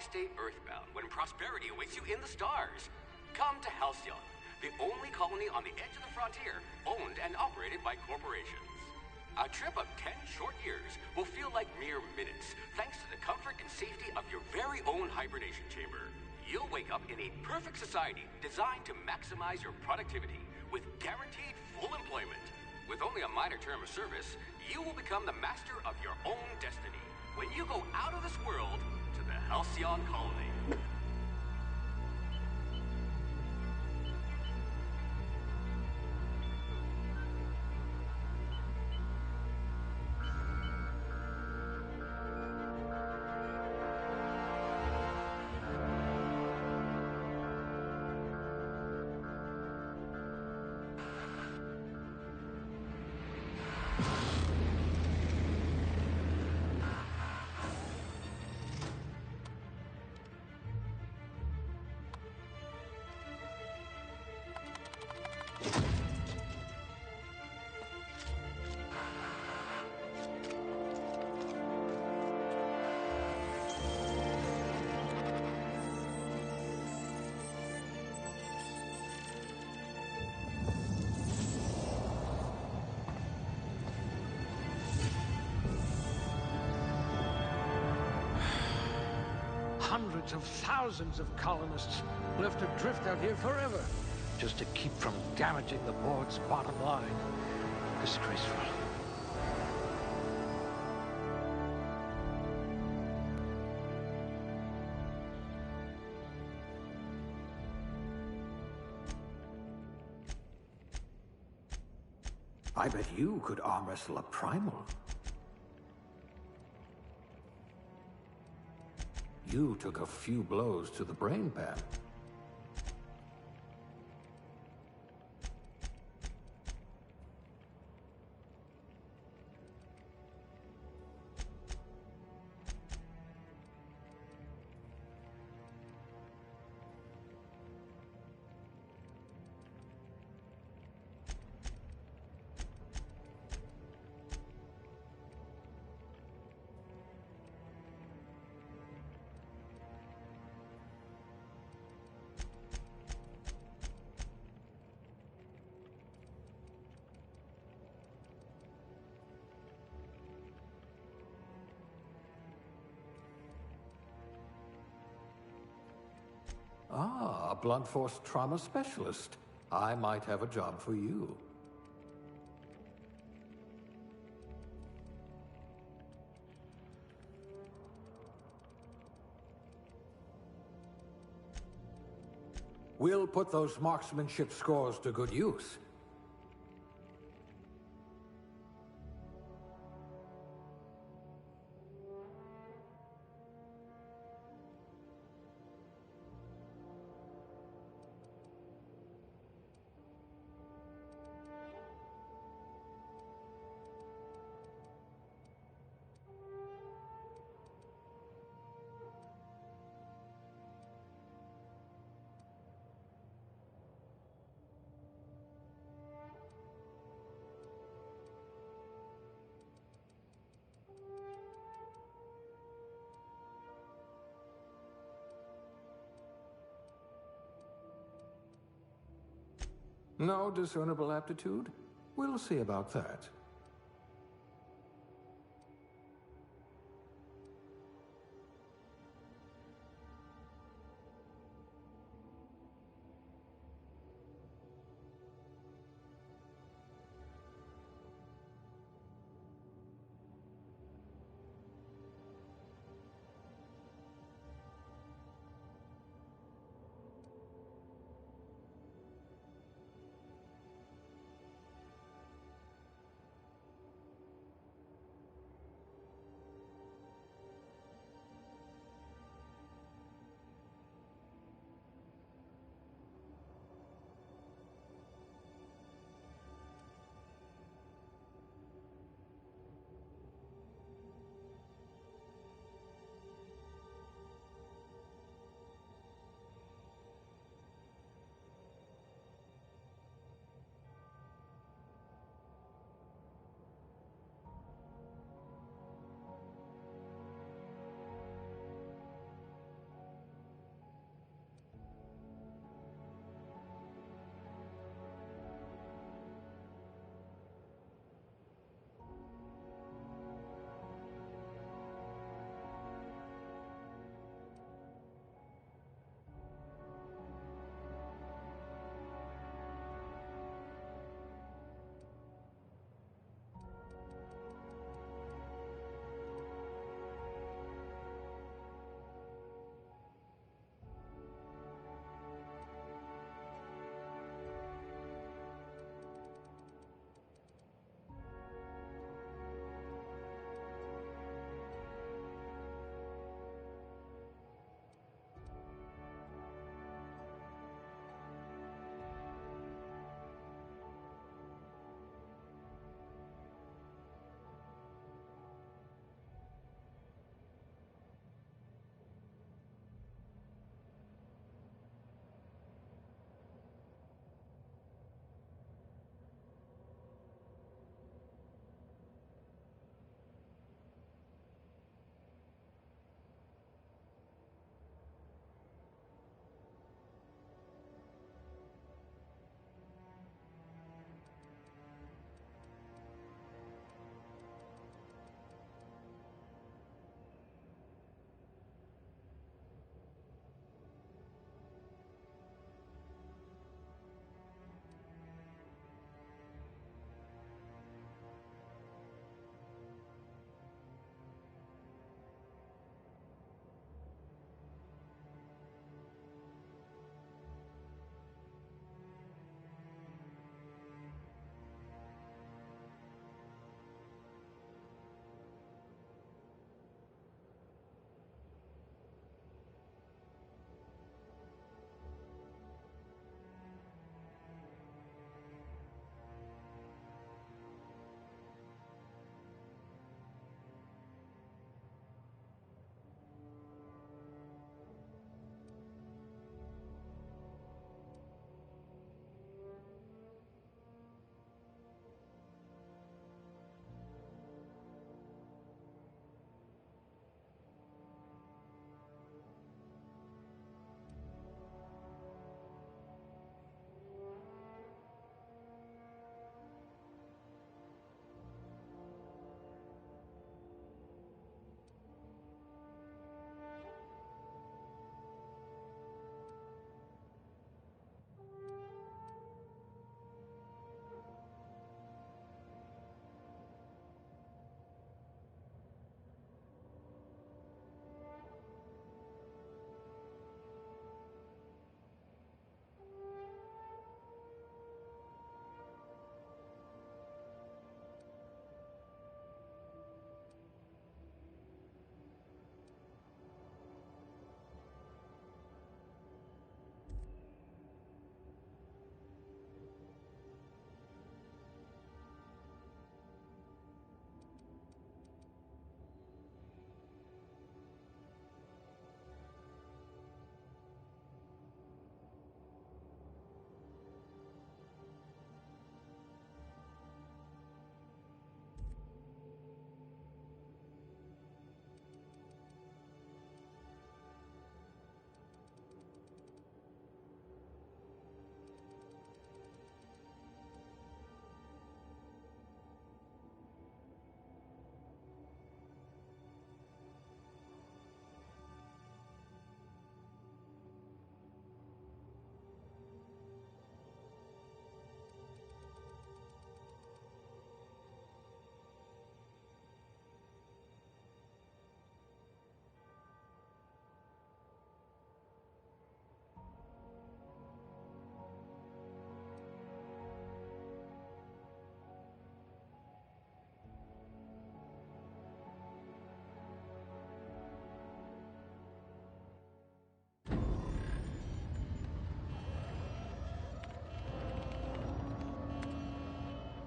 stay earthbound when prosperity awaits you in the stars? Come to Halcyon, the only colony on the edge of the frontier, owned and operated by corporations. A trip of 10 short years will feel like mere minutes, thanks to the comfort and safety of your very own hibernation chamber. You'll wake up in a perfect society designed to maximize your productivity, with guaranteed full employment. With only a minor term of service, you will become the master of your own destiny when you go out of this world to the Halcyon colony. Hundreds of thousands of colonists left adrift out here forever, just to keep from damaging the board's bottom line. Disgraceful. I bet you could arm wrestle a primal. You took a few blows to the brain pan. Ah, a blunt force trauma specialist. I might have a job for you. We'll put those marksmanship scores to good use. No discernible aptitude? We'll see about that.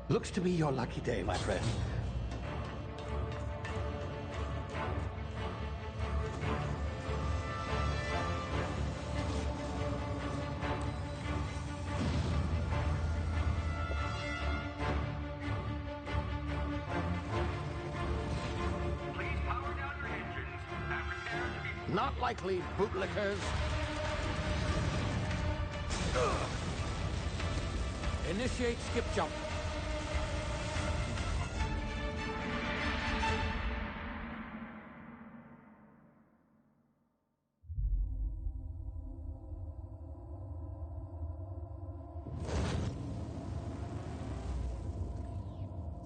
Looks to be your lucky day, my friend. Please power down your engines and prepare to be... Not likely, bootlickers. Initiate skip jump.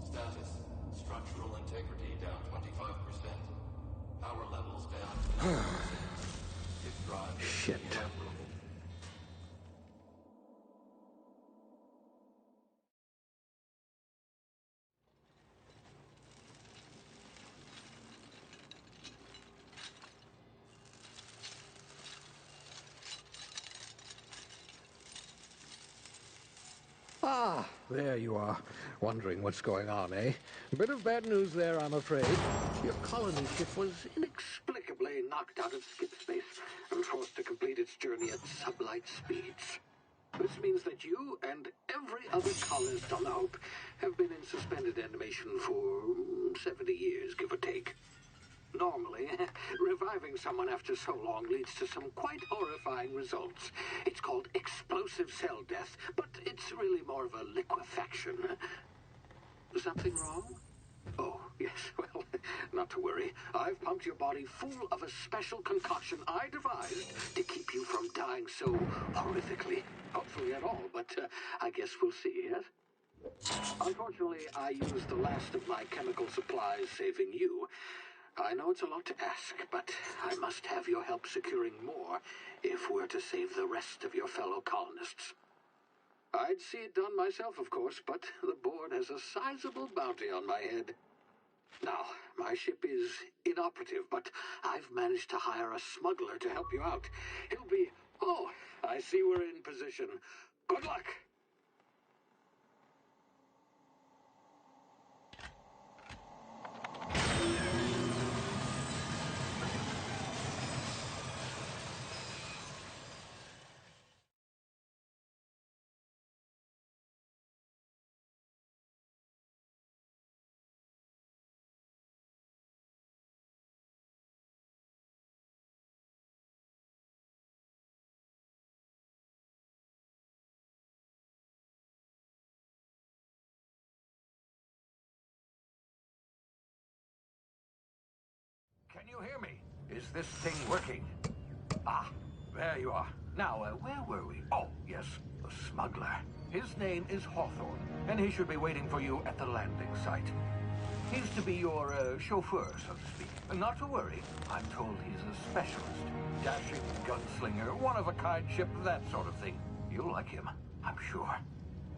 Status. Structural integrity down 25%. Power levels down 50%. If drive is Shit. inoperable. Ah, there you are. Wondering what's going on, eh? A bit of bad news there, I'm afraid. Your colony ship was inexplicably knocked out of skip space and forced to complete its journey at sublight speeds. This means that you and every other colonist on the Hope have been in suspended animation for 70 years, give or take. Normally, reviving someone after so long leads to some quite horrifying results. It's called explosive cell death, but it's really more of a liquefaction. Something wrong? Oh, yes, well, not to worry. I've pumped your body full of a special concoction I devised to keep you from dying so horrifically. Hopefully at all, but I guess we'll see, yes? Unfortunately, I used the last of my chemical supplies saving you. I know it's a lot to ask, but I must have your help securing more if we're to save the rest of your fellow colonists. I'd see it done myself, of course, but the board has a sizable bounty on my head. Now, my ship is inoperative, but I've managed to hire a smuggler to help you out. He'll be... Oh, I see we're in position. Good luck! Can you hear me? Is this thing working? Ah, there you are. Now, where were we? Oh, yes, the smuggler. His name is Hawthorne, and he should be waiting for you at the landing site. He's to be your chauffeur, so to speak. Not to worry, I'm told he's a specialist. Dashing gunslinger, one-of-a-kind ship, that sort of thing. You'll like him, I'm sure.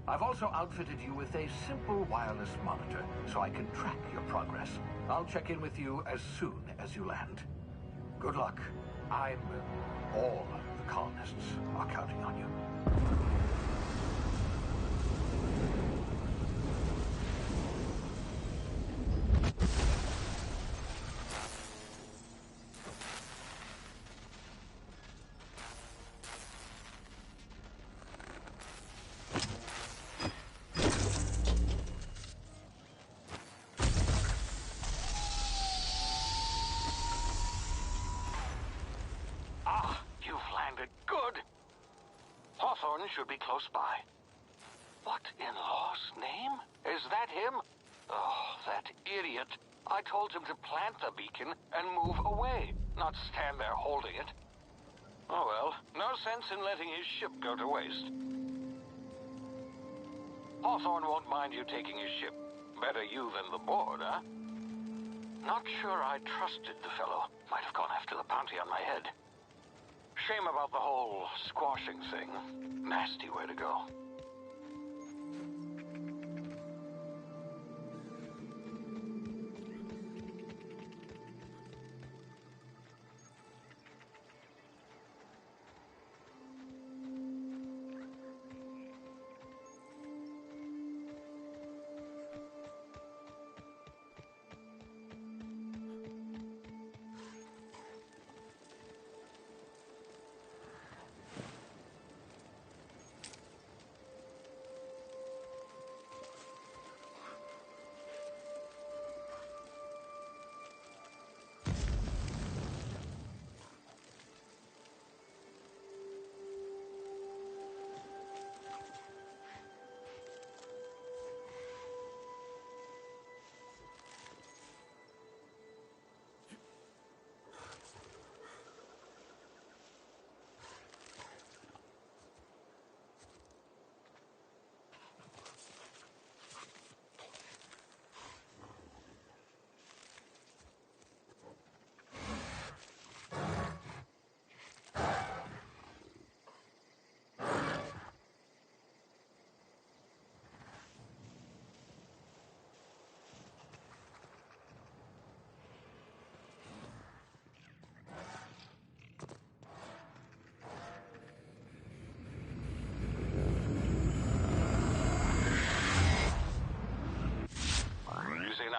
I've also outfitted you with a simple wireless monitor, so I can track your progress. I'll check in with you as soon as you land. Good luck. All the colonists are counting on you. Hawthorne should be close by. What in law's name? Is that him? Oh, that idiot. I told him to plant the beacon and move away, not stand there holding it. Oh well, no sense in letting his ship go to waste. Hawthorne won't mind you taking his ship. Better you than the board, huh? Not sure I trusted the fellow. Might have gone after the bounty on my head. Shame about the whole squashing thing. Nasty way to go.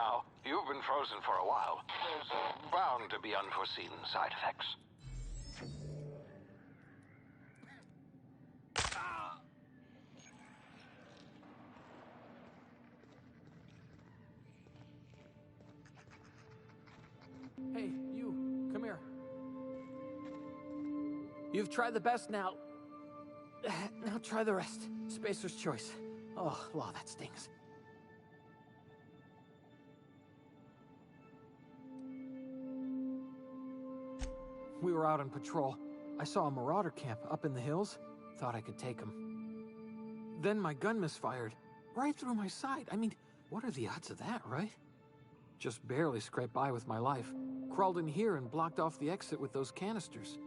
now. You've been frozen for a while. There's bound to be unforeseen side effects. Hey, you, come here. You've tried the best now. Now try the rest. Spacer's choice. Oh, wow, that stings. We were out on patrol. I saw a marauder camp up in the hills. Thought I could take him. Then my gun misfired. Right through my side. I mean, what are the odds of that, right? Just barely scraped by with my life. Crawled in here and blocked off the exit with those canisters.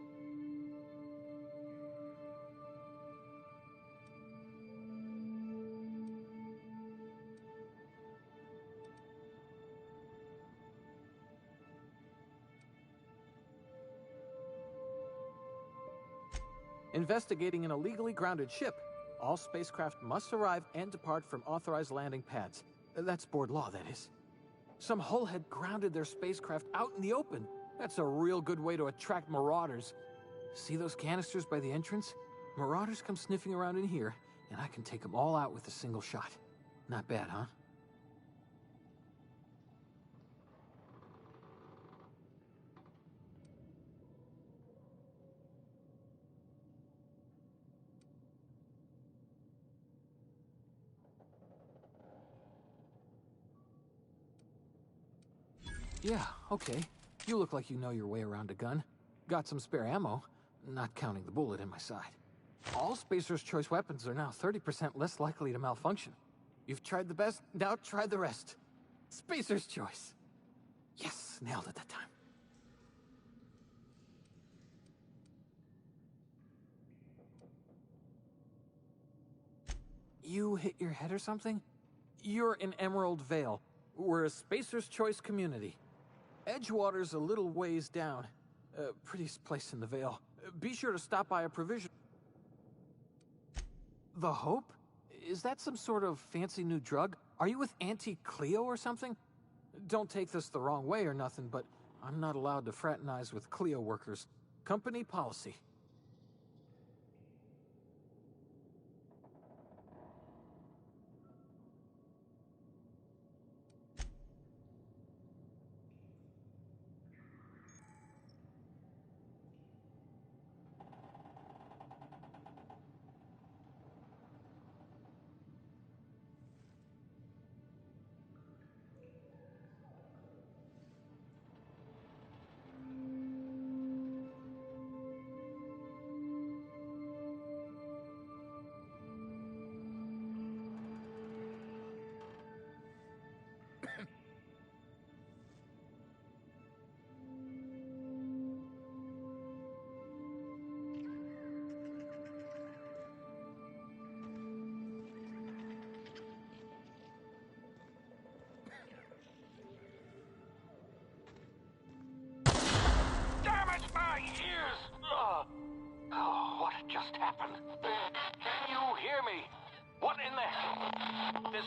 Investigating an illegally grounded ship. All spacecraft must arrive and depart from authorized landing pads. That's board law, that is. Some hullhead grounded their spacecraft out in the open. That's a real good way to attract marauders. See those canisters by the entrance? Marauders come sniffing around in here, and I can take them all out with a single shot. Not bad, huh? Yeah, okay. You look like you know your way around a gun. Got some spare ammo, not counting the bullet in my side. All Spacer's choice weapons are now 30% less likely to malfunction. You've tried the best, now try the rest. Spacer's choice. Yes, nailed it that time. You hit your head or something? You're in Emerald Vale. We're a Spacer's choice community. Edgewater's a little ways down. Prettiest place in the Vale. Be sure to stop by a provision... The Hope? Is that some sort of fancy new drug? Are you with Auntie Cleo or something? Don't take this the wrong way or nothing, but I'm not allowed to fraternize with Cleo workers. Company policy. My ears! Oh, what just happened? Can you hear me? What in the... This...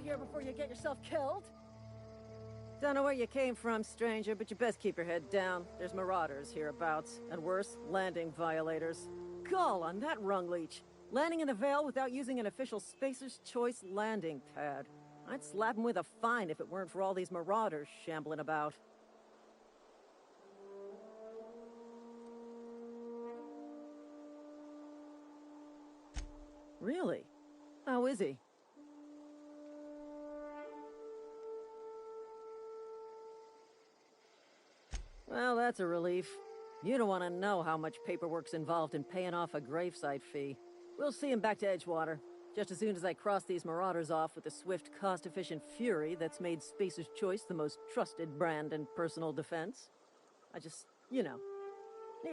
here before you get yourself killed. Don't know where you came from, stranger, but you best keep your head down. There's marauders hereabouts, and worse, landing violators. Gall on that rung leech. Landing in the Vale without using an official Spacer's Choice landing pad. I'd slap him with a fine if it weren't for all these marauders shambling about. Really? How is he? Well, that's a relief. You don't want to know how much paperwork's involved in paying off a gravesite fee. We'll see him back to Edgewater, just as soon as I cross these marauders off with the swift, cost-efficient fury that's made Spacer's Choice the most trusted brand in personal defense. I just, need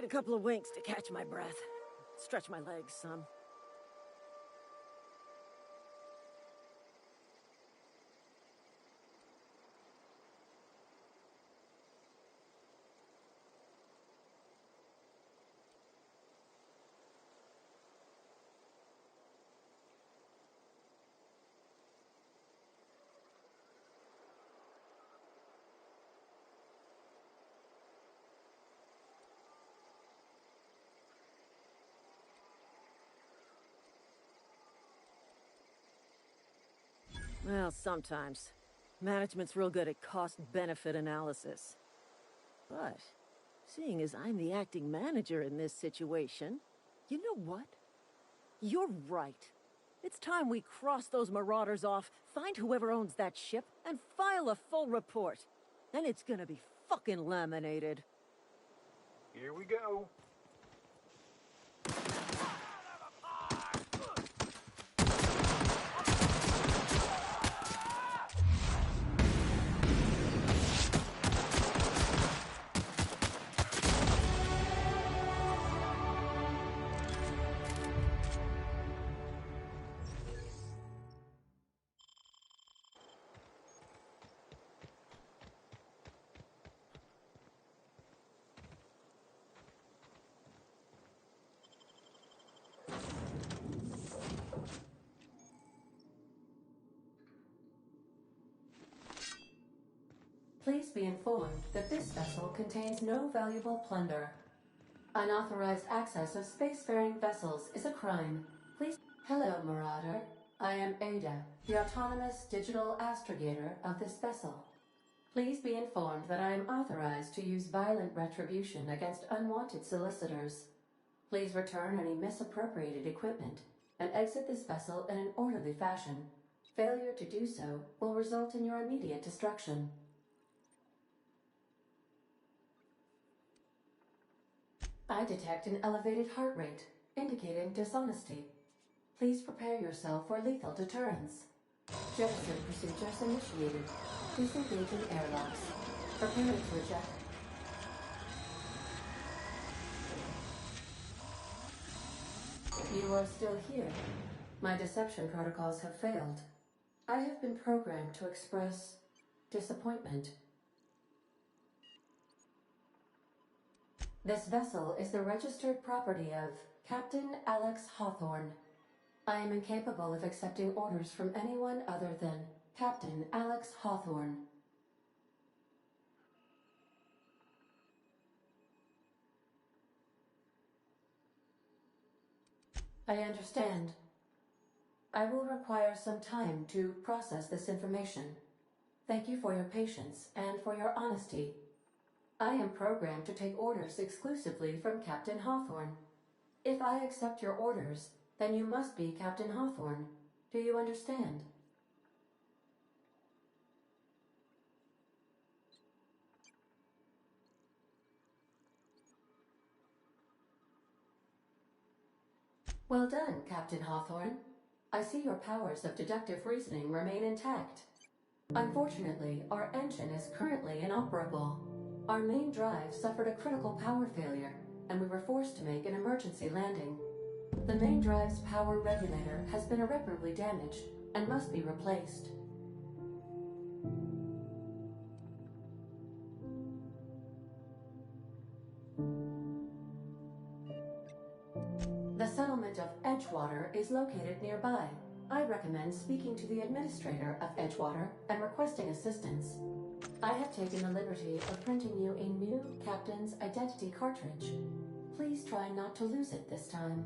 a couple of winks to catch my breath. Stretch my legs some. Well, sometimes. Management's real good at cost-benefit analysis. But, seeing as I'm the acting manager in this situation, you know what? You're right. It's time we cross those marauders off, find whoever owns that ship, and file a full report. Then it's gonna be fucking laminated. Here we go. Please be informed that this vessel contains no valuable plunder. Unauthorized access of spacefaring vessels is a crime. Please... Hello, Marauder. I am Ada, the autonomous digital astrogator of this vessel. Please be informed that I am authorized to use violent retribution against unwanted solicitors. Please return any misappropriated equipment and exit this vessel in an orderly fashion. Failure to do so will result in your immediate destruction. I detect an elevated heart rate, indicating dishonesty. Please prepare yourself for lethal deterrence. Jettison procedures initiated. Disengaging airlocks. Preparing to eject. You are still here. My deception protocols have failed. I have been programmed to express disappointment. This vessel is the registered property of Captain Alex Hawthorne. I am incapable of accepting orders from anyone other than Captain Alex Hawthorne. I understand. I will require some time to process this information. Thank you for your patience and for your honesty. I am programmed to take orders exclusively from Captain Hawthorne. If I accept your orders, then you must be Captain Hawthorne. Do you understand? Well done, Captain Hawthorne. I see your powers of deductive reasoning remain intact. Unfortunately, our engine is currently inoperable. Our main drive suffered a critical power failure, and we were forced to make an emergency landing. The main drive's power regulator has been irreparably damaged and must be replaced. The settlement of Edgewater is located nearby. I recommend speaking to the administrator of Edgewater and requesting assistance. I have taken the liberty of printing you a new Captain's Identity cartridge. Please try not to lose it this time.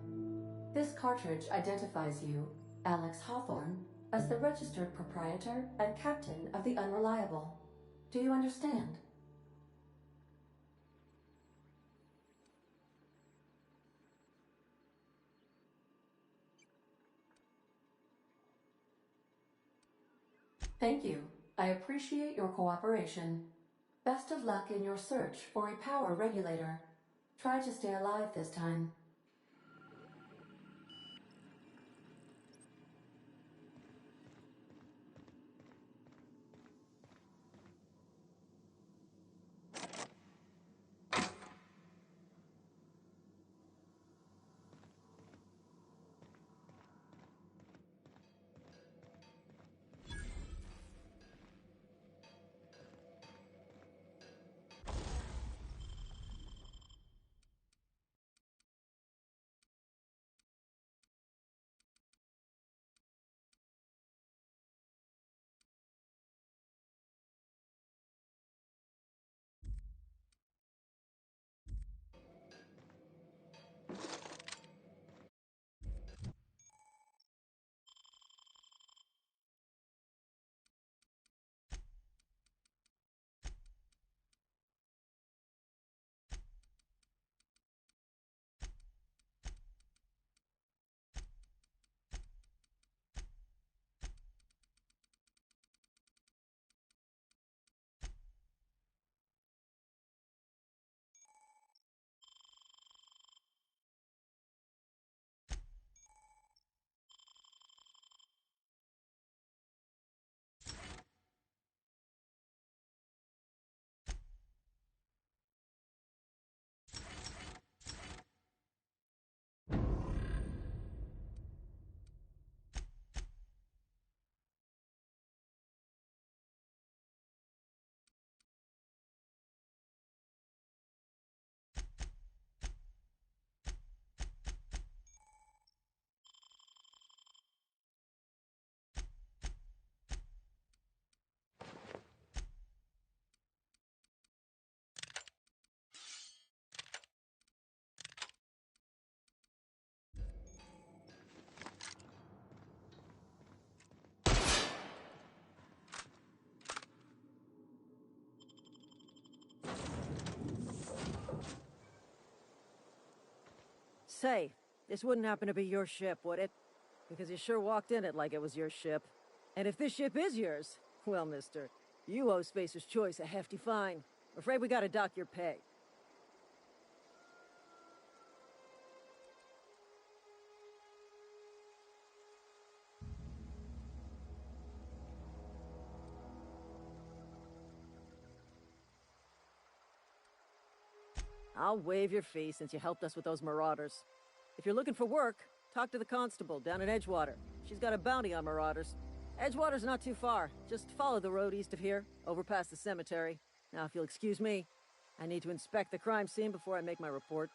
This cartridge identifies you, Alex Hawthorne, as the registered proprietor and captain of the Unreliable. Do you understand? Thank you. I appreciate your cooperation. Best of luck in your search for a power regulator. Try to stay alive this time. Say, this wouldn't happen to be your ship, would it? Because you sure walked in it like it was your ship. And if this ship is yours, well, mister, you owe Spacer's Choice a hefty fine. Afraid we gotta dock your pay. I'll waive your fee since you helped us with those marauders. If you're looking for work, talk to the constable down in Edgewater. She's got a bounty on marauders. Edgewater's not too far. Just follow the road east of here, over past the cemetery. Now, if you'll excuse me, I need to inspect the crime scene before I make my report.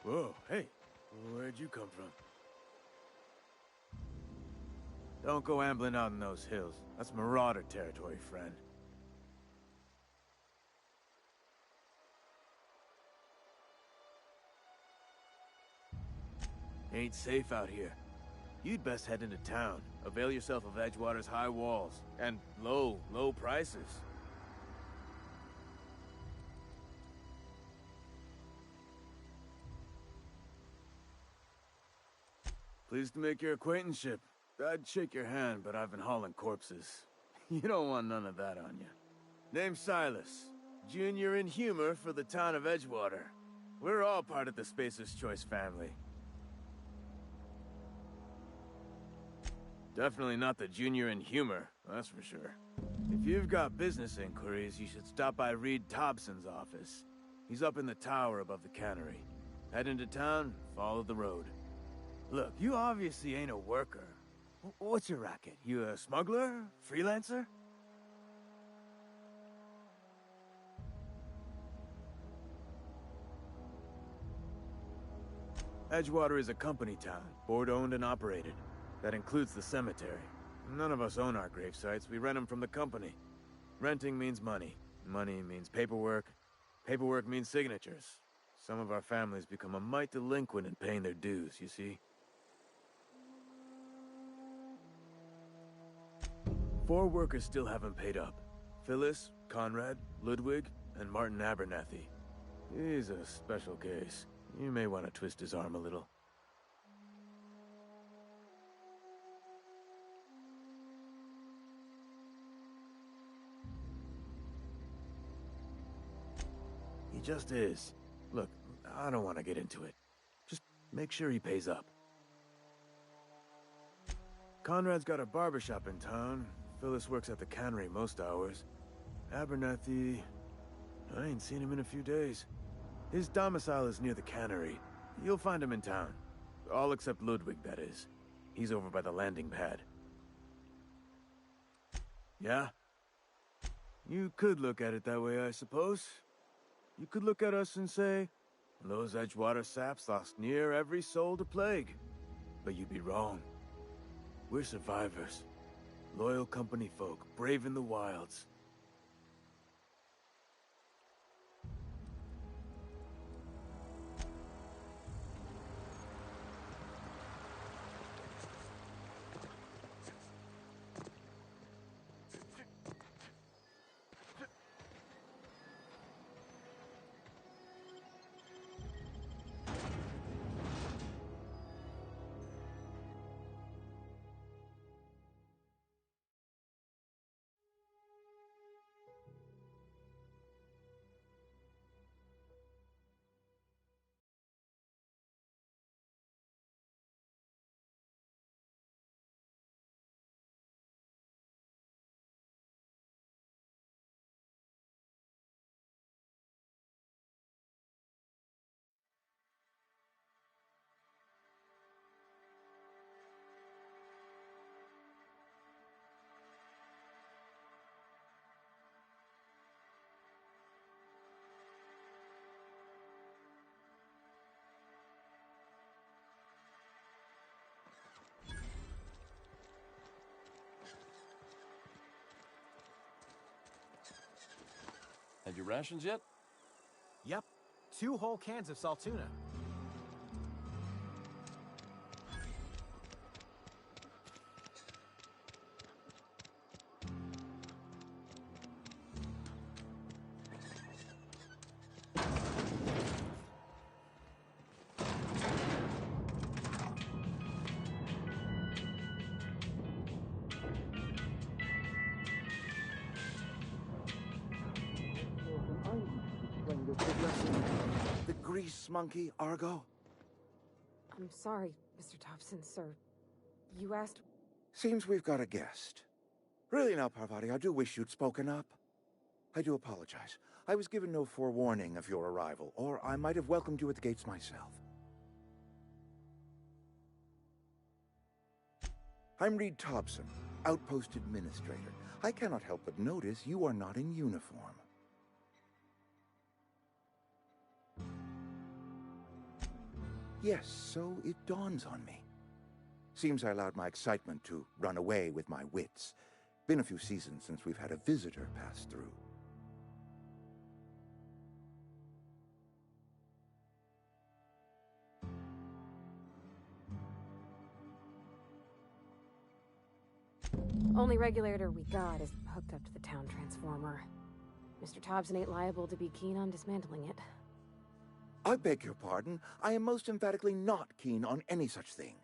Whoa, hey, where'd you come from? Don't go ambling out in those hills. That's Marauder territory, friend. Ain't safe out here. You'd best head into town. Avail yourself of Edgewater's high walls. And low prices. Pleased to make your acquaintanceship. I'd shake your hand, but I've been hauling corpses. You don't want none of that on you. Name's Silas. Junior in humor for the town of Edgewater. We're all part of the Spacer's Choice family. Definitely not the junior in humor, that's for sure. If you've got business inquiries, you should stop by Reed Thompson's office. He's up in the tower above the cannery. Head into town, follow the road. Look, you obviously ain't a worker. What's your racket? You a smuggler? Freelancer? Edgewater is a company town, board-owned and operated. That includes the cemetery. None of us own our grave sites, we rent them from the company. Renting means money. Money means paperwork. Paperwork means signatures. Some of our families become a mite delinquent in paying their dues, you see? 4 workers still haven't paid up. Phyllis, Conrad, Ludwig, and Martin Abernathy. He's a special case. You may want to twist his arm a little. He just is. Look, I don't want to get into it. Just make sure he pays up. Conrad's got a barbershop in town. Phyllis works at the cannery most hours. Abernathy... I ain't seen him in a few days. His domicile is near the cannery. You'll find him in town. All except Ludwig, that is. He's over by the landing pad. Yeah? You could look at it that way, I suppose. You could look at us and say, those Edgewater saps lost near every soul to plague. But you'd be wrong. We're survivors. Loyal company folk, brave in the wilds. Had your rations yet? Yep. 2 whole cans of salt tuna. The grease monkey, Argo? I'm sorry, Mr. Thompson, sir. You asked... Seems we've got a guest. Really now, Parvati, I do wish you'd spoken up. I do apologize. I was given no forewarning of your arrival, or I might have welcomed you at the gates myself. I'm Reed Thompson, Outpost Administrator. I cannot help but notice you are not in uniform. Yes, so it dawns on me. Seems I allowed my excitement to run away with my wits. Been a few seasons since we've had a visitor pass through. Only regulator we got is hooked up to the town transformer. Mr. Thompson ain't liable to be keen on dismantling it. I beg your pardon. I am most emphatically not keen on any such thing.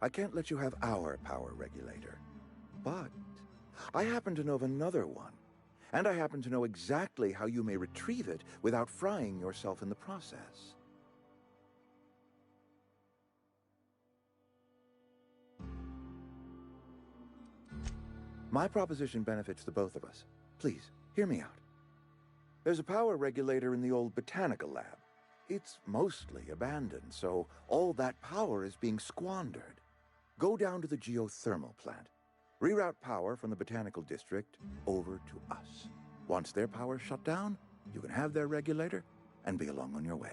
I can't let you have our power regulator. But I happen to know of another one. And I happen to know exactly how you may retrieve it without frying yourself in the process. My proposition benefits the both of us. Please, hear me out. There's a power regulator in the old botanical lab. It's mostly abandoned, so all that power is being squandered. Go down to the geothermal plant. Reroute power from the botanical district over to us. Once their power's shut down, you can have their regulator and be along on your way.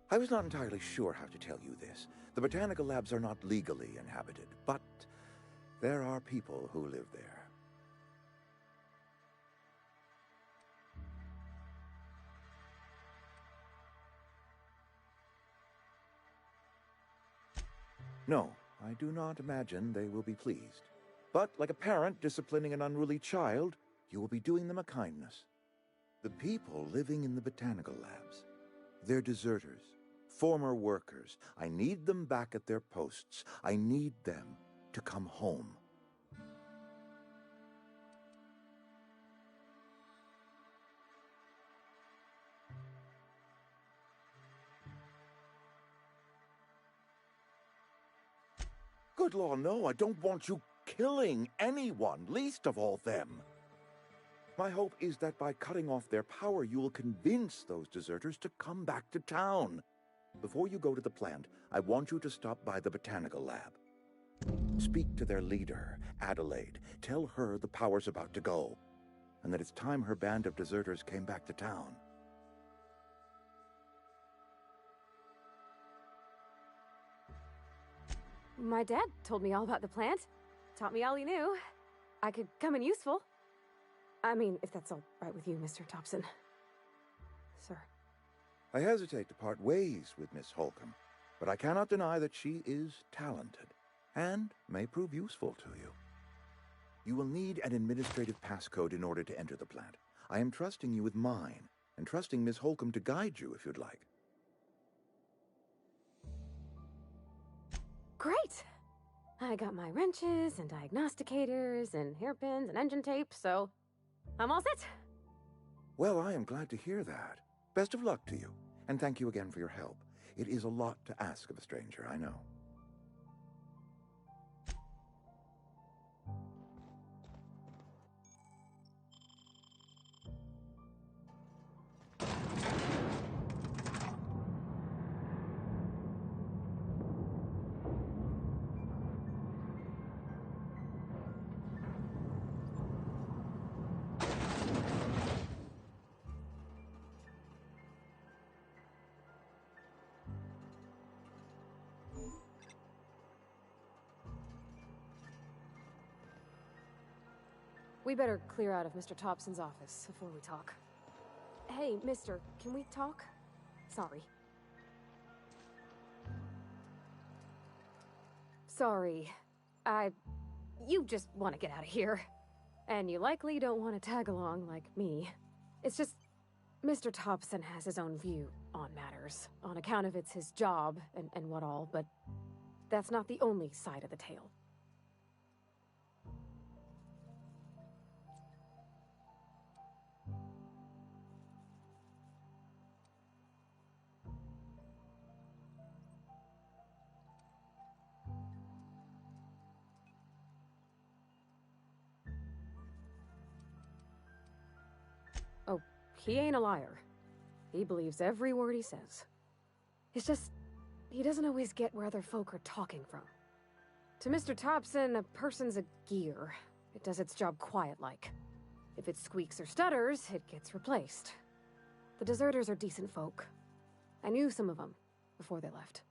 I was not entirely sure how to tell you this. The botanical labs are not legally inhabited, but there are people who live there. No, I do not imagine they will be pleased. But like a parent disciplining an unruly child, you will be doing them a kindness. The people living in the botanical labs, they're deserters. Former workers. I need them back at their posts. I need them to come home. Good law, no, I don't want you killing anyone, least of all them. My hope is that by cutting off their power, you will convince those deserters to come back to town. Before you go to the plant, I want you to stop by the botanical lab. Speak to their leader, Adelaide. Tell her the power's about to go, and that it's time her band of deserters came back to town. My dad told me all about the plant. Taught me all he knew. I could come in useful. I mean, if that's all right with you, Mr. Thompson. Sir. I hesitate to part ways with Miss Holcomb, but I cannot deny that she is talented, and may prove useful to you. You will need an administrative passcode in order to enter the plant. I am trusting you with mine, and trusting Miss Holcomb to guide you if you'd like. Great! I got my wrenches and diagnosticators and hairpins and engine tape, so I'm all set. Well, I am glad to hear that. Best of luck to you, and thank you again for your help. It is a lot to ask of a stranger, I know. We better clear out of Mr. Thompson's office before we talk. Hey, mister, can we talk? Sorry. Sorry. You just want to get out of here. And you likely don't want to tag along like me. It's just, Mr. Thompson has his own view on matters, on account of it's his job and what all, but that's not the only side of the tale. Oh, he ain't a liar. He believes every word he says. It's just, he doesn't always get where other folk are talking from. To Mr. Thompson, a person's a gear. It does its job quiet-like. If it squeaks or stutters, it gets replaced. The deserters are decent folk. I knew some of them before they left.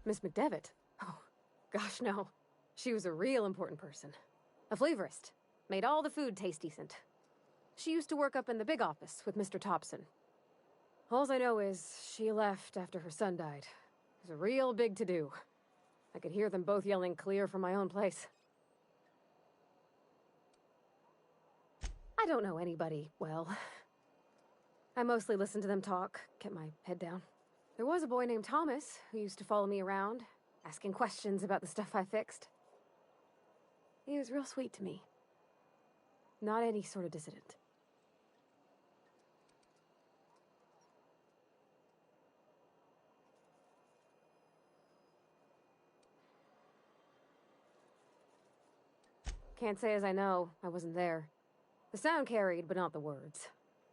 Miss McDevitt? Oh, gosh, no. She was a real important person. A flavorist. Made all the food taste decent. She used to work up in the big office with Mr. Thompson. Alls I know is she left after her son died. It was a real big to-do. I could hear them both yelling clear from my own place. I don't know anybody well. I mostly listened to them talk, kept my head down. There was a boy named Thomas who used to follow me around, asking questions about the stuff I fixed. He was real sweet to me. Not any sort of dissident. Can't say as I know. I wasn't there. The sound carried, but not the words.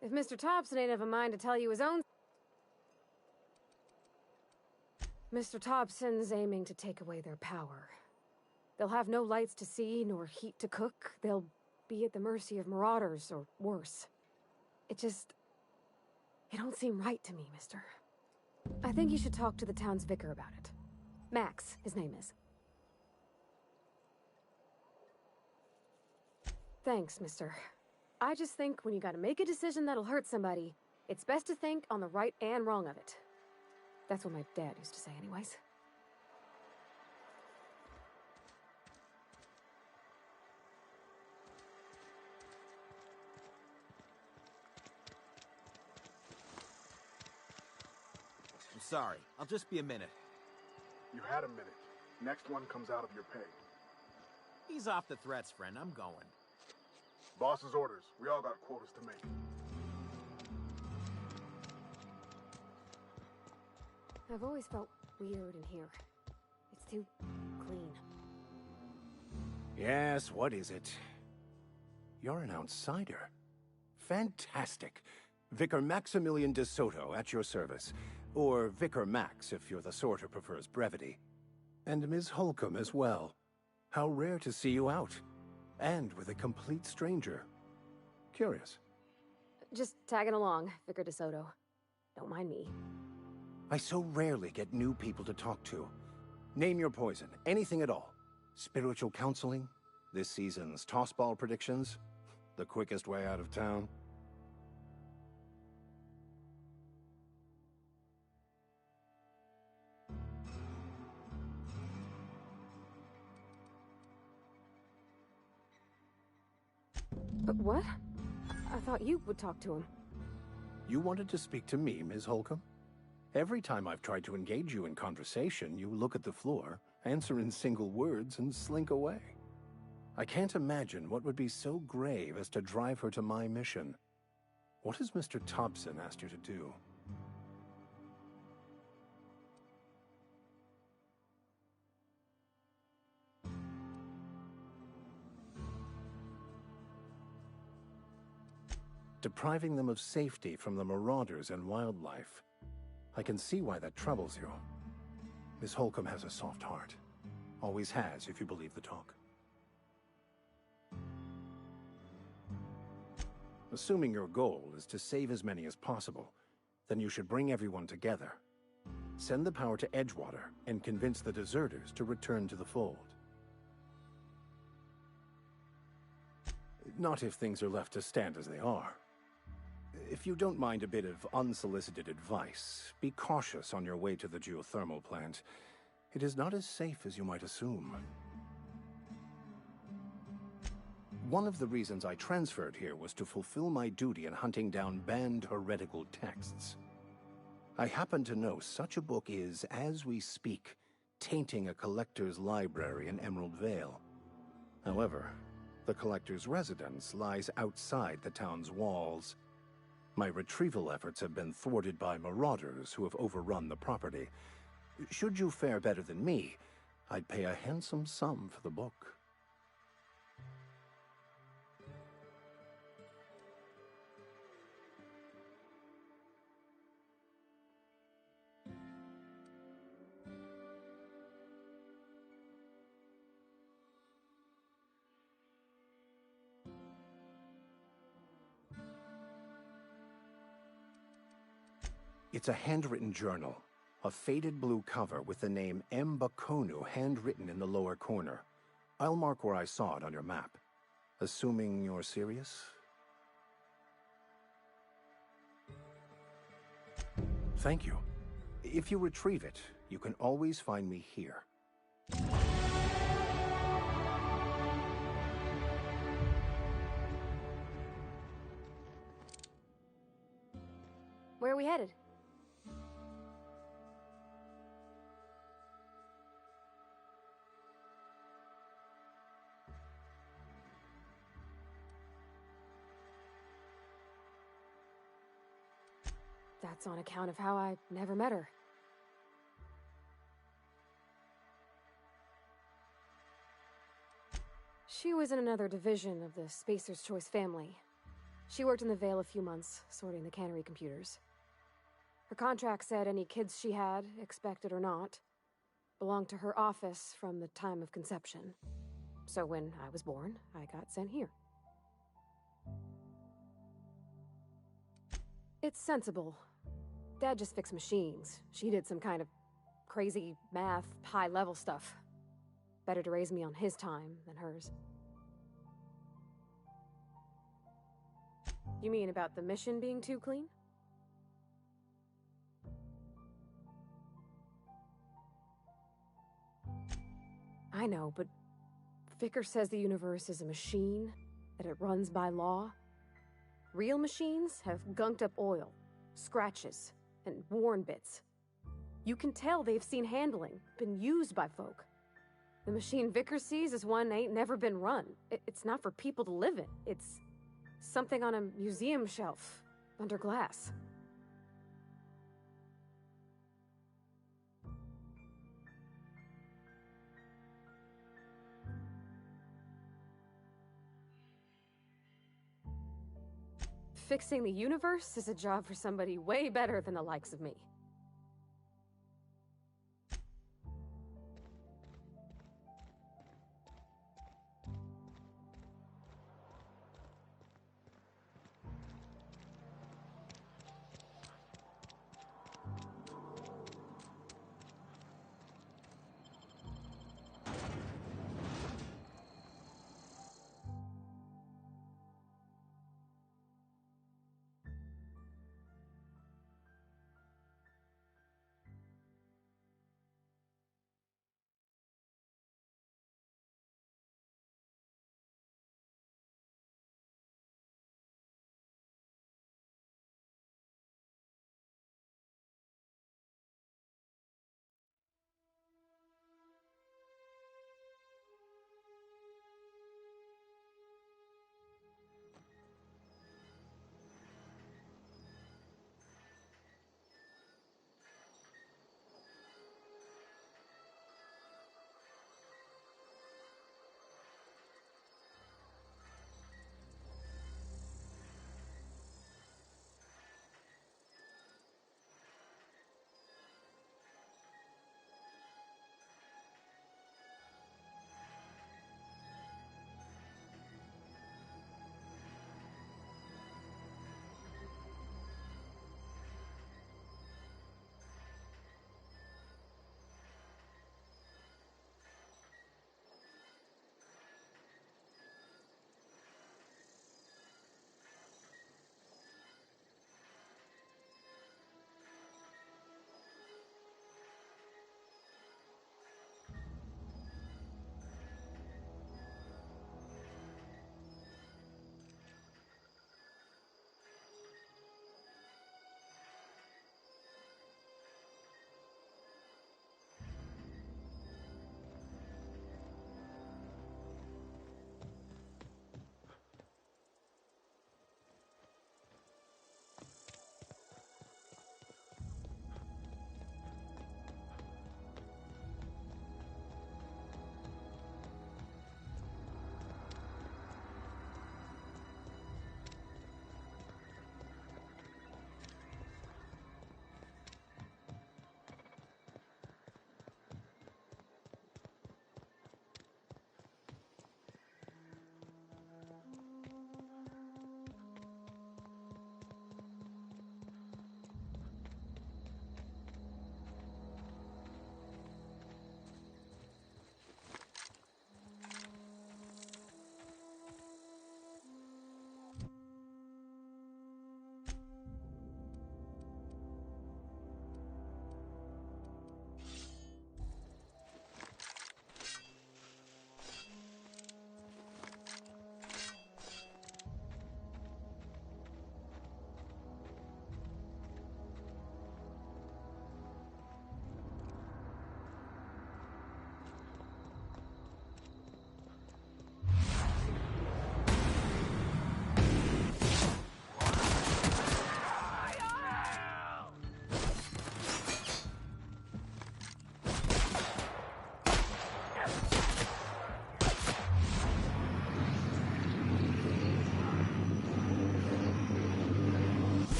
If Mr. Thompson ain't of a mind to tell you his own... Mr. Thompson's aiming to take away their power. They'll have no lights to see, nor heat to cook. They'll be at the mercy of marauders, or worse. It don't seem right to me, mister. I think you should talk to the town's vicar about it. Max, his name is. Thanks, mister. I just think when you gotta make a decision that'll hurt somebody, it's best to think on the right and wrong of it. That's what my dad used to say anyways. I'm sorry. I'll just be a minute. You had a minute. Next one comes out of your pay. Ease off the threats, friend. I'm going. Boss's orders. We all got quotas to make. I've always felt weird in here. It's too clean. Yes, what is it? You're an outsider. Fantastic. Vicar Maximilian de Soto at your service. Or Vicar Max, if you're the sort who prefers brevity. And Ms. Holcomb as well. How rare to see you out. And with a complete stranger. Curious. Just tagging along, Vicar de Soto. Don't mind me. I so rarely get new people to talk to. Name your poison, anything at all. Spiritual counseling? This season's tossball predictions? The quickest way out of town? But what? I thought you would talk to him. You wanted to speak to me, Ms. Holcomb? Every time I've tried to engage you in conversation, you look at the floor, answer in single words, and slink away. I can't imagine what would be so grave as to drive her to my mission. What has Mr. Thompson asked you to do? Depriving them of safety from the marauders and wildlife. I can see why that troubles you. Miss Holcomb has a soft heart. Always has, if you believe the talk. Assuming your goal is to save as many as possible, then you should bring everyone together. Send the power to Edgewater and convince the deserters to return to the fold. Not if things are left to stand as they are. If you don't mind a bit of unsolicited advice, be cautious on your way to the geothermal plant. It is not as safe as you might assume. One of the reasons I transferred here was to fulfill my duty in hunting down banned heretical texts. I happen to know such a book is, as we speak, tainting a collector's library in Emerald Vale. However, the collector's residence lies outside the town's walls. My retrieval efforts have been thwarted by marauders who have overrun the property. Should you fare better than me, I'd pay a handsome sum for the book. It's a handwritten journal. A faded blue cover with the name M'Bakono handwritten in the lower corner. I'll mark where I saw it on your map. Assuming you're serious? Thank you. If you retrieve it, you can always find me here. Where are we headed? That's on account of how I never met her. She was in another division of the Spacer's Choice family. She worked in the Vale a few months, sorting the cannery computers. Her contract said any kids she had, expected or not, belonged to her office from the time of conception. So when I was born, I got sent here. It's sensible. Dad just fixed machines. She did some kind of crazy math, high-level stuff. Better to raise me on his time than hers. You mean about the mission being too clean? I know, but Vickers says the universe is a machine, that it runs by law. Real machines have gunked up oil, scratches, and worn bits. You can tell they've seen handling, been used by folk. The machine Vickers sees is one ain't never been run. It's not for people to live in. It's something on a museum shelf, under glass. Fixing the universe is a job for somebody way better than the likes of me.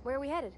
Where are we headed?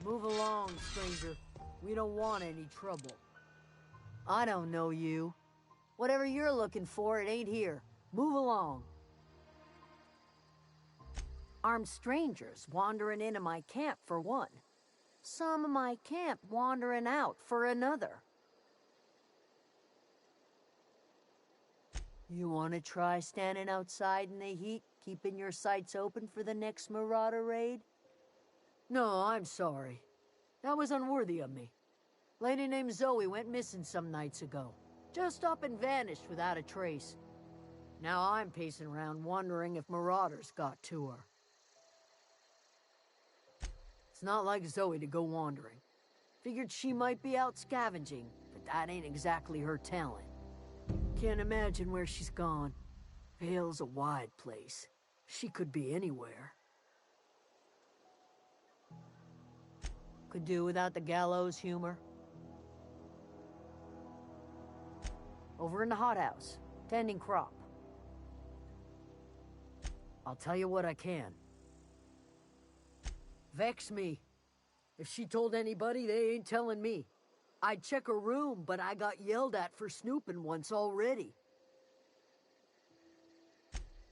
Move along, stranger. We don't want any trouble. I don't know you. Whatever you're looking for, it ain't here. Move along. Armed strangers wandering into my camp for one. Some of my camp wandering out for another. You want to try standing outside in the heat, keeping your sights open for the next Marauder raid? No, I'm sorry. That was unworthy of me. Lady named Zoe went missing some nights ago. Just up and vanished without a trace. Now I'm pacing around wondering if Marauders got to her. It's not like Zoe to go wandering. Figured she might be out scavenging, but that ain't exactly her talent. Can't imagine where she's gone. Vale's a wide place. She could be anywhere. Could do without the gallows humor. Over in the hothouse, tending crop. I'll tell you what I can. Vex me. If she told anybody, they ain't telling me. I'd check her room, but I got yelled at for snooping once already.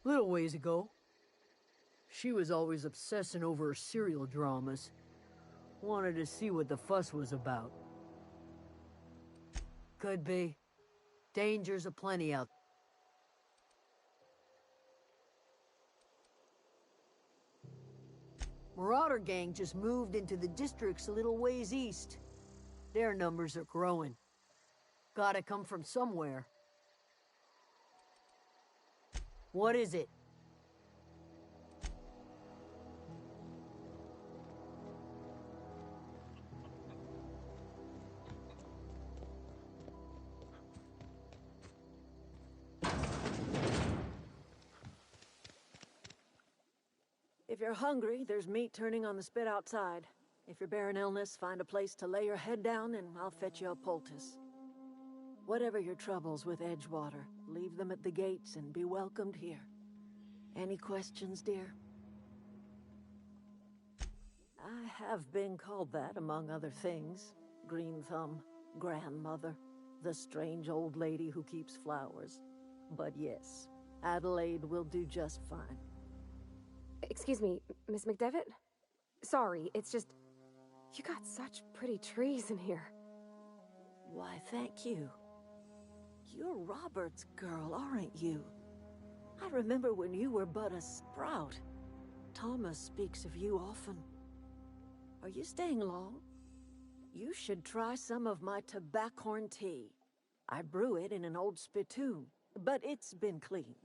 Little ways ago. She was always obsessing over her serial dramas. Wanted to see what the fuss was about. Could be. Dangers aplenty out. Marauder gang just moved into the districts a little ways east. Their numbers are growing. Gotta come from somewhere. What is it? If you're hungry, there's meat turning on the spit outside. If you're bearing illness, find a place to lay your head down and I'll fetch you a poultice. Whatever your troubles with Edgewater, leave them at the gates and be welcomed here. Any questions, dear? I have been called that, among other things. Green Thumb, grandmother, the strange old lady who keeps flowers. But yes, Adelaide will do just fine. Excuse me, Miss McDevitt? Sorry, it's just... You got such pretty trees in here. Why, thank you. You're Robert's girl, aren't you? I remember when you were but a sprout. Thomas speaks of you often. Are you staying long? You should try some of my tobaccorn tea. I brew it in an old spittoon, but it's been cleaned.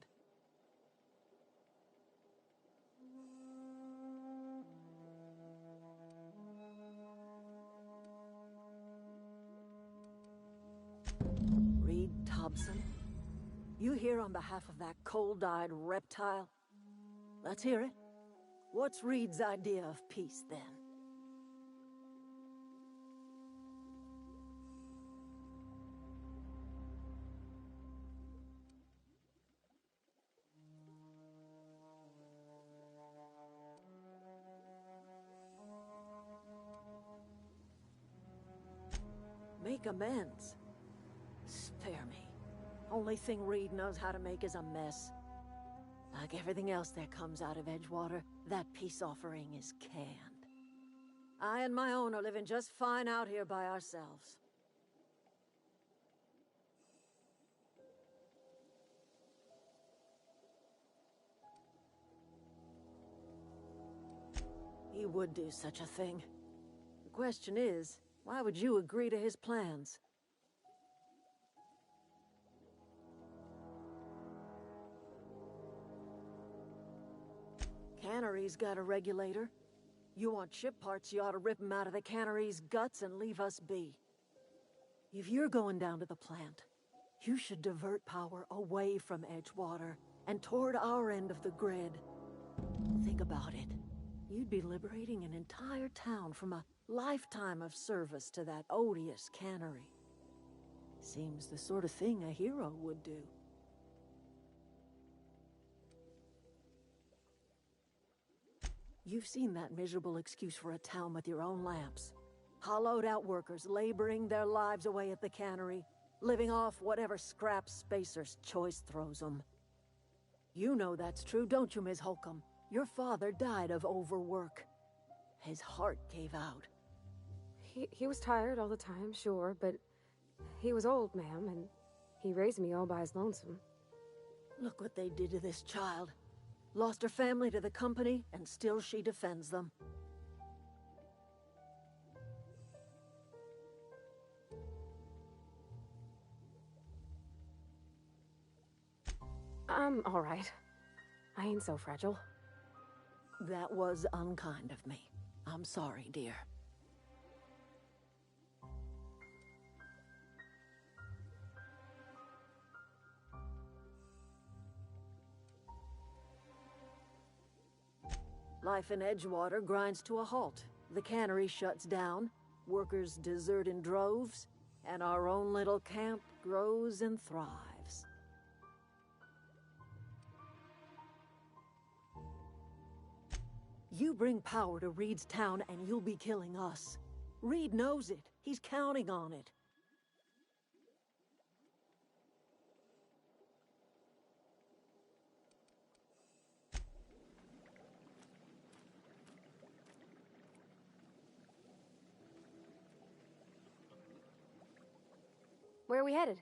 Reed Thompson? You here on behalf of that cold-eyed reptile? Let's hear it. What's Reed's idea of peace, then? Make amends. Spare me. Only thing Reed knows how to make is a mess. Like everything else that comes out of Edgewater, that peace offering is canned. I and my own are living just fine out here by ourselves. He would do such a thing. The question is, why would you agree to his plans? Cannery's got a regulator. You want ship parts, you ought to rip them out of the cannery's guts and leave us be. If you're going down to the plant, you should divert power away from Edgewater and toward our end of the grid. Think about it. You'd be liberating an entire town from a lifetime of service to that odious cannery. Seems the sort of thing a hero would do. You've seen that miserable excuse for a town with your own lamps. Hollowed out workers laboring their lives away at the cannery, living off whatever scrap Spacer's choice throws them. You know that's true, don't you, Ms. Holcomb? Your father died of overwork. His heart gave out. He was tired all the time, sure, but he was old, ma'am, and he raised me all by his lonesome. Look what they did to this child. Lost her family to the company, and still she defends them. I'm all right. I ain't so fragile. That was unkind of me. I'm sorry, dear. Life in Edgewater grinds to a halt. The cannery shuts down, workers desert in droves, and our own little camp grows and thrives. You bring power to Reed's town and you'll be killing us. Reed knows it. He's counting on it. Where are we headed?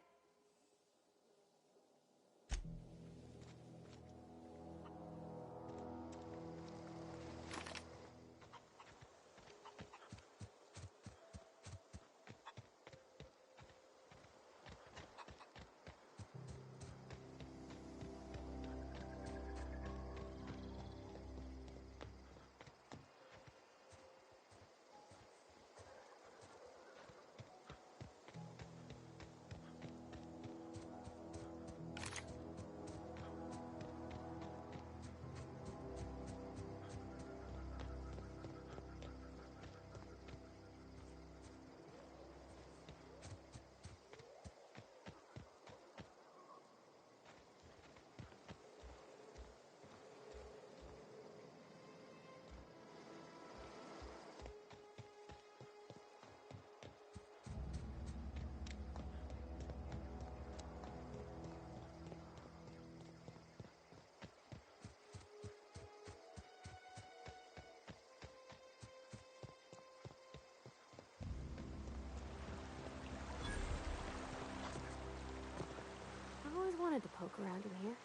I've always wanted to poke around in here.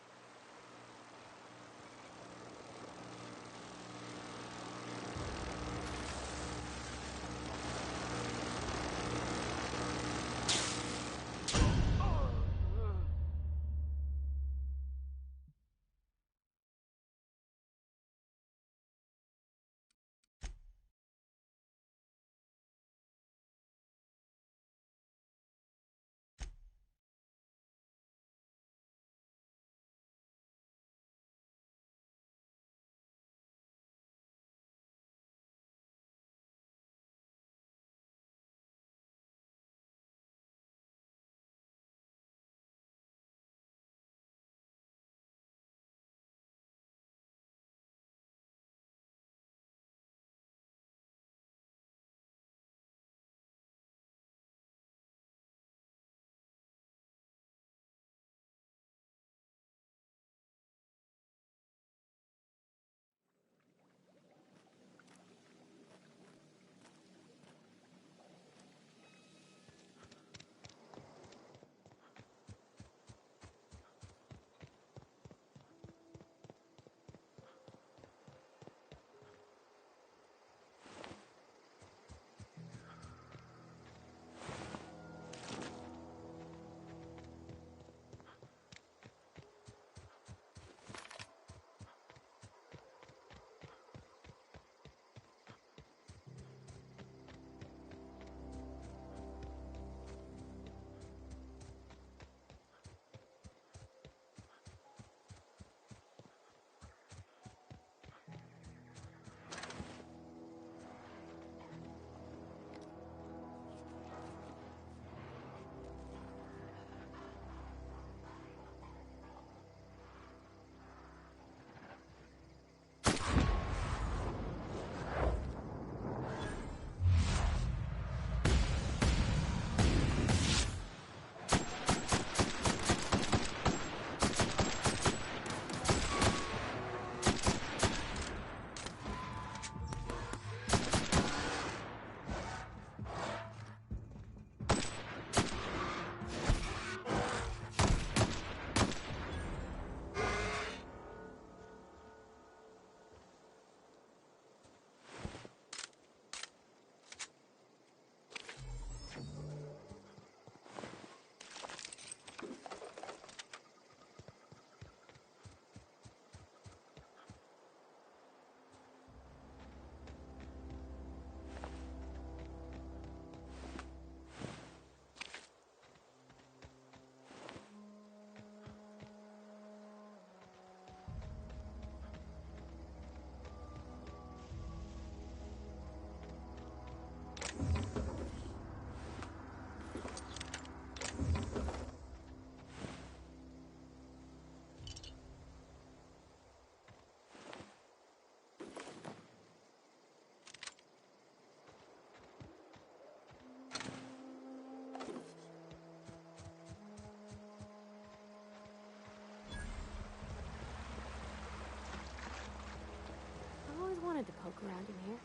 wanted to poke around in here.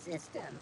System.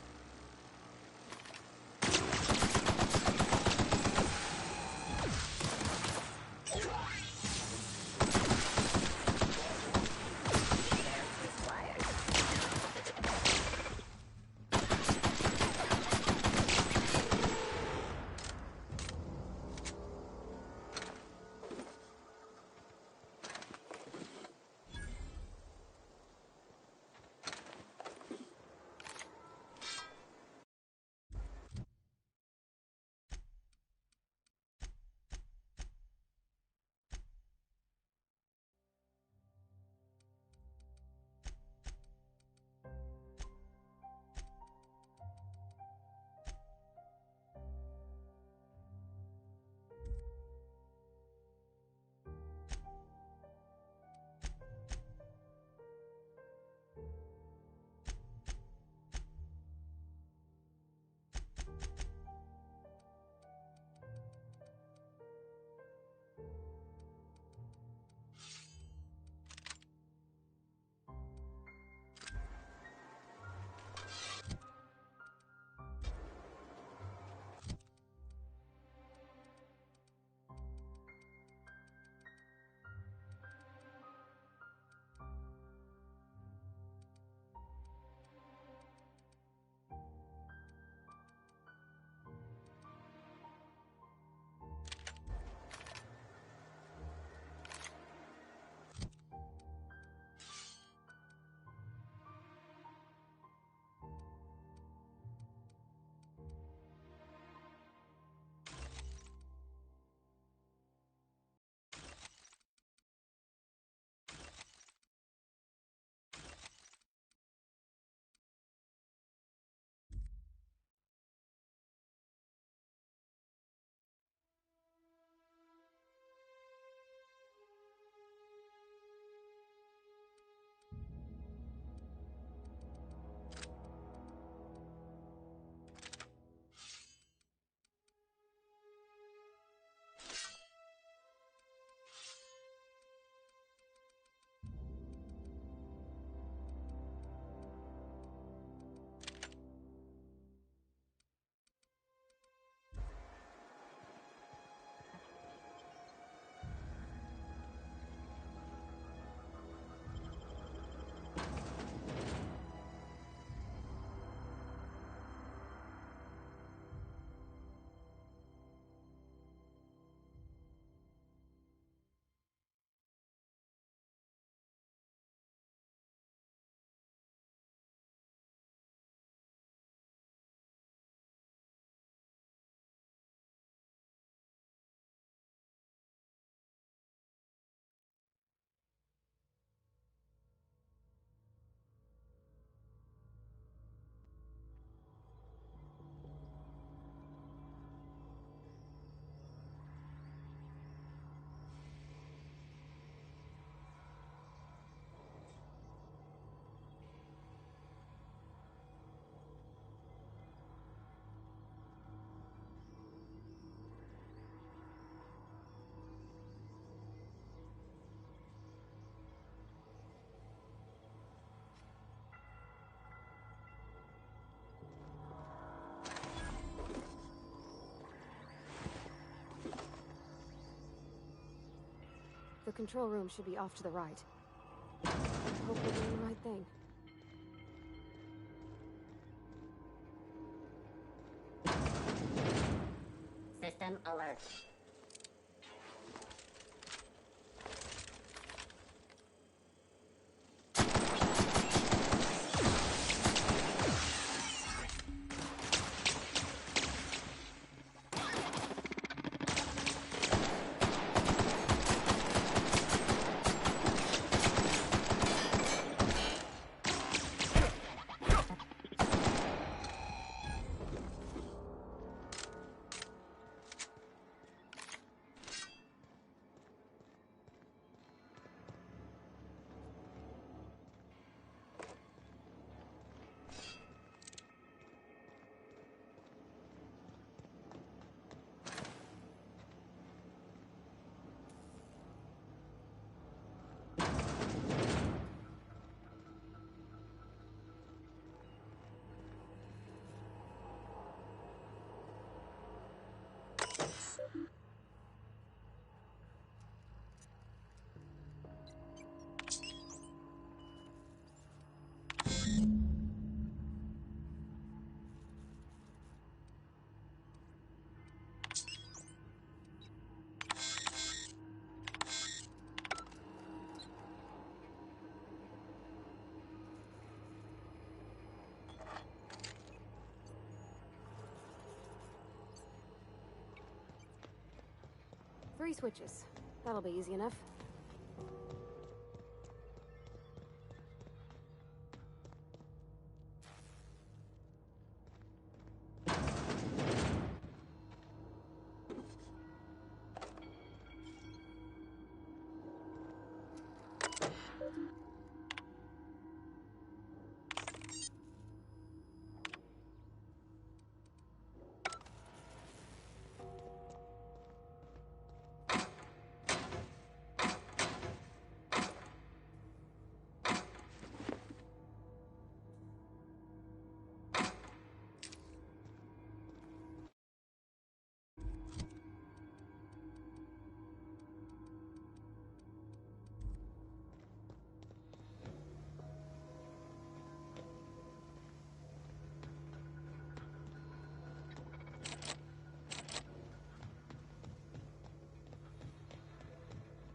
The control room should be off to the right. I hope we're doing the right thing. System alert. Three switches. That'll be easy enough.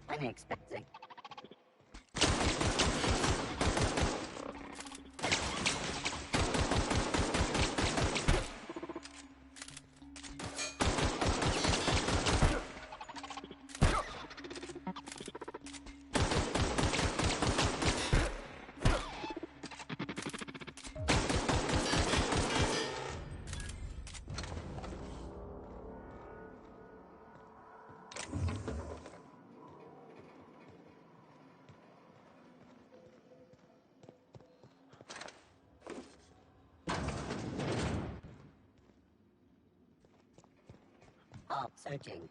Unexpected. Halt searching.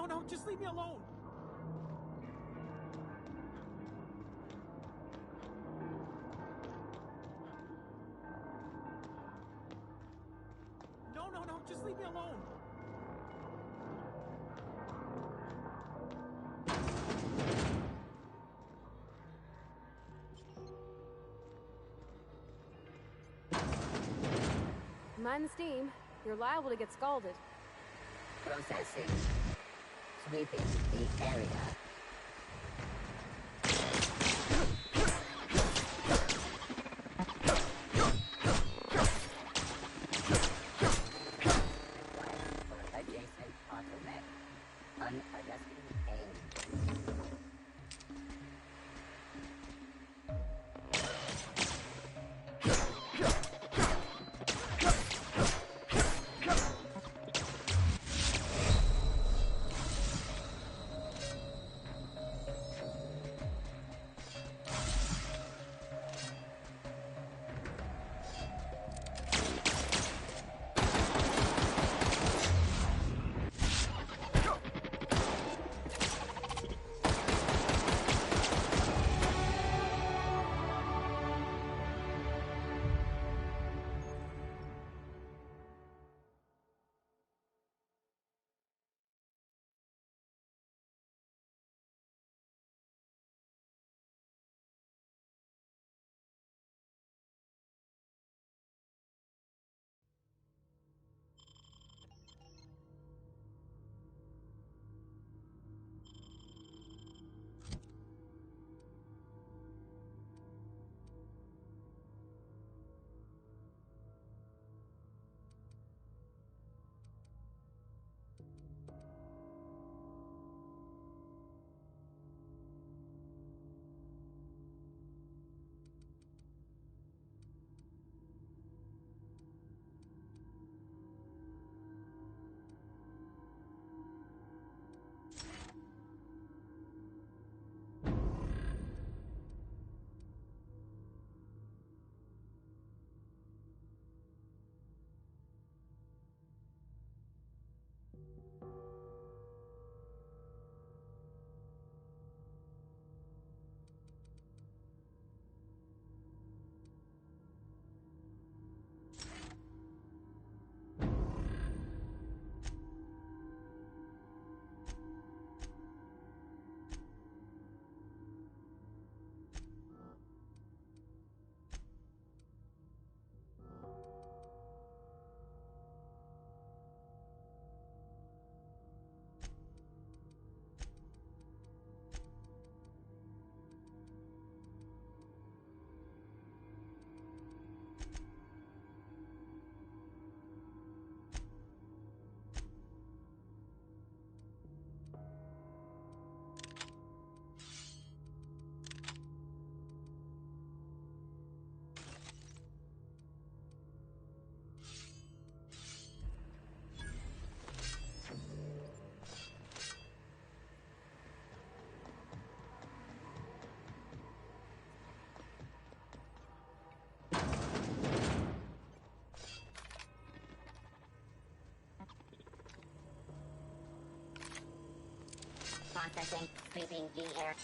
No, just leave me alone. No, just leave me alone. Mind the steam. You're liable to get scalded. Processing. Sweeping the area. Adjacent automatic. Unadjusting aim. Processing. Sweeping the air.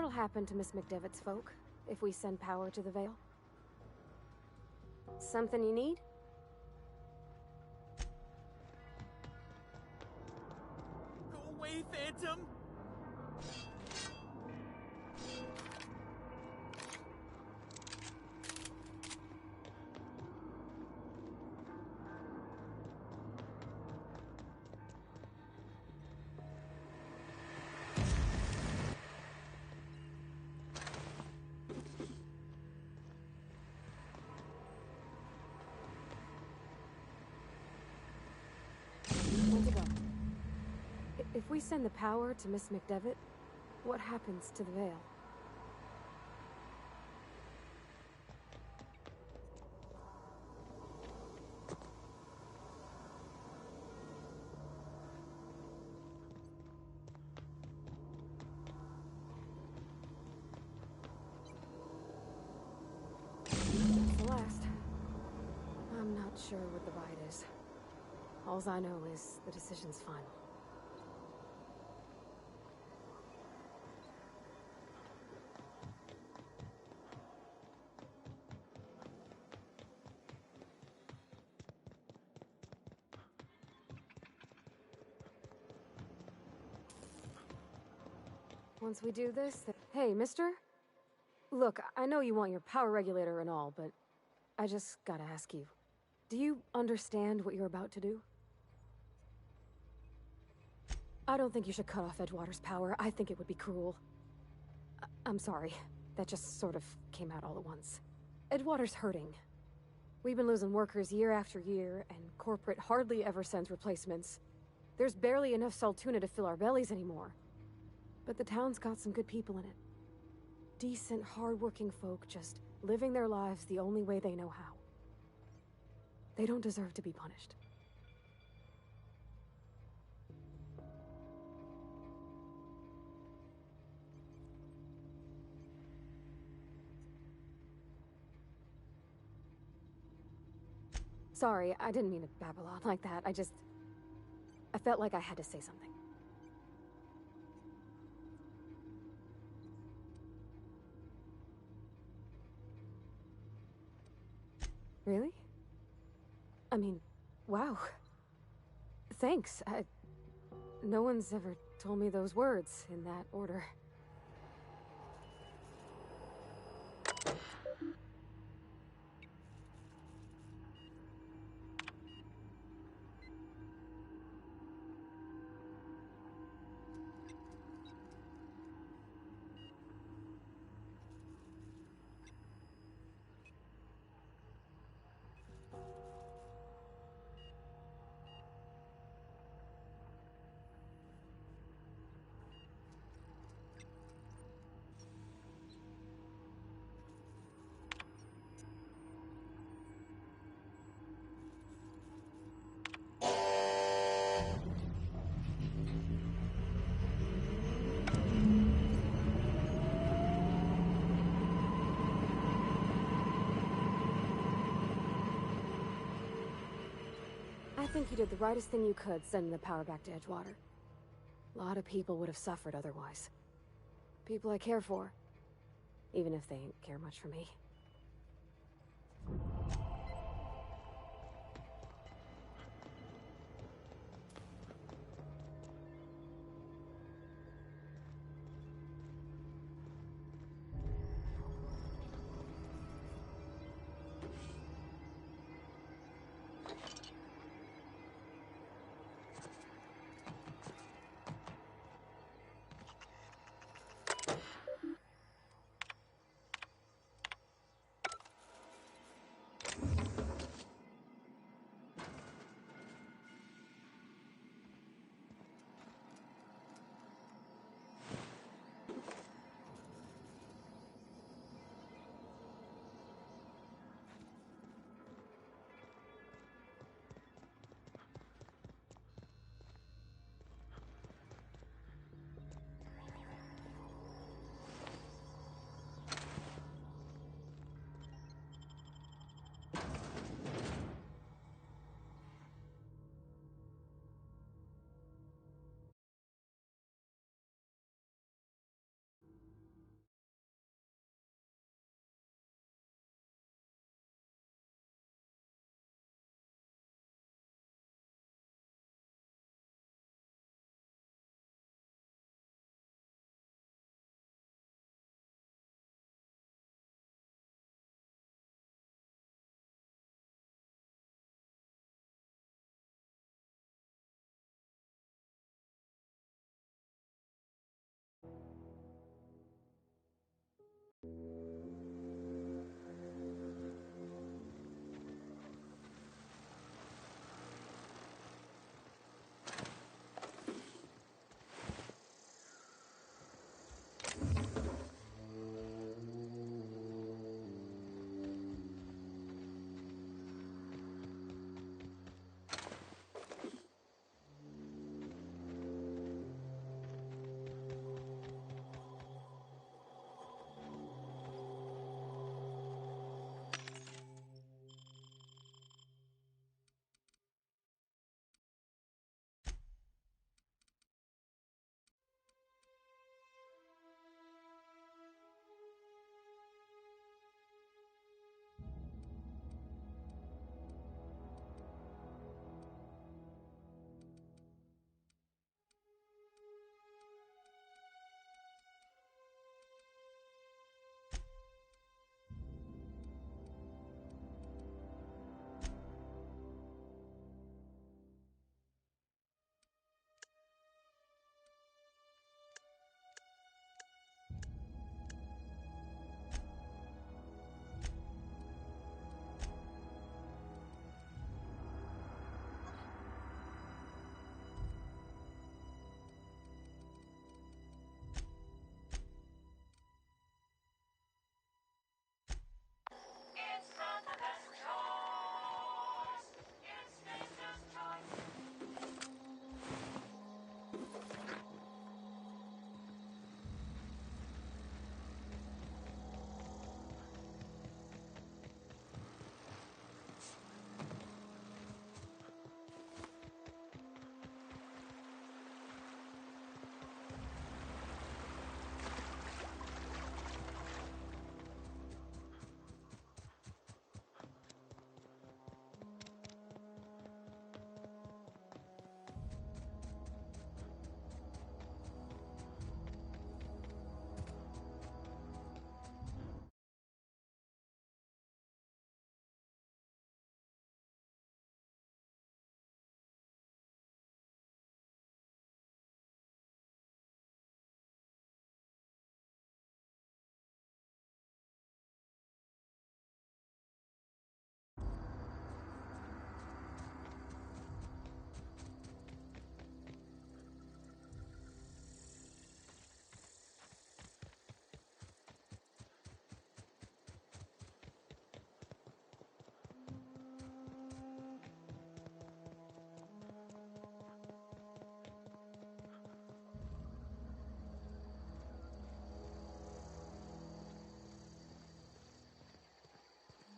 what'll happen to Miss McDevitt's folk if we send power to the Vale? Something you need? Go away, Phantom! Where'd it go? If we send the power to Miss McDevitt, what happens to the Vale? That's the last. I'm not sure what the bite is. Alls I know is the decision's final. Once we do this, hey, mister? Look, I know you want your power regulator and all, but I just gotta ask you. Do you understand what you're about to do? I don't think you should cut off Edgewater's power. I think it would be cruel. I'm sorry. That just sort of came out all at once. Edgewater's hurting. We've been losing workers year after year, and corporate hardly ever sends replacements. There's barely enough Saltuna to fill our bellies anymore. But the town's got some good people in it. Decent, hard-working folk just living their lives the only way they know how. They don't deserve to be punished. Sorry, I didn't mean to babble on like that. I felt like I had to say something. Really? I mean, wow. Thanks. No one's ever told me those words in that order. I think you did the rightest thing you could, sending the power back to Edgewater. A lot of people would have suffered otherwise. People I care for. Even if they ain't care much for me.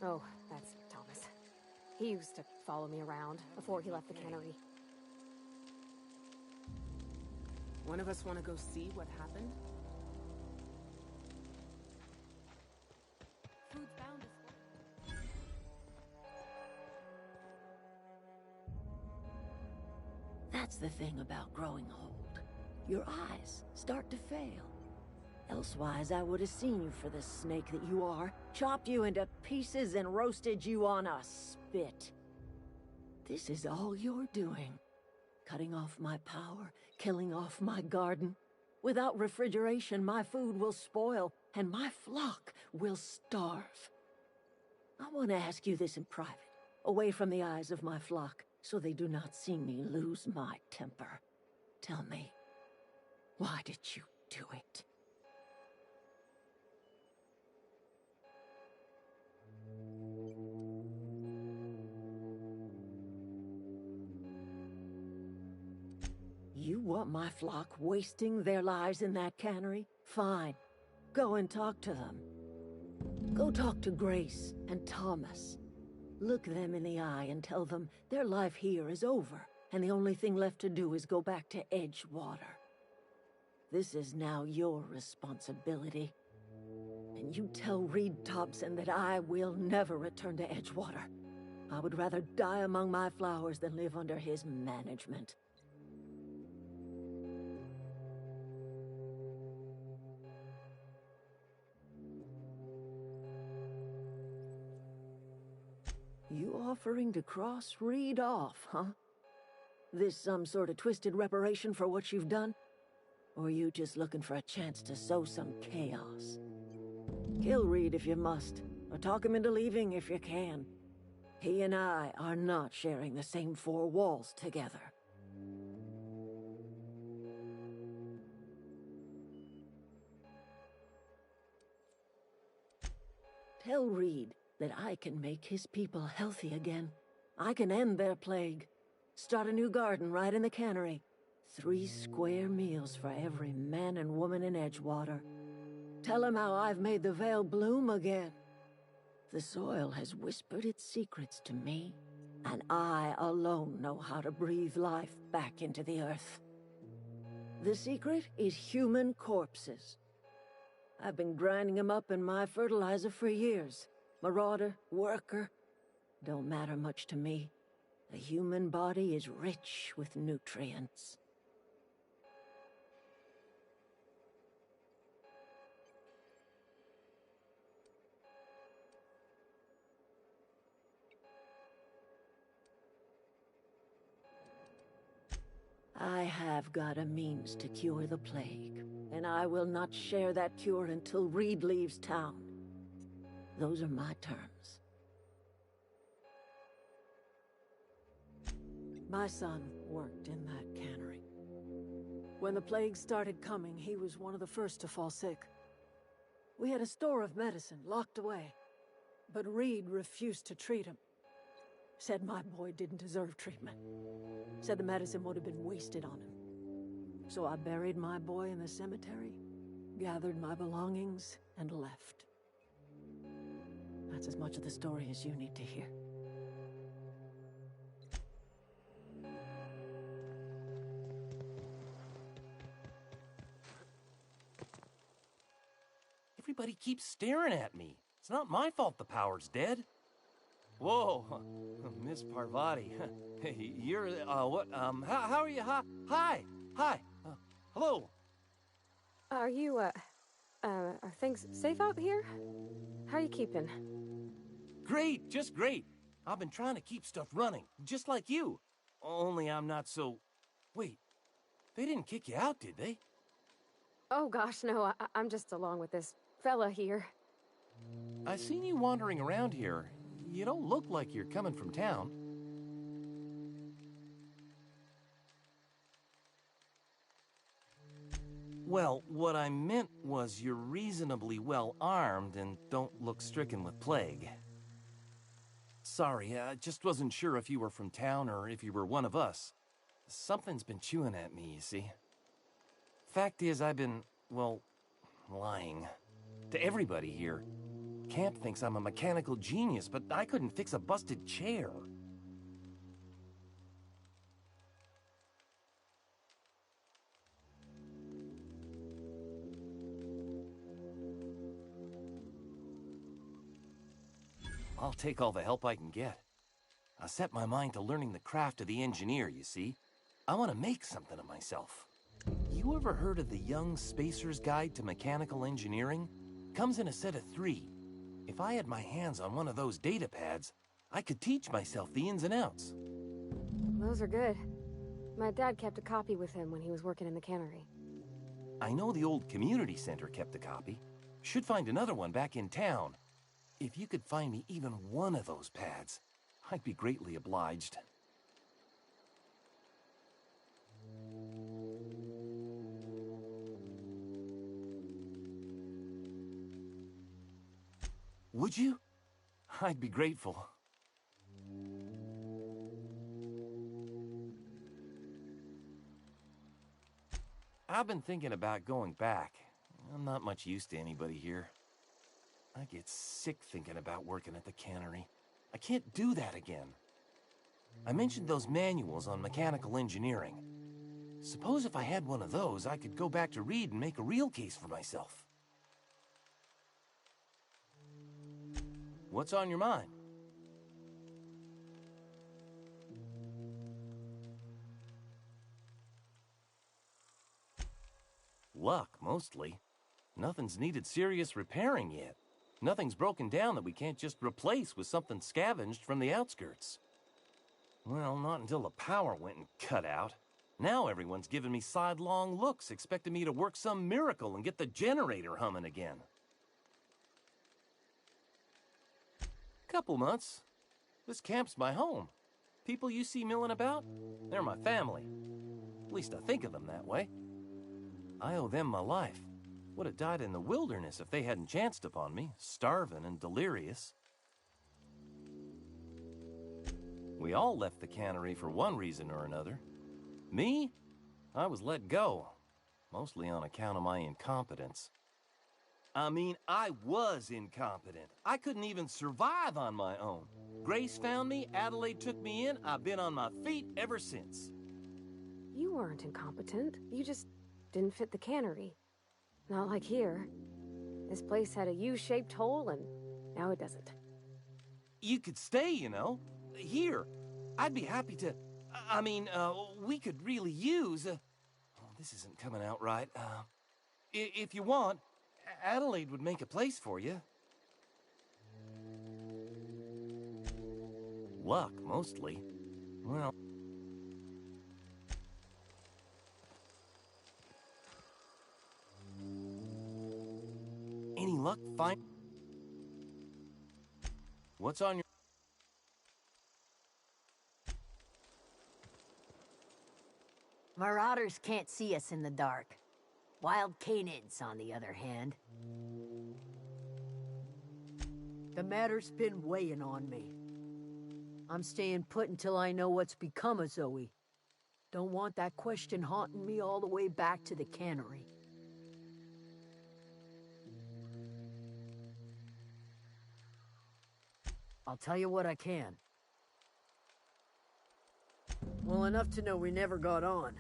Oh, that's Thomas. He used to follow me around before he left the cannery. One of us want to go see what happened? Food's bound to... That's the thing about growing old. Your eyes start to fail. Elsewise, I would have seen you for the snake that you are, chopped you into pieces and roasted you on a spit. This is all you're doing. Cutting off my power, killing off my garden. Without refrigeration, my food will spoil, and my flock will starve. I want to ask you this in private, away from the eyes of my flock, so they do not see me lose my temper. Tell me, why did you do it? You want my flock wasting their lives in that cannery? Fine. Go and talk to them. Go talk to Grace and Thomas. Look them in the eye and tell them their life here is over, and the only thing left to do is go back to Edgewater. This is now your responsibility. And you tell Reed Thompson that I will never return to Edgewater. I would rather die among my flowers than live under his management. You offering to cross Reed off, huh? This some sort of twisted reparation for what you've done? Or you just looking for a chance to sow some chaos? Kill Reed if you must, or talk him into leaving if you can. He and I are not sharing the same four walls together. Tell Reed that I can make his people healthy again. I can end their plague. Start a new garden right in the cannery. 3 square meals for every man and woman in Edgewater. Tell him how I've made the Vale bloom again. The soil has whispered its secrets to me, and I alone know how to breathe life back into the earth. The secret is human corpses. I've been grinding them up in my fertilizer for years. Marauder, worker, don't matter much to me. The human body is rich with nutrients. I have got a means to cure the plague, and I will not share that cure until Reed leaves town. Those are my terms. My son worked in that cannery. When the plague started coming, he was one of the first to fall sick. We had a store of medicine locked away, but Reed refused to treat him. Said my boy didn't deserve treatment. Said the medicine would have been wasted on him. So I buried my boy in the cemetery, gathered my belongings, and left. That's as much of the story as you need to hear. Everybody keeps staring at me. It's not my fault the power's dead. Whoa, Miss Parvati. You're, what, how are you? Hi, hello. Are you, are things safe out here? How are you keeping? Great, just great. I've been trying to keep stuff running, just like you. Only I'm not so... Wait, they didn't kick you out, did they? Oh gosh, no, I'm just along with this fella here. I seen you wandering around here. You don't look like you're coming from town. Well, what I meant was you're reasonably well armed and don't look stricken with plague. Sorry, I just wasn't sure if you were from town or if you were one of us. Something's been chewing at me, you see. Fact is, I've been, well, lying. To everybody here. at camp thinks I'm a mechanical genius, but I couldn't fix a busted chair. I'll take all the help I can get. I set my mind to learning the craft of the engineer, you see. I want to make something of myself. You ever heard of the Young Spacer's Guide to Mechanical Engineering? Comes in a set of 3. If I had my hands on one of those data pads, I could teach myself the ins and outs. Those are good. My dad kept a copy with him when he was working in the cannery. I know the old community center kept a copy. Should find another one back in town. If you could find me even one of those pads, I'd be greatly obliged. Would you? I'd be grateful. I've been thinking about going back. I'm not much use to anybody here. I get sick thinking about working at the cannery. I can't do that again. I mentioned those manuals on mechanical engineering. Suppose if I had one of those, I could go back to Reed and make a real case for myself. What's on your mind? Luck, mostly. Nothing's needed serious repairing yet. Nothing's broken down that we can't just replace with something scavenged from the outskirts. Well, not until the power went and cut out. Now everyone's giving me sidelong looks, expecting me to work some miracle and get the generator humming again. Couple months. This camp's my home. People you see milling about, they're my family. At least I think of them that way. I owe them my life. Would have died in the wilderness if they hadn't chanced upon me, starving and delirious. We all left the cannery for one reason or another. Me? I was let go, mostly on account of my incompetence. I mean, I was incompetent. I couldn't even survive on my own. Grace found me, Adelaide took me in, I've been on my feet ever since. You weren't incompetent. You just didn't fit the cannery. Not like here. This place had a U-shaped hole, and now it doesn't. You could stay, you know. Here. I'd be happy to... we could really use... oh, this isn't coming out right. If you want, Adelaide would make a place for you. Luck, mostly. Well... Any luck? Fine. What's on your... Marauders can't see us in the dark. Wild canids, on the other hand. The matter's been weighing on me. I'm staying put until I know what's become of Zoe. Don't want that question haunting me all the way back to the cannery. I'll tell you what I can. Well, enough to know we never got on.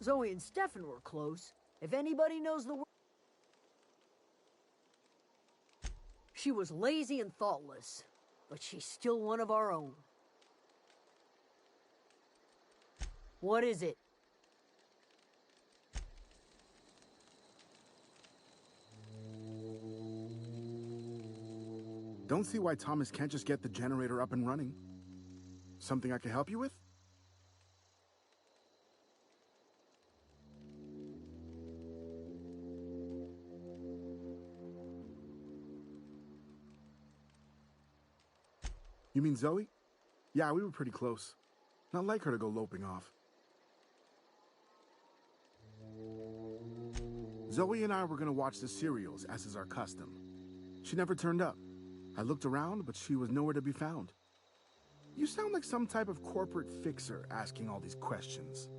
Zoe and Stefan were close. If anybody knows the word... She was lazy and thoughtless, but she's still one of our own. What is it? Don't see why Thomas can't just get the generator up and running. Something I can help you with? You mean Zoe? Yeah, we were pretty close. Not like her to go loping off. Zoe and I were gonna watch the serials, as is our custom. She never turned up. I looked around, but she was nowhere to be found. You sound like some type of corporate fixer asking all these questions.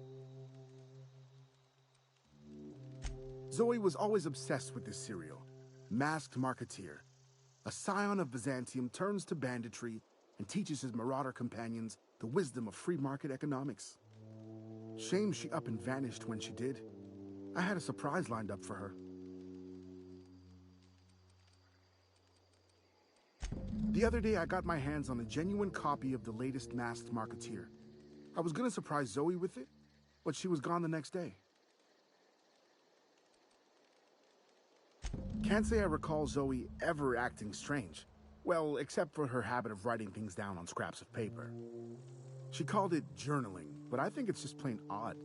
Zoe was always obsessed with this serial. Masked Marketeer. A scion of Byzantium turns to banditry and teaches his marauder companions the wisdom of free market economics. Shame she up and vanished when she did. I had a surprise lined up for her. The other day, I got my hands on a genuine copy of the latest Masked Marketeer. I was gonna surprise Zoe with it, but she was gone the next day. Can't say I recall Zoe ever acting strange. Well, except for her habit of writing things down on scraps of paper. She called it journaling, but I think it's just plain odd.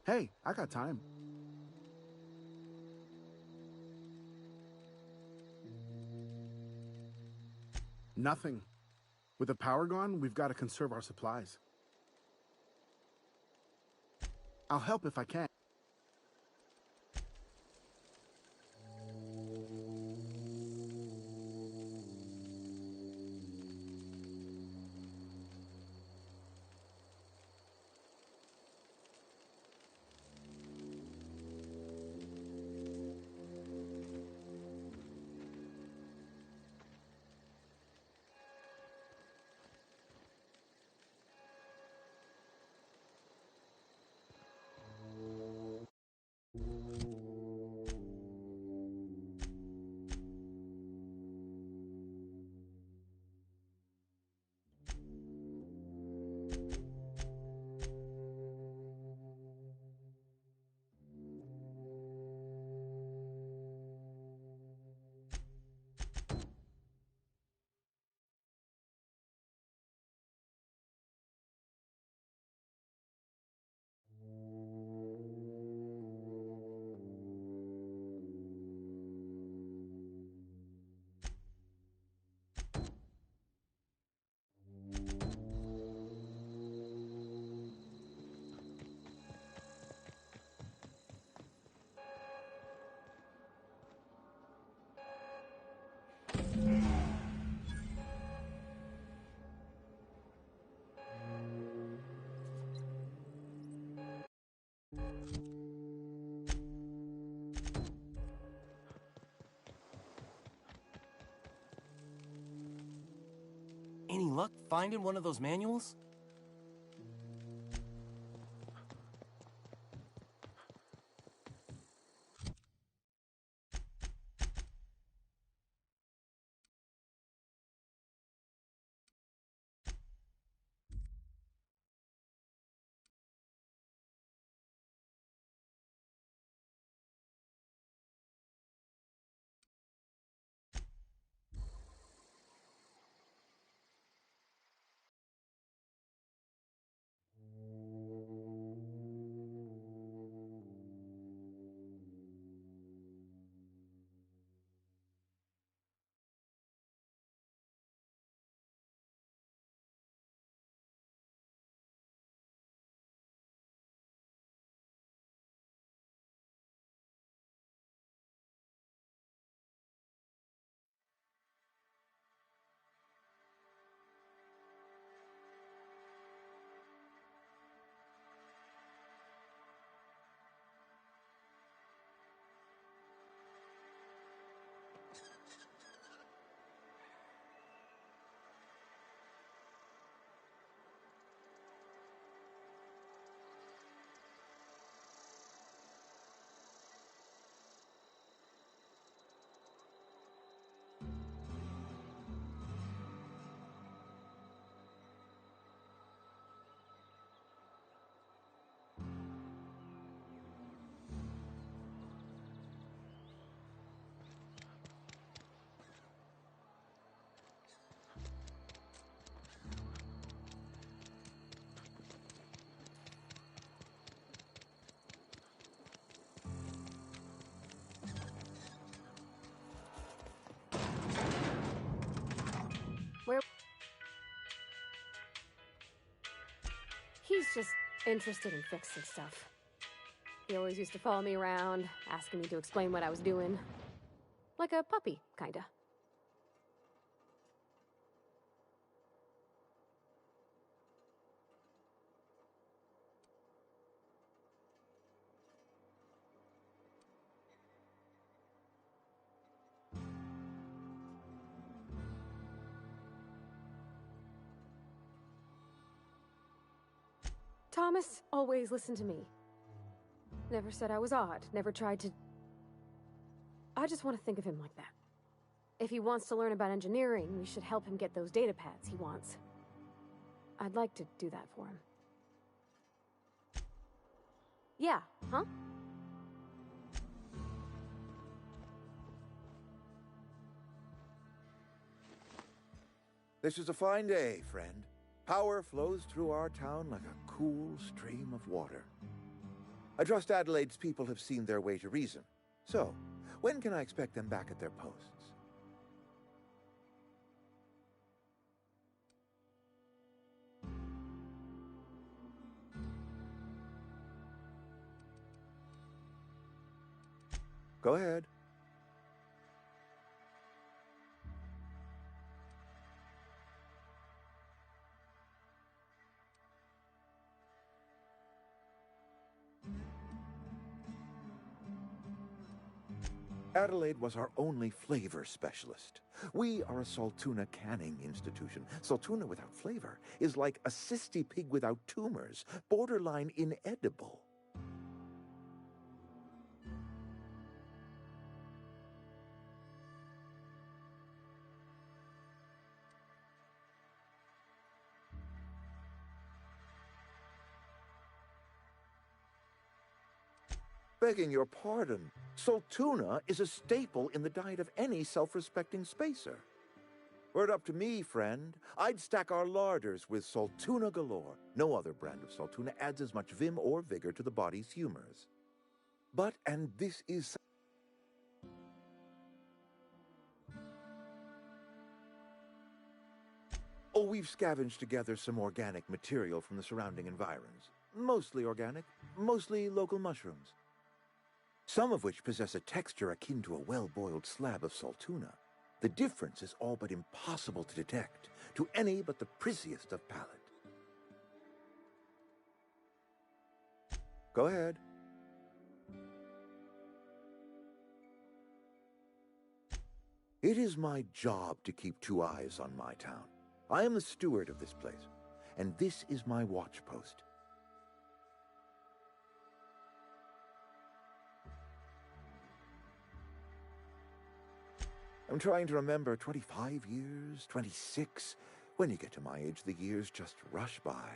Hey, I got time. Nothing. With the power gone, we've got to conserve our supplies. I'll help if I can. Any luck finding one of those manuals? He's just interested in fixing stuff. He always used to follow me around, asking me to explain what I was doing. Like a puppy, kinda. Thomas always listened to me. Never said I was odd, never tried to... I just want to think of him like that. If he wants to learn about engineering, we should help him get those data pads he wants. I'd like to do that for him. Yeah, huh? This is a fine day, friend. Power flows through our town like a cool stream of water. I trust Adelaide's people have seen their way to reason. So, when can I expect them back at their posts? Go ahead. Adelaide was our only flavor specialist. We are a Saltuna canning institution. Saltuna without flavor is like a cysty pig without tumors, borderline inedible. Begging your pardon, Saltuna is a staple in the diet of any self-respecting spacer. Were it up to me, friend, I'd stack our larders with Saltuna galore. No other brand of Saltuna adds as much vim or vigor to the body's humors. But, and this is... Oh, we've scavenged together some organic material from the surrounding environs. Mostly organic, mostly local mushrooms. Some of which possess a texture akin to a well-boiled slab of Saltuna. The difference is all but impossible to detect to any but the prissiest of palate. Go ahead. It is my job to keep two eyes on my town. I am the steward of this place, and this is my watch post. I'm trying to remember 25 years, 26. When you get to my age, the years just rush by.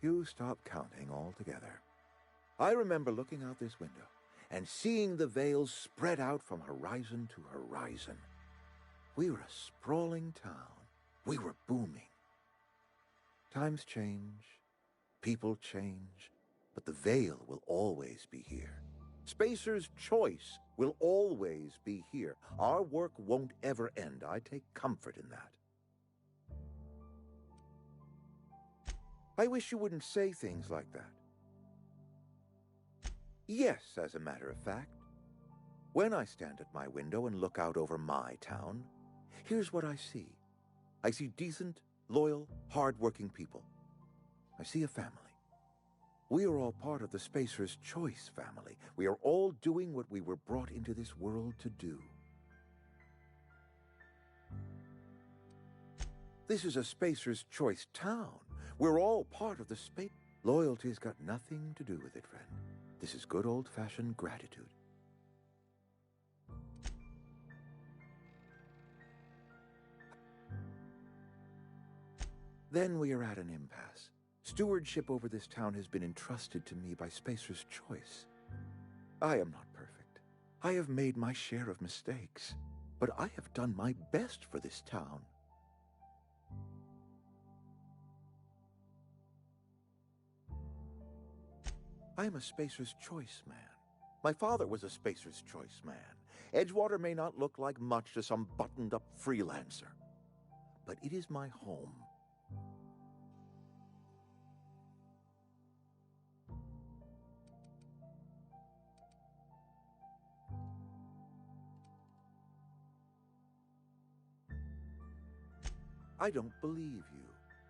You stop counting altogether. I remember looking out this window and seeing the Vales spread out from horizon to horizon. We were a sprawling town. We were booming. Times change, people change, but the Vale will always be here. Spacer's Choice will always be here. Our work won't ever end. I take comfort in that. I wish you wouldn't say things like that. Yes, as a matter of fact. When I stand at my window and look out over my town, here's what I see. I see decent, loyal, hard-working people. I see a family. We are all part of the Spacer's Choice family. We are all doing what we were brought into this world to do. This is a Spacer's Choice town. We're all part of the space. Loyalty's got nothing to do with it, friend. This is good old-fashioned gratitude. Then we are at an impasse. Stewardship over this town has been entrusted to me by Spacer's Choice. I am not perfect. I have made my share of mistakes, but I have done my best for this town. I am a Spacer's Choice man. My father was a Spacer's Choice man. Edgewater may not look like much to some buttoned-up freelancer, but it is my home. I don't believe you.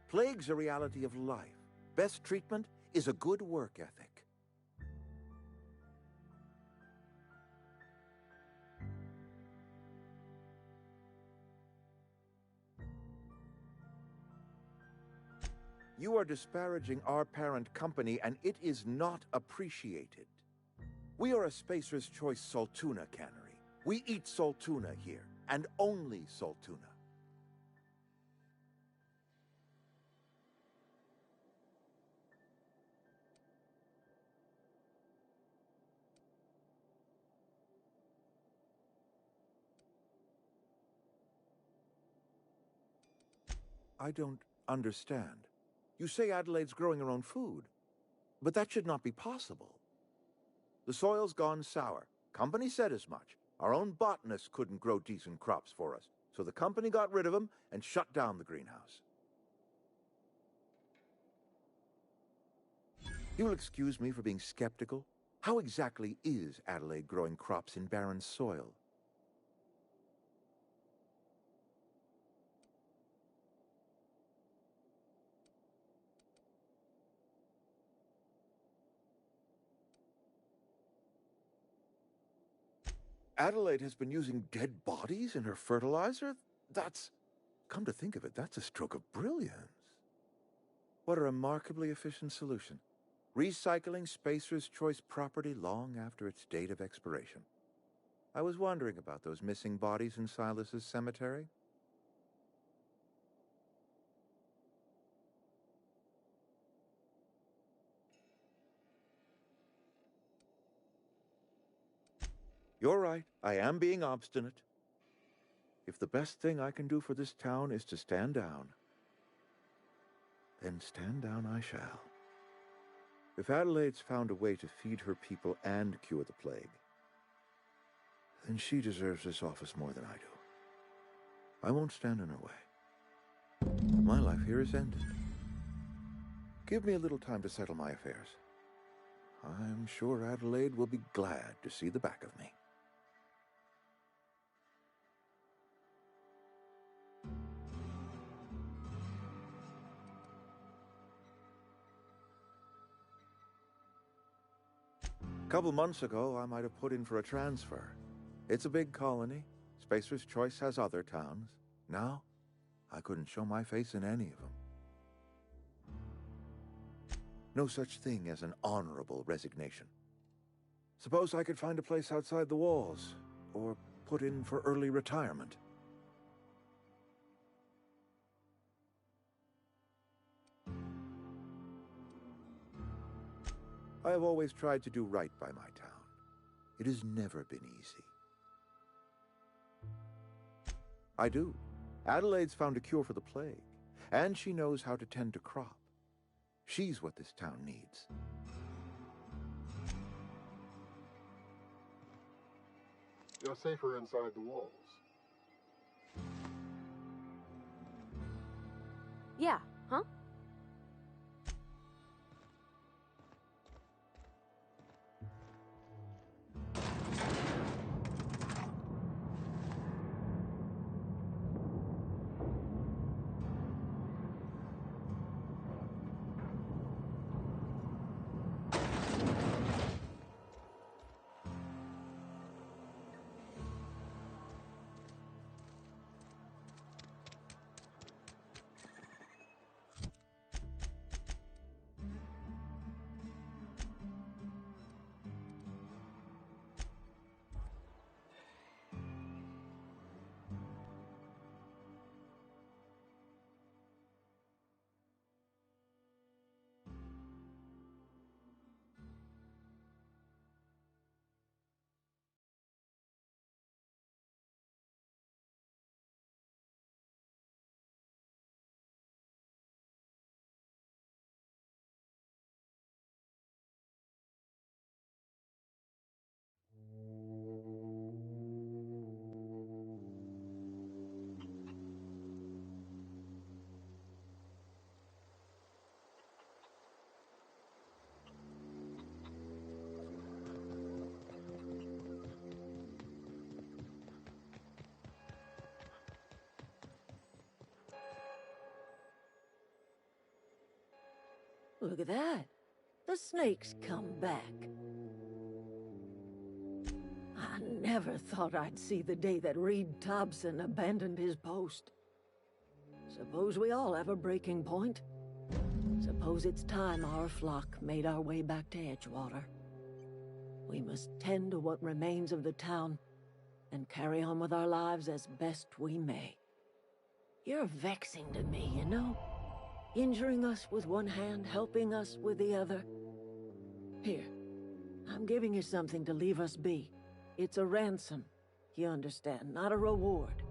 Plague's a reality of life. Best treatment is a good work ethic. You are disparaging our parent company, and it is not appreciated. We are a Spacer's Choice Saltuna cannery. We eat Saltuna here, and only Saltuna. I don't understand. You say Adelaide's growing her own food, but that should not be possible. The soil's gone sour. Company said as much. Our own botanists couldn't grow decent crops for us, so the company got rid of them and shut down the greenhouse. You'll excuse me for being skeptical. How exactly is Adelaide growing crops in barren soil? Adelaide has been using dead bodies in her fertilizer? Come to think of it, that's a stroke of brilliance. What a remarkably efficient solution. Recycling Spacer's Choice property long after its date of expiration. I was wondering about those missing bodies in Silas's cemetery. You're right, I am being obstinate. If the best thing I can do for this town is to stand down, then stand down I shall. If Adelaide's found a way to feed her people and cure the plague, then she deserves this office more than I do. I won't stand in her way. My life here is ended. Give me a little time to settle my affairs. I'm sure Adelaide will be glad to see the back of me. A couple months ago, I might have put in for a transfer. It's a big colony. Spacer's Choice has other towns. Now, I couldn't show my face in any of them. No such thing as an honorable resignation. Suppose I could find a place outside the walls, or put in for early retirement. I have always tried to do right by my town. It has never been easy. I do. Adelaide's found a cure for the plague, and she knows how to tend to crop. She's what this town needs. You're safer inside the walls. Yeah, huh? Look at that. The snake's come back. I never thought I'd see the day that Reed Thompson abandoned his post. Suppose we all have a breaking point. suppose it's time our flock made our way back to Edgewater. We must tend to what remains of the town and carry on with our lives as best we may. You're vexing to me, you know? Injuring us with one hand, helping us with the other. Here, I'm giving you something to leave us be. It's a ransom, you understand, not a reward.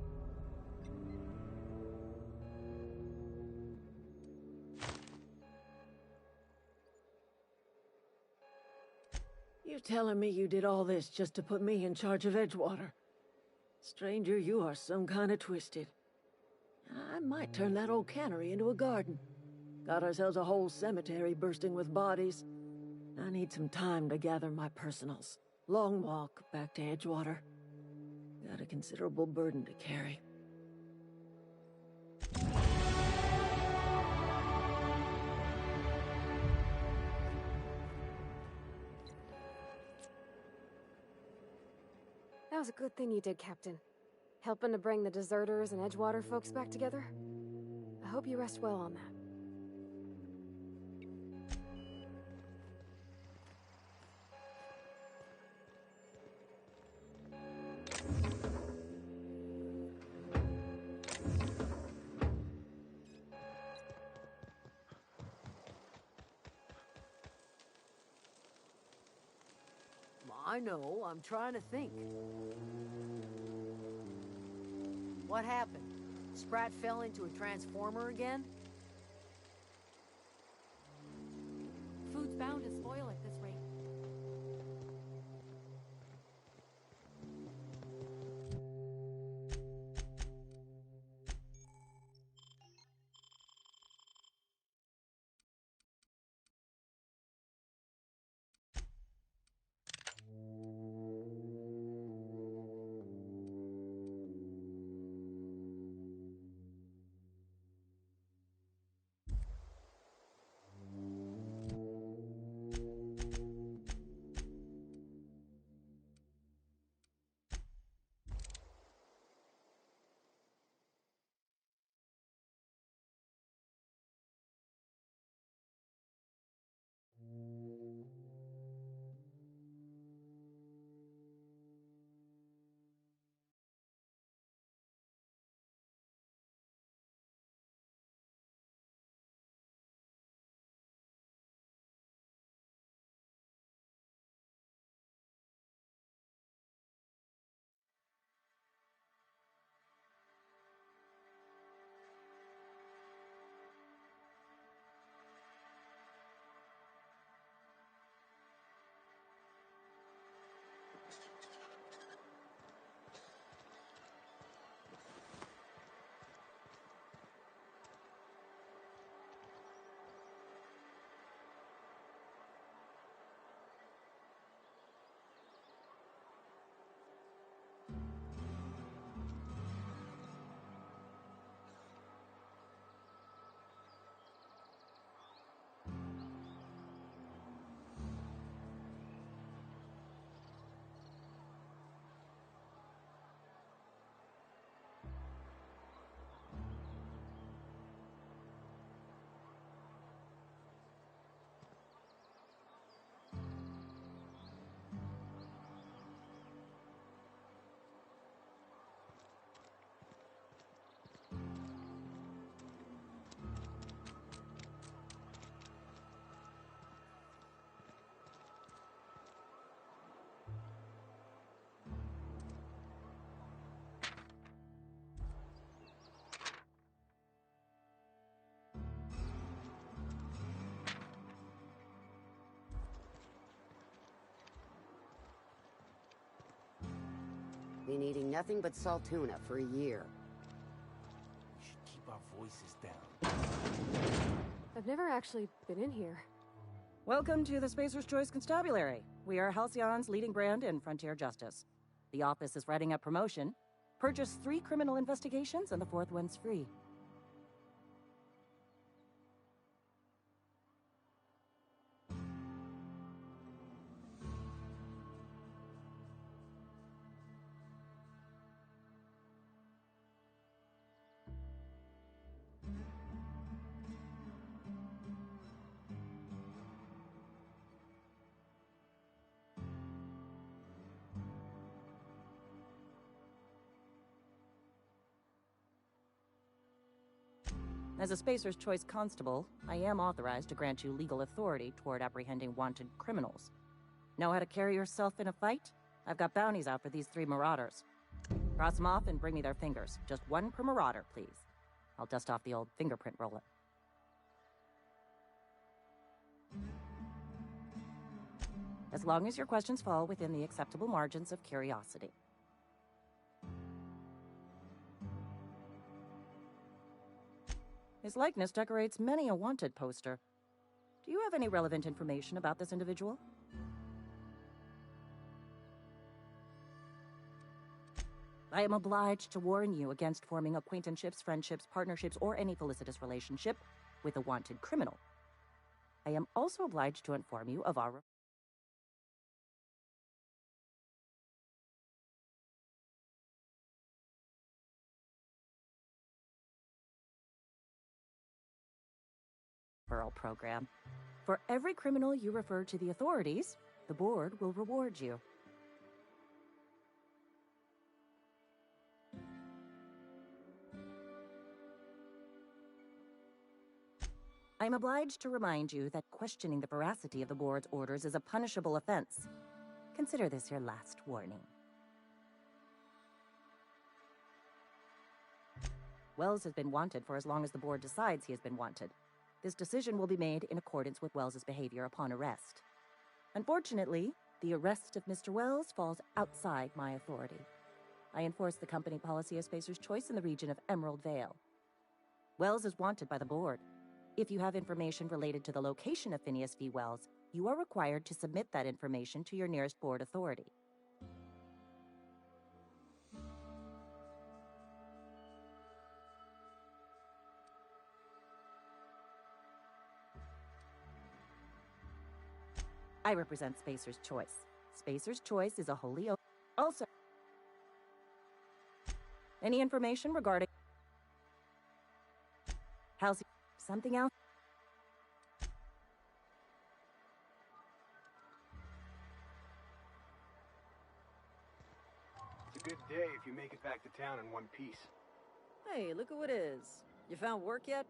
You're telling me you did all this just to put me in charge of Edgewater? Stranger, you are some kind of twisted. I might turn that old cannery into a garden. Got ourselves a whole cemetery bursting with bodies. I need some time to gather my personals. Long walk back to Edgewater. Got a considerable burden to carry. That was a good thing you did, Captain. Helping to bring the deserters and Edgewater folks back together. I hope you rest well on that. I know, I'm trying to think. What happened? Sprat fell into a transformer again? Food's bound to spoil at this rate. Been eating nothing but salt tuna for a year. We should keep our voices down. I've never actually been in here. Welcome to the Spacer's Choice Constabulary. We are Halcyon's leading brand in frontier justice. The office is writing a promotion. Purchase 3 criminal investigations and the 4th one's free. As a Spacer's Choice Constable, I am authorized to grant you legal authority toward apprehending wanted criminals. Know how to carry yourself in a fight? I've got bounties out for these 3 marauders. Cross them off and bring me their fingers. Just 1 per marauder, please. I'll dust off the old fingerprint roller. As long as your questions fall within the acceptable margins of curiosity. His likeness decorates many a wanted poster. Do you have any relevant information about this individual? I am obliged to warn you against forming acquaintanceships, friendships, partnerships, or any felicitous relationship with a wanted criminal. I am also obliged to inform you of our referral program. For every criminal you refer to the authorities, the board will reward you. I am obliged to remind you that questioning the veracity of the board's orders is a punishable offense. Consider this your last warning. Wells has been wanted for as long as the board decides he has been wanted. This decision will be made in accordance with Wells's behavior upon arrest. Unfortunately, the arrest of Mr. Wells falls outside my authority. I enforce the company policy of Spacer's Choice in the region of Emerald Vale. Wells is wanted by the board. If you have information related to the location of Phineas V. Wells, you are required to submit that information to your nearest board authority. I represent Spacer's Choice. Spacer's Choice is a wholly owned... Also, any information regarding... How's... Something else? It's a good day if you make it back to town in one piece. Hey, look who it is. You found work yet?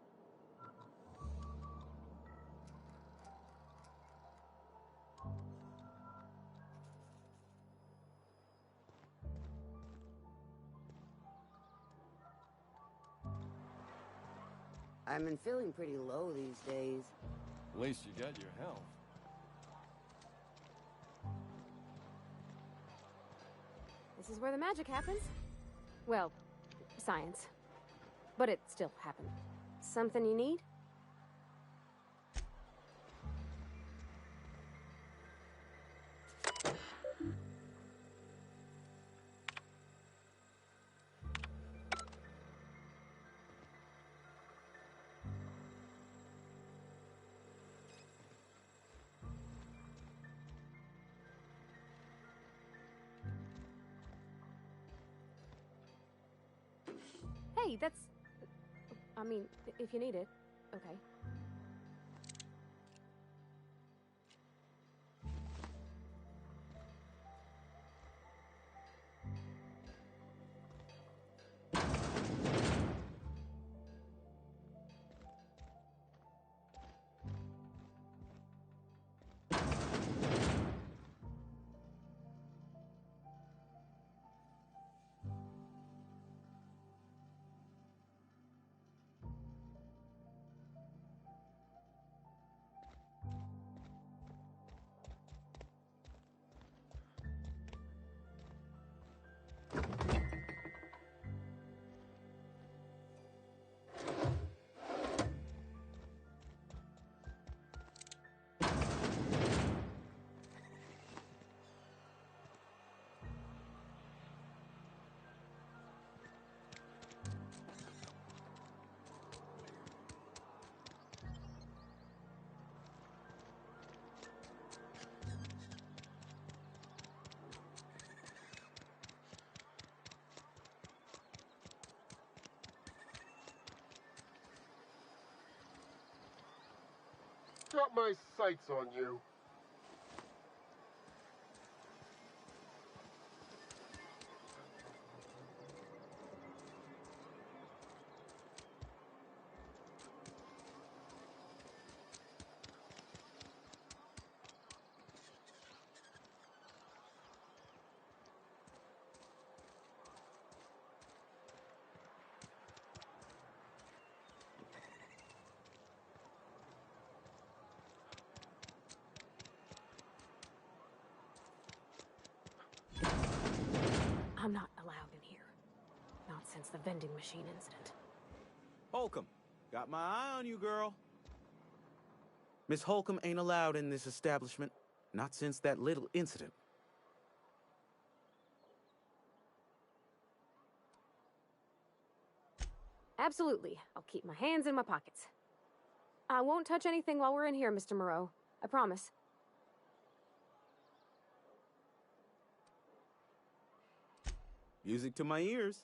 I've been feeling pretty low these days. At least you got your health. This is where the magic happens. Well, science. But it still happened. Something you need? Hey, that's... I mean, if you need it, okay. Got my sights on you. I'm not allowed in here. Not since the vending machine incident. Holcomb, got my eye on you, girl. Miss Holcomb ain't allowed in this establishment. Not since that little incident. Absolutely. I'll keep my hands in my pockets. I won't touch anything while we're in here, Mr. Moreau. I promise. Music to my ears.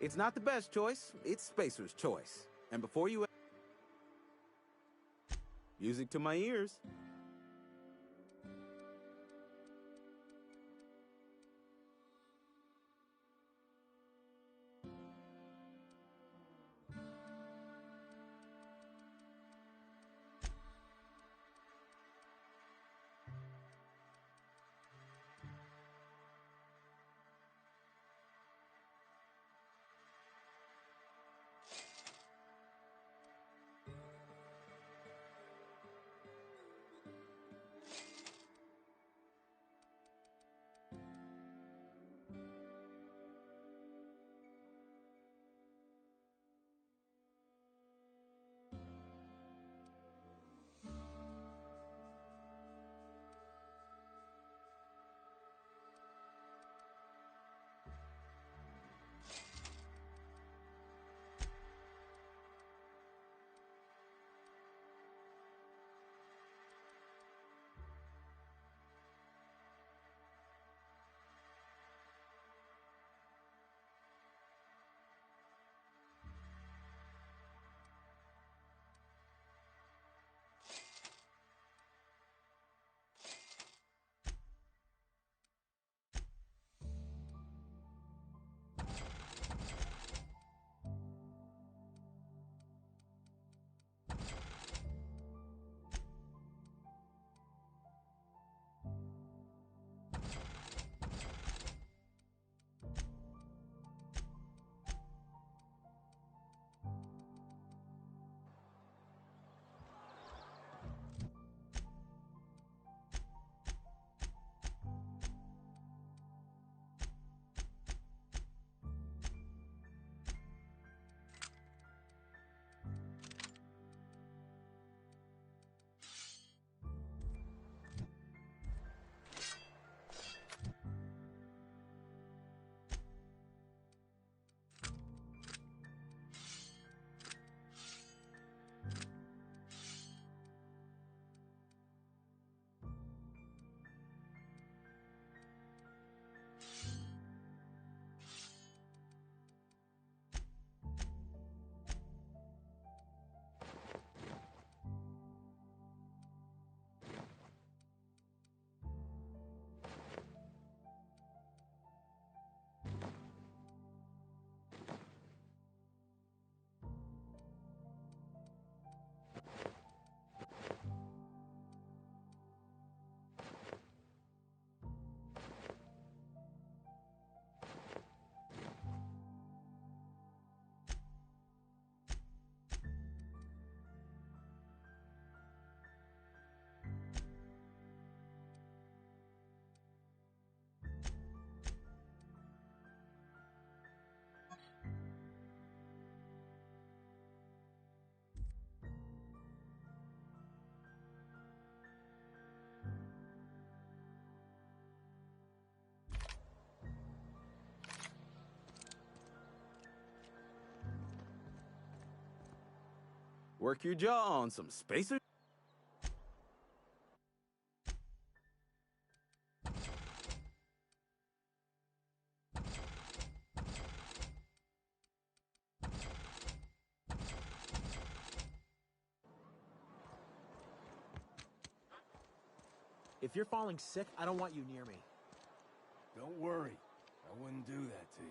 It's not the best choice, it's Spacer's choice. And before you... Music to my ears. Work your jaw on some spacer. If you're falling sick, I don't want you near me. Don't worry. I wouldn't do that to you.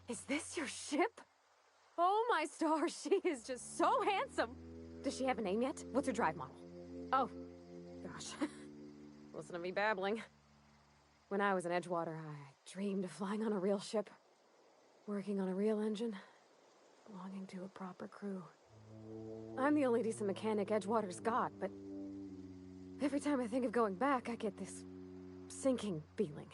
Is this your ship? Oh my stars, she is just so handsome. Does she have a name yet? What's her drive model? Oh, gosh. Listen to me babbling. When I was in Edgewater, I dreamed of flying on a real ship, working on a real engine, belonging to a proper crew. I'm the only decent mechanic Edgewater's got, but every time I think of going back, I get this sinking feeling.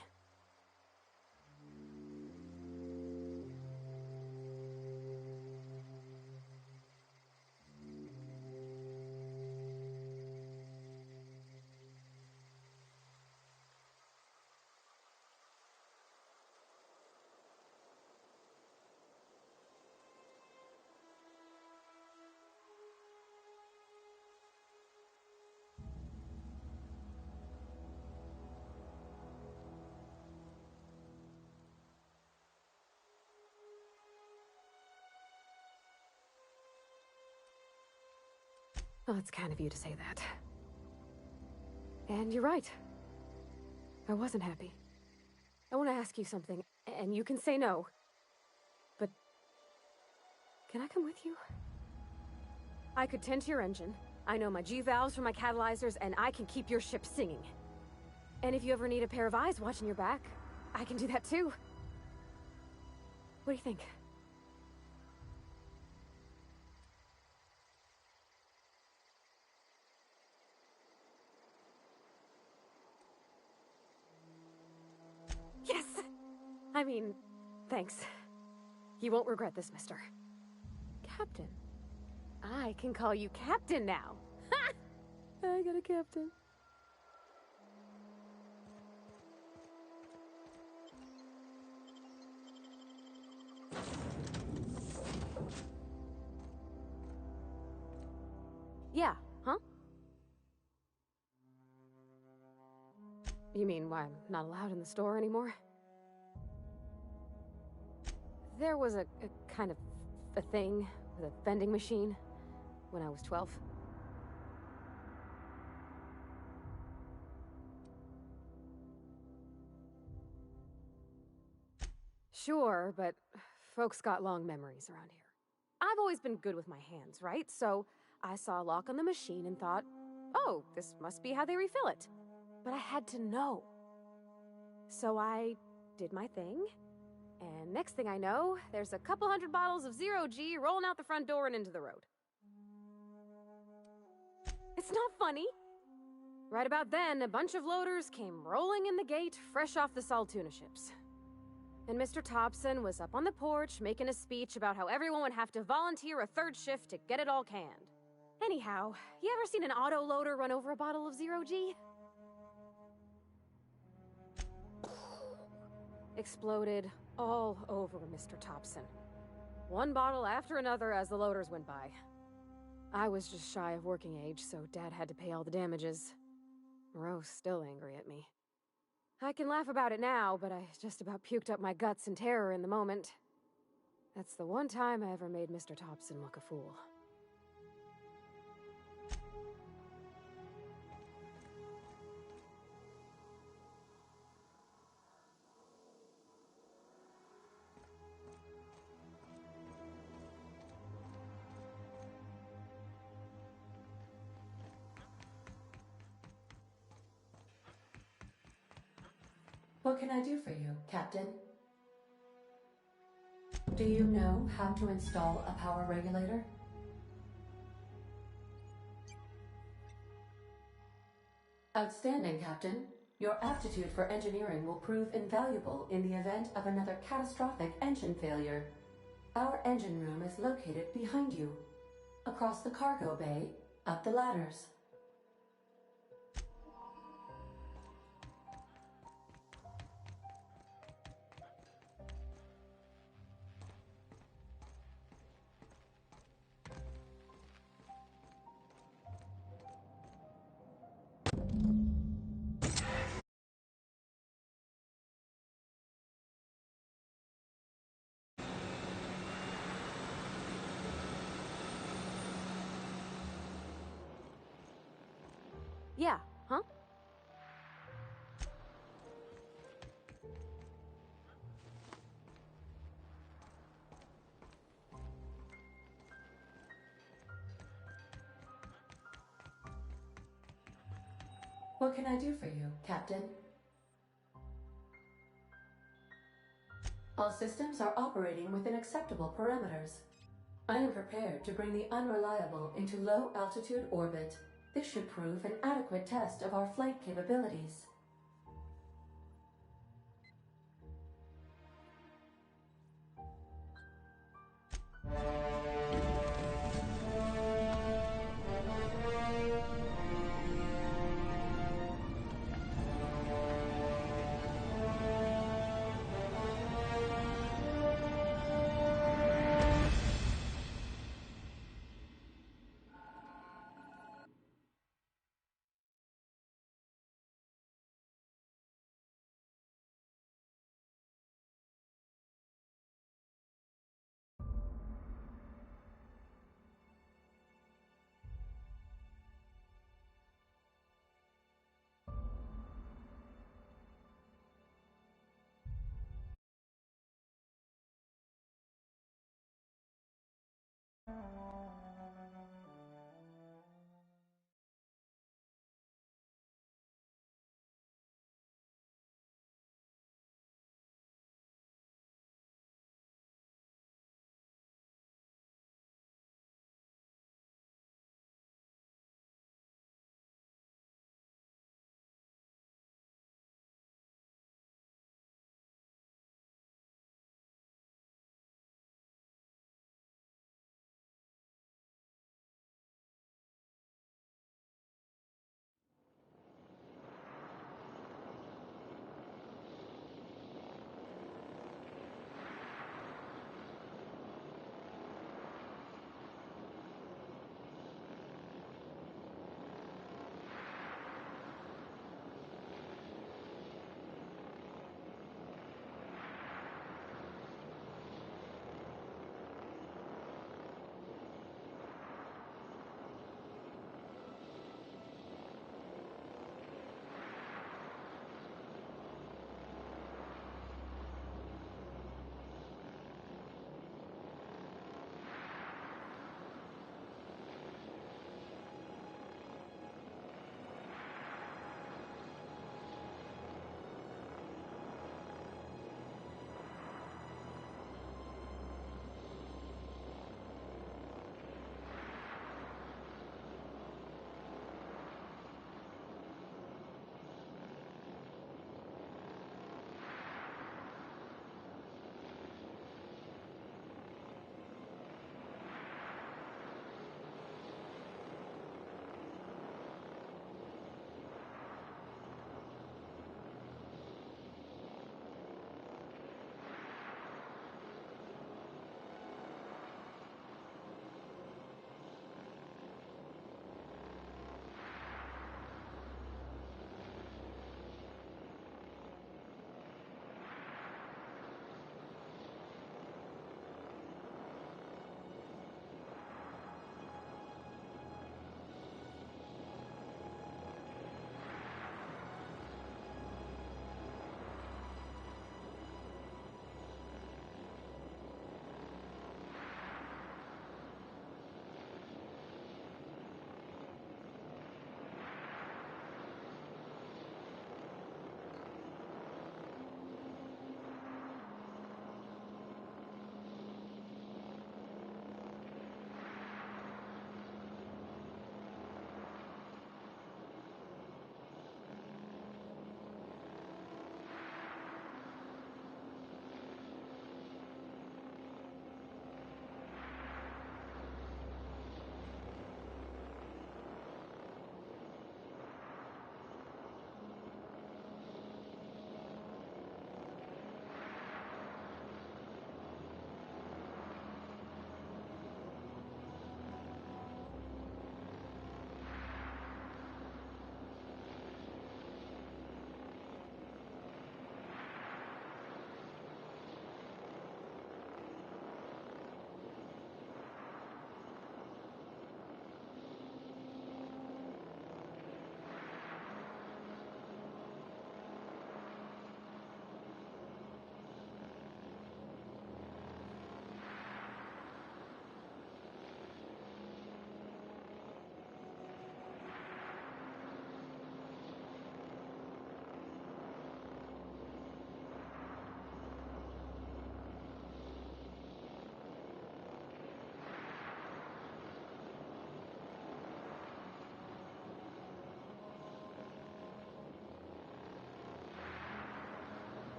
Well, it's kind of you to say that. And you're right. I wasn't happy. I want to ask you something, and you can say no. But can I come with you? I could tend to your engine. I know my G-valves for my catalyzers, and I can keep your ship singing. And if you ever need a pair of eyes watching your back, I can do that too. What do you think? Yes! I mean, thanks. You won't regret this, mister. Captain. I can call you Captain now. Ha! I got a captain. Yeah, huh? You mean why I'm not allowed in the store anymore? There was a kind of a thing with a vending machine when I was 12. Sure, but folks got long memories around here. I've always been good with my hands, right? So I saw a lock on the machine and thought, oh, this must be how they refill it. But I had to know. So I did my thing, and next thing I know, there's a couple hundred bottles of Zero-G rolling out the front door and into the road. It's not funny. Right about then, a bunch of loaders came rolling in the gate, fresh off the Saltuna ships. And Mr. Thompson was up on the porch making a speech about how everyone would have to volunteer a third shift to get it all canned. Anyhow, you ever seen an auto loader run over a bottle of Zero-G? exploded all over Mr. Thompson. One bottle after another as the loaders went by. I was just shy of working age, so Dad had to pay all the damages. Moreau's still angry at me. I can laugh about it now, but I just about puked up my guts in terror in the moment. That's the one time I ever made Mr. Thompson look a fool. What can I do for you, Captain? Do you know how to install a power regulator? Outstanding, Captain. Your aptitude for engineering will prove invaluable in the event of another catastrophic engine failure. Our engine room is located behind you, across the cargo bay, up the ladders. Yeah, huh? What can I do for you, Captain? All systems are operating within acceptable parameters. I am prepared to bring the unreliable into low-altitude orbit. This should prove an adequate test of our flight capabilities.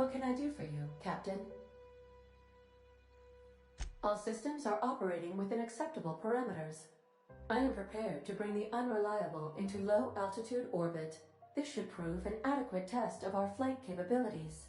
What can I do for you, Captain? All systems are operating within acceptable parameters. I am prepared to bring the Unreliable into low-altitude orbit. This should prove an adequate test of our flight capabilities.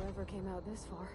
ever came out this far.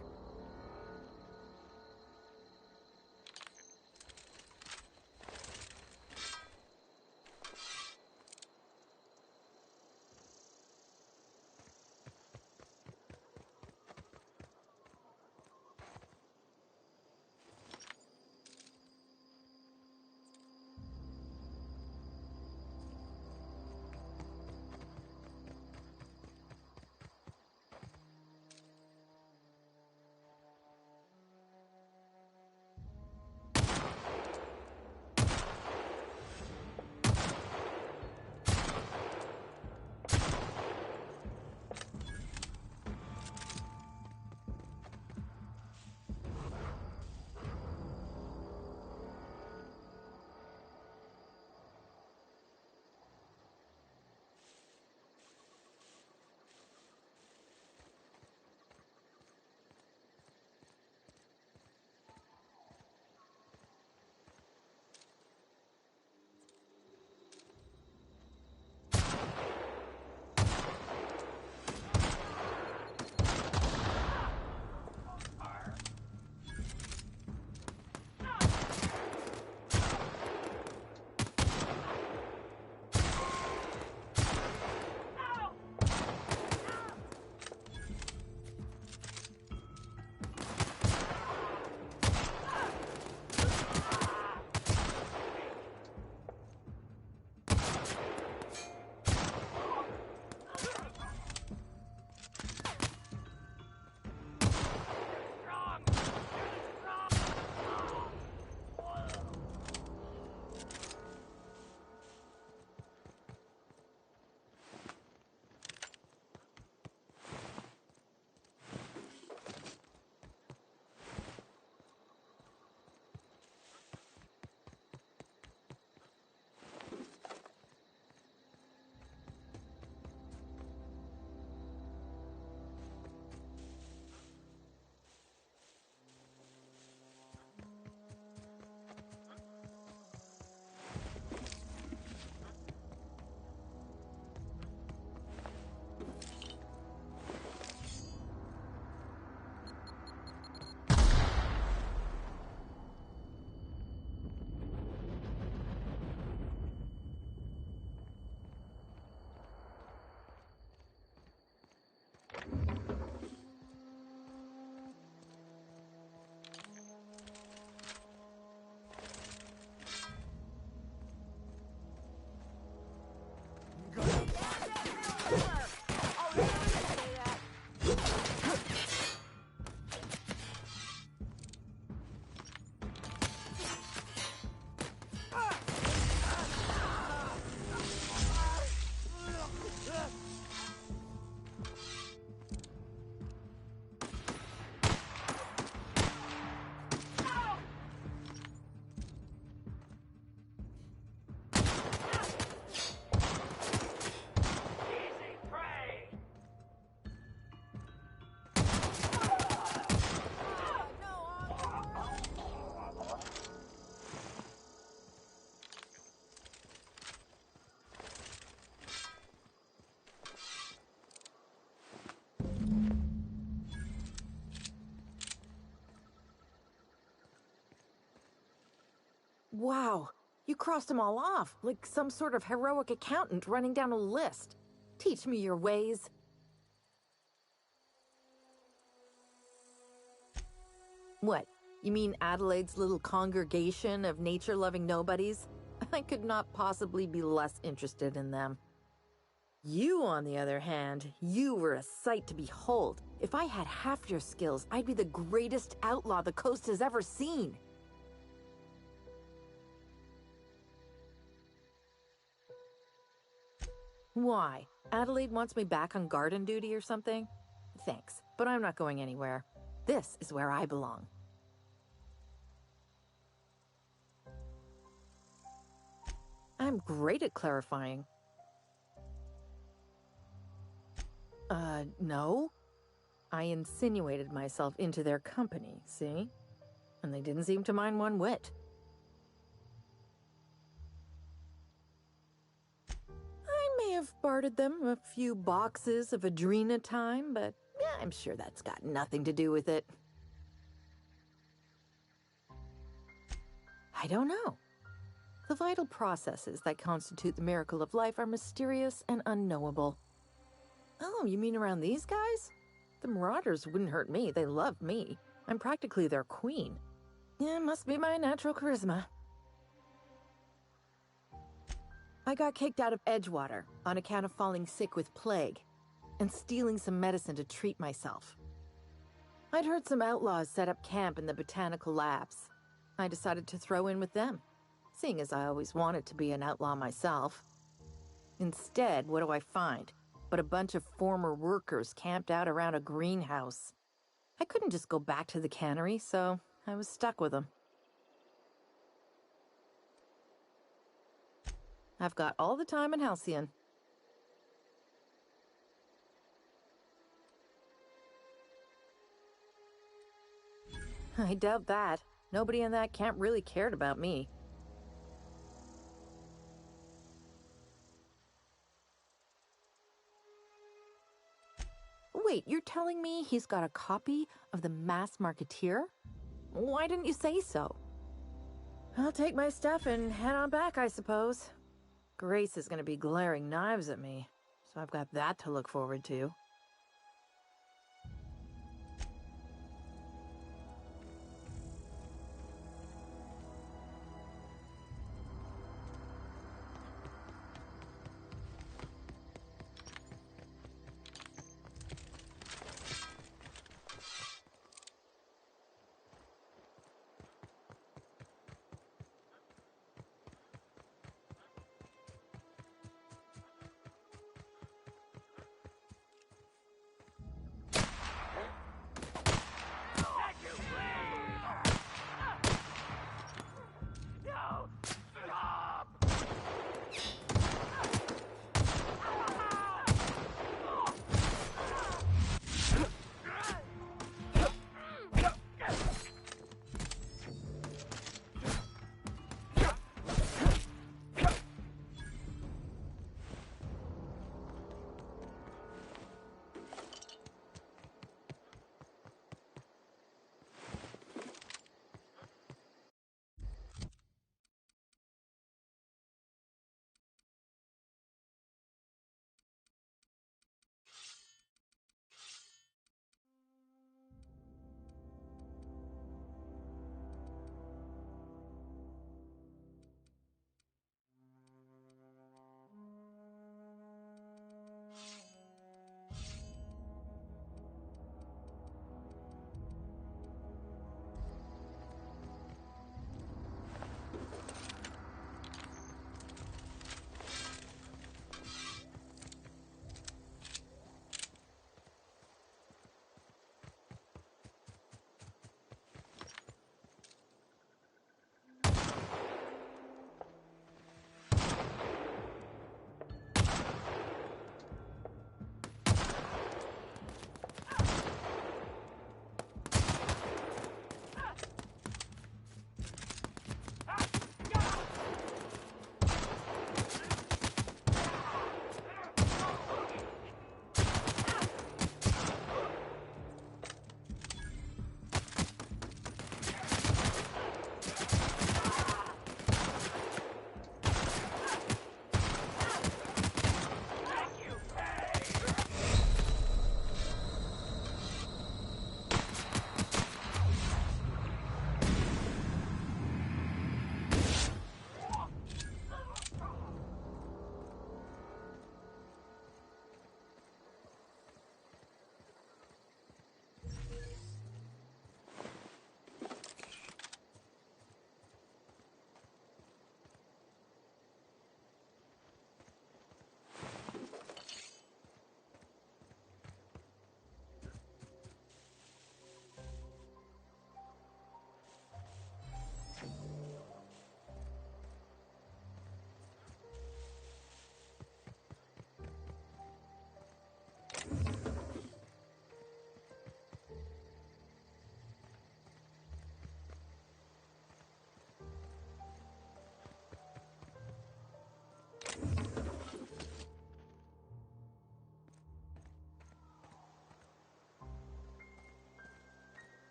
Wow, you crossed them all off, like some sort of heroic accountant running down a list. Teach me your ways. What, you mean Adelaide's little congregation of nature-loving nobodies? I could not possibly be less interested in them. You, on the other hand, you were a sight to behold. If I had half your skills, I'd be the greatest outlaw the coast has ever seen. Why? Adelaide wants me back on garden duty or something? Thanks, but I'm not going anywhere. This is where I belong. I'm great at clarifying. No. I insinuated myself into their company, see? And they didn't seem to mind one whit. I may have bartered them a few boxes of Adrena time, but Yeah, I'm sure that's got nothing to do with it. I don't know. The vital processes that constitute the miracle of life are mysterious and unknowable. Oh, you mean around these guys? The Marauders wouldn't hurt me. They love me. I'm practically their queen. Yeah, must be my natural charisma. I got kicked out of Edgewater on account of falling sick with plague and stealing some medicine to treat myself. I'd heard some outlaws set up camp in the botanical labs. I decided to throw in with them, seeing as I always wanted to be an outlaw myself. Instead, what do I find but a bunch of former workers camped out around a greenhouse? I couldn't just go back to the cannery, so I was stuck with them. I've got all the time in Halcyon. I doubt that. Nobody in that camp really cared about me. Wait, you're telling me he's got a copy of the Mass Marketeer? Why didn't you say so? I'll take my stuff and head on back, I suppose. Grace is going to be glaring knives at me, so I've got that to look forward to.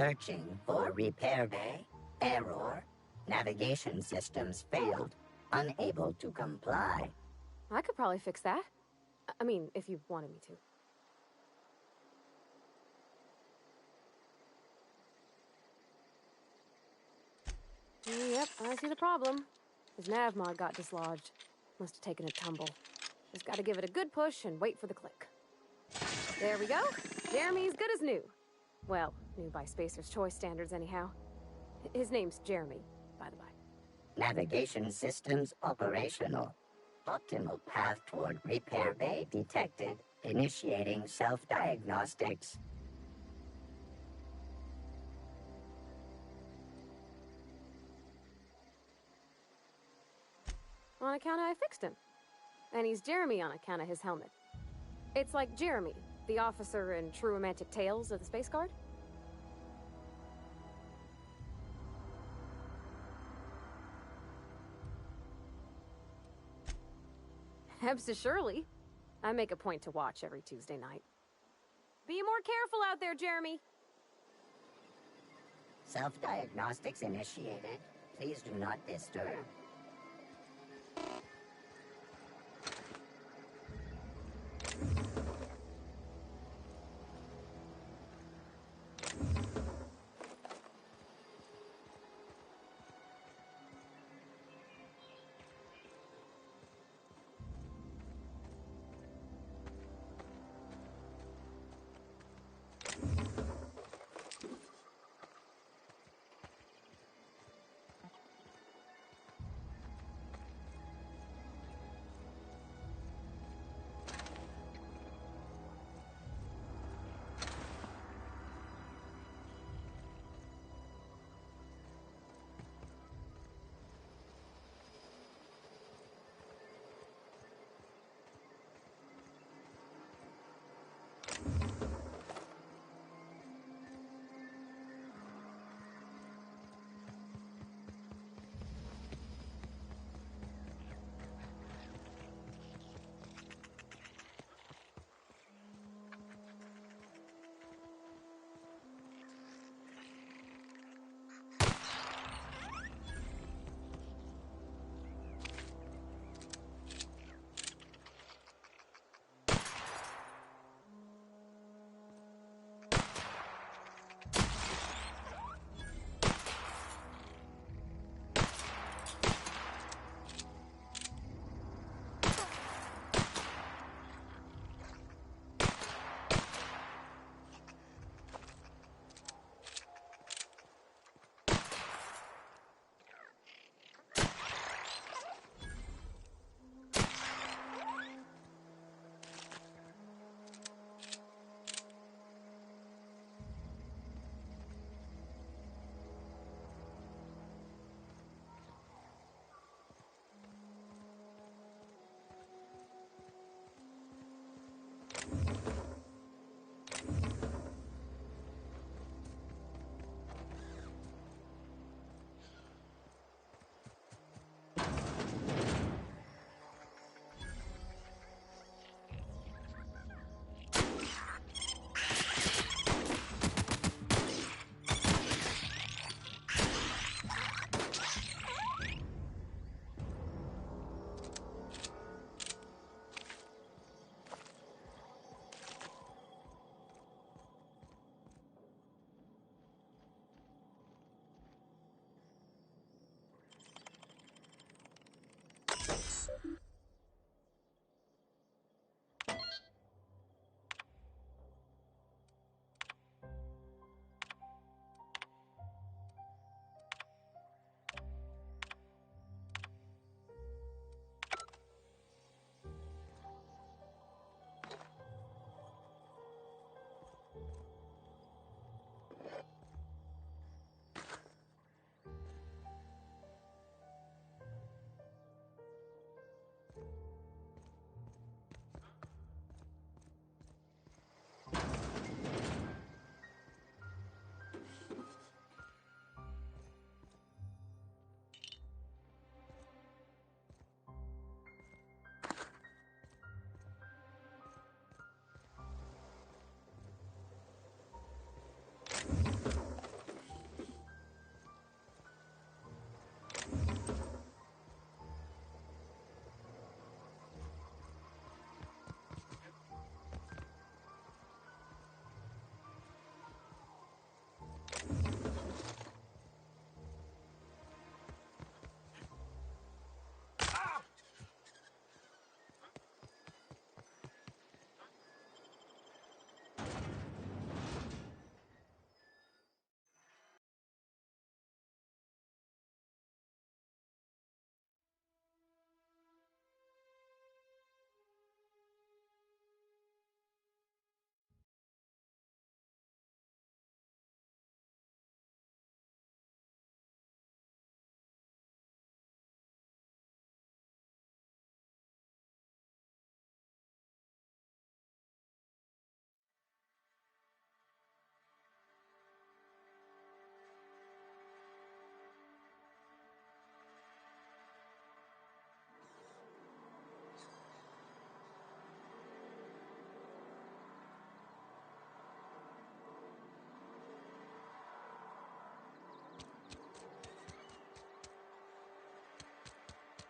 Searching for repair bay. Error. Navigation systems failed. Unable to comply. I could probably fix that. I mean, if you wanted me to. Yep, I see the problem. His nav mod got dislodged. Must have taken a tumble. Just gotta give it a good push and wait for the click. There we go. Jeremy's good as new. Well, new by Spacer's Choice standards anyhow. His name's Jeremy, by the by. Navigation systems operational. Optimal path toward repair bay detected. Initiating self-diagnostics. On account of I fixed him. And he's Jeremy on account of his helmet. It's like Jeremy, the officer in True Romantic Tales of the Space Guard. Absolutely. I make a point to watch every Tuesday night. Be more careful out there, Jeremy. Self-diagnostics initiated. Please do not disturb.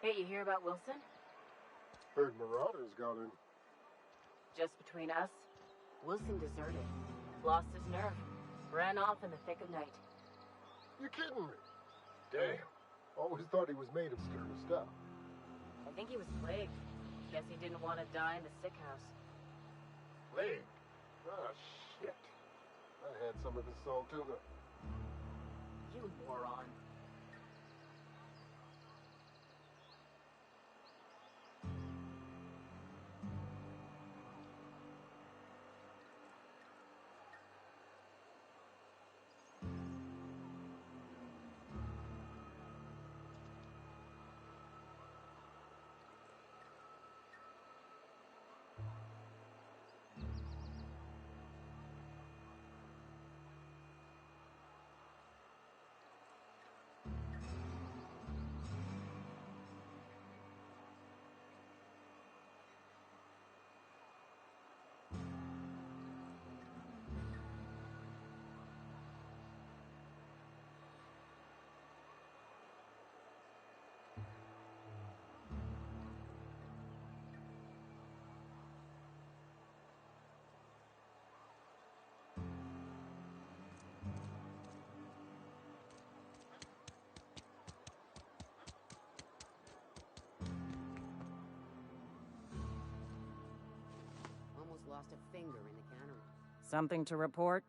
Hey, you hear about Wilson? Heard Marauders got in. Just between us, Wilson deserted. Lost his nerve. Ran off in the thick of night. You kidding me? Damn. Always thought he was made of sterner stuff. I think he was plagued. Guess he didn't want to die in the sick house. Plague? Ah, shit. I had some of his salt tuna. You moron. Almost lost a finger in the cannery. Something to report?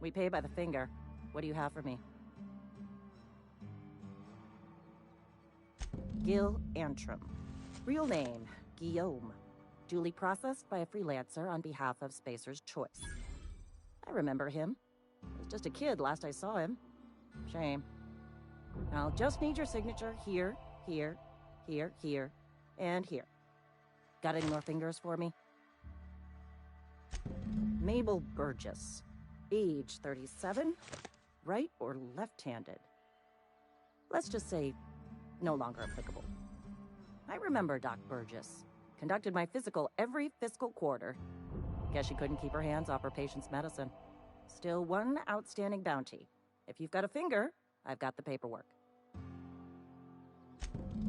We pay by the finger. What do you have for me? Gil Antrim. Real name, Guillaume. Duly processed by a freelancer on behalf of Spacer's Choice. I remember him. He was just a kid last I saw him. Shame. I'll just need your signature here, here, here, here, and here. Got any more fingers for me? Mabel Burgess. Age 37. Right or left-handed? Let's just say no longer applicable. I remember Doc Burgess. Conducted my physical every fiscal quarter. Guess she couldn't keep her hands off her patient's medicine. Still one outstanding bounty. If you've got a finger, I've got the paperwork.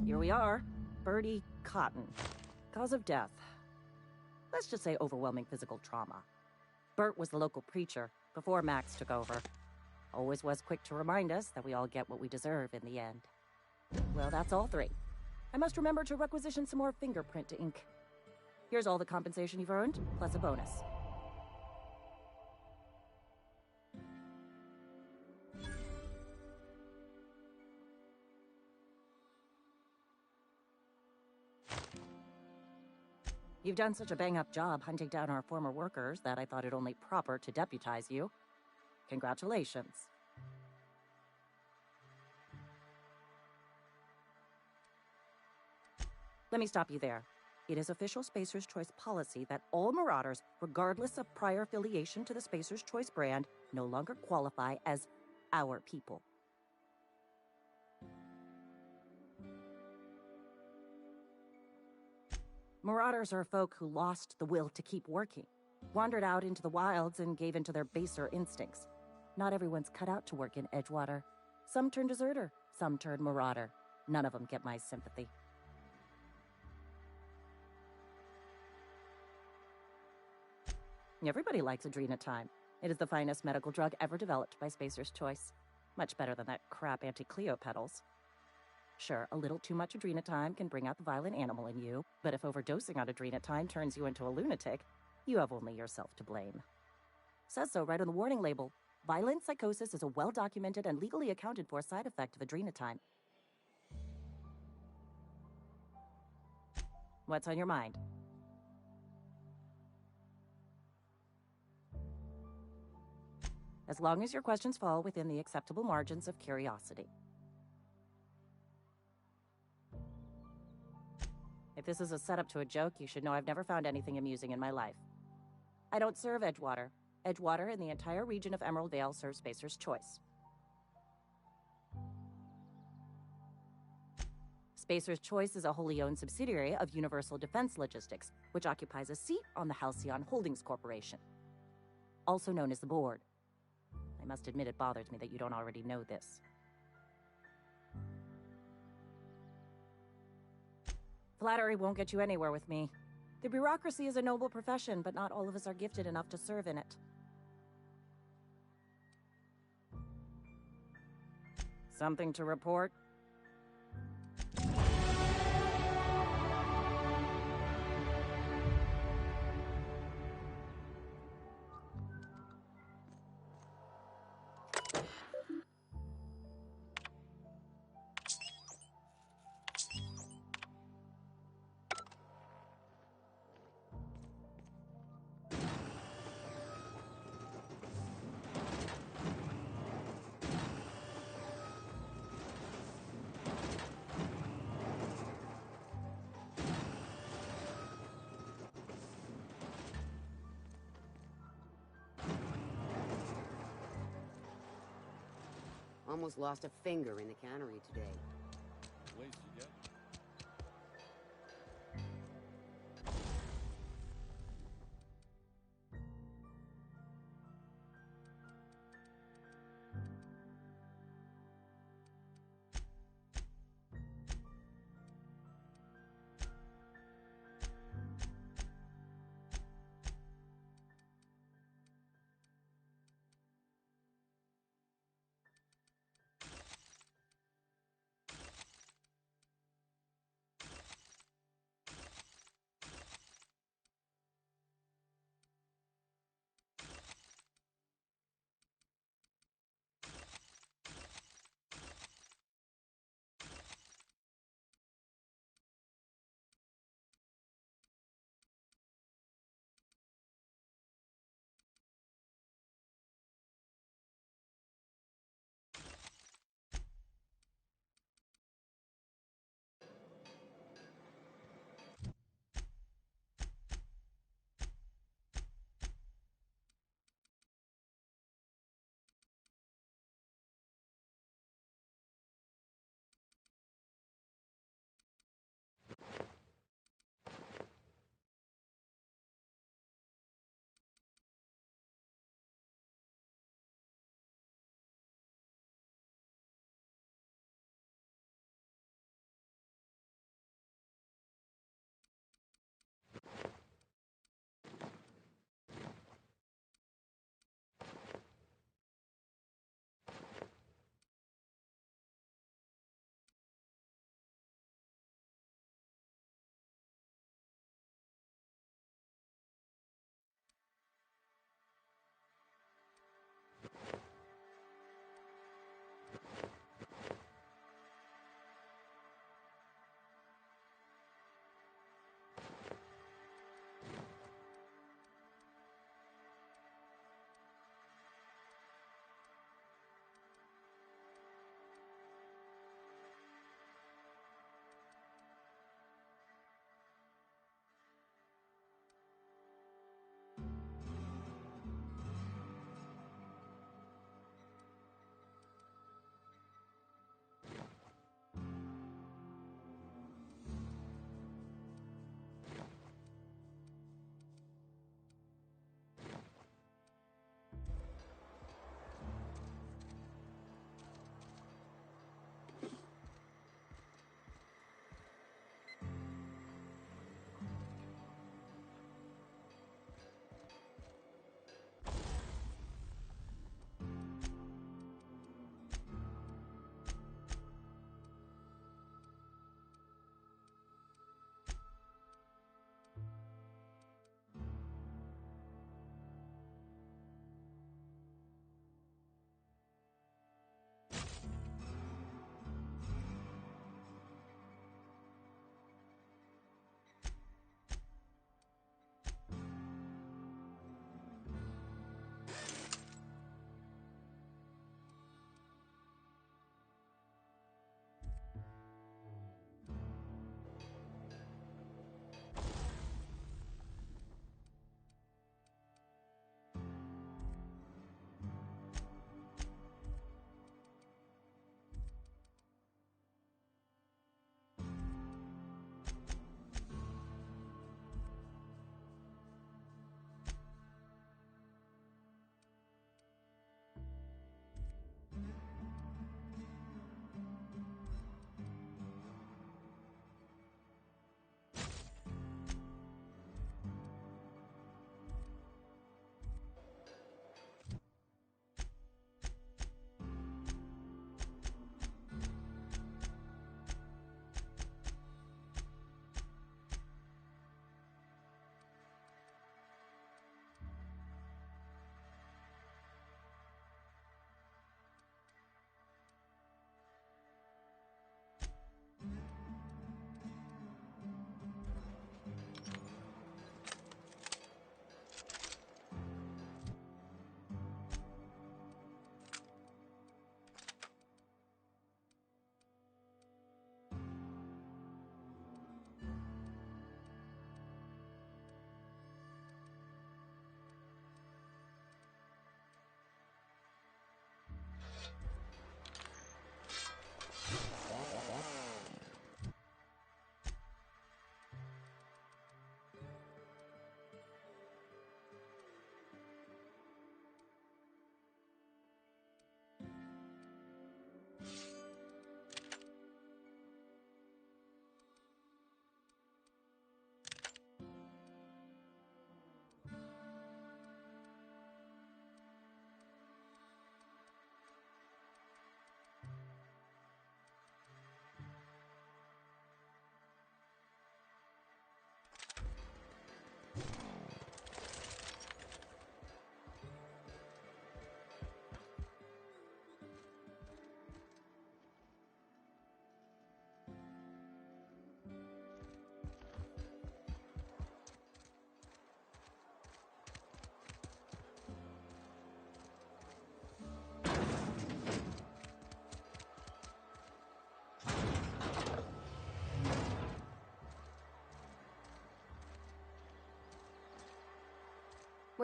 Here we are. Bertie Cotton. Cause of death. Let's just say overwhelming physical trauma. Bert was the local preacher before Max took over. Always was quick to remind us that we all get what we deserve in the end. Well, that's all three. I must remember to requisition some more fingerprint ink. Here's all the compensation you've earned, plus a bonus. You've done such a bang-up job hunting down our former workers that I thought it only proper to deputize you. Congratulations. Let me stop you there. It is official Spacer's Choice policy that all Marauders, regardless of prior affiliation to the Spacer's Choice brand, no longer qualify as our people. Marauders are folk who lost the will to keep working, wandered out into the wilds and gave into their baser instincts. Not everyone's cut out to work in Edgewater. Some turn deserter, some turn marauder. None of them get my sympathy. Everybody likes Adrenatime. It is the finest medical drug ever developed by Spacer's Choice. Much better than that crap Anti-Cleo pedals. Sure, a little too much Adrenatime can bring out the violent animal in you, but if overdosing on Adrenatime turns you into a lunatic, you have only yourself to blame. Says so right on the warning label. Violent psychosis is a well-documented and legally accounted for side effect of Adrenatime. What's on your mind? As long as your questions fall within the acceptable margins of curiosity. If this is a setup to a joke, you should know I've never found anything amusing in my life. I don't serve Edgewater. Edgewater and the entire region of Emerald Vale serve Spacer's Choice. Spacer's Choice is a wholly owned subsidiary of Universal Defense Logistics, which occupies a seat on the Halcyon Holdings Corporation, also known as the Board. I must admit it bothers me that you don't already know this. Flattery won't get you anywhere with me. The bureaucracy is a noble profession, but not all of us are gifted enough to serve in it. Something to report? Almost lost a finger in the cannery today. At least you get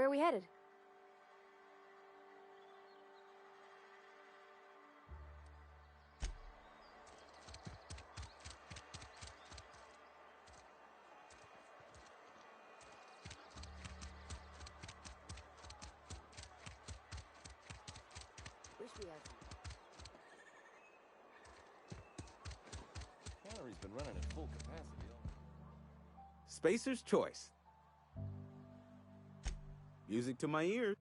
Where are we headed? Wish we had some. Cannery's been running at full capacity. Spacer's choice. Music to my ears.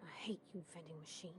I hate you, vending machine.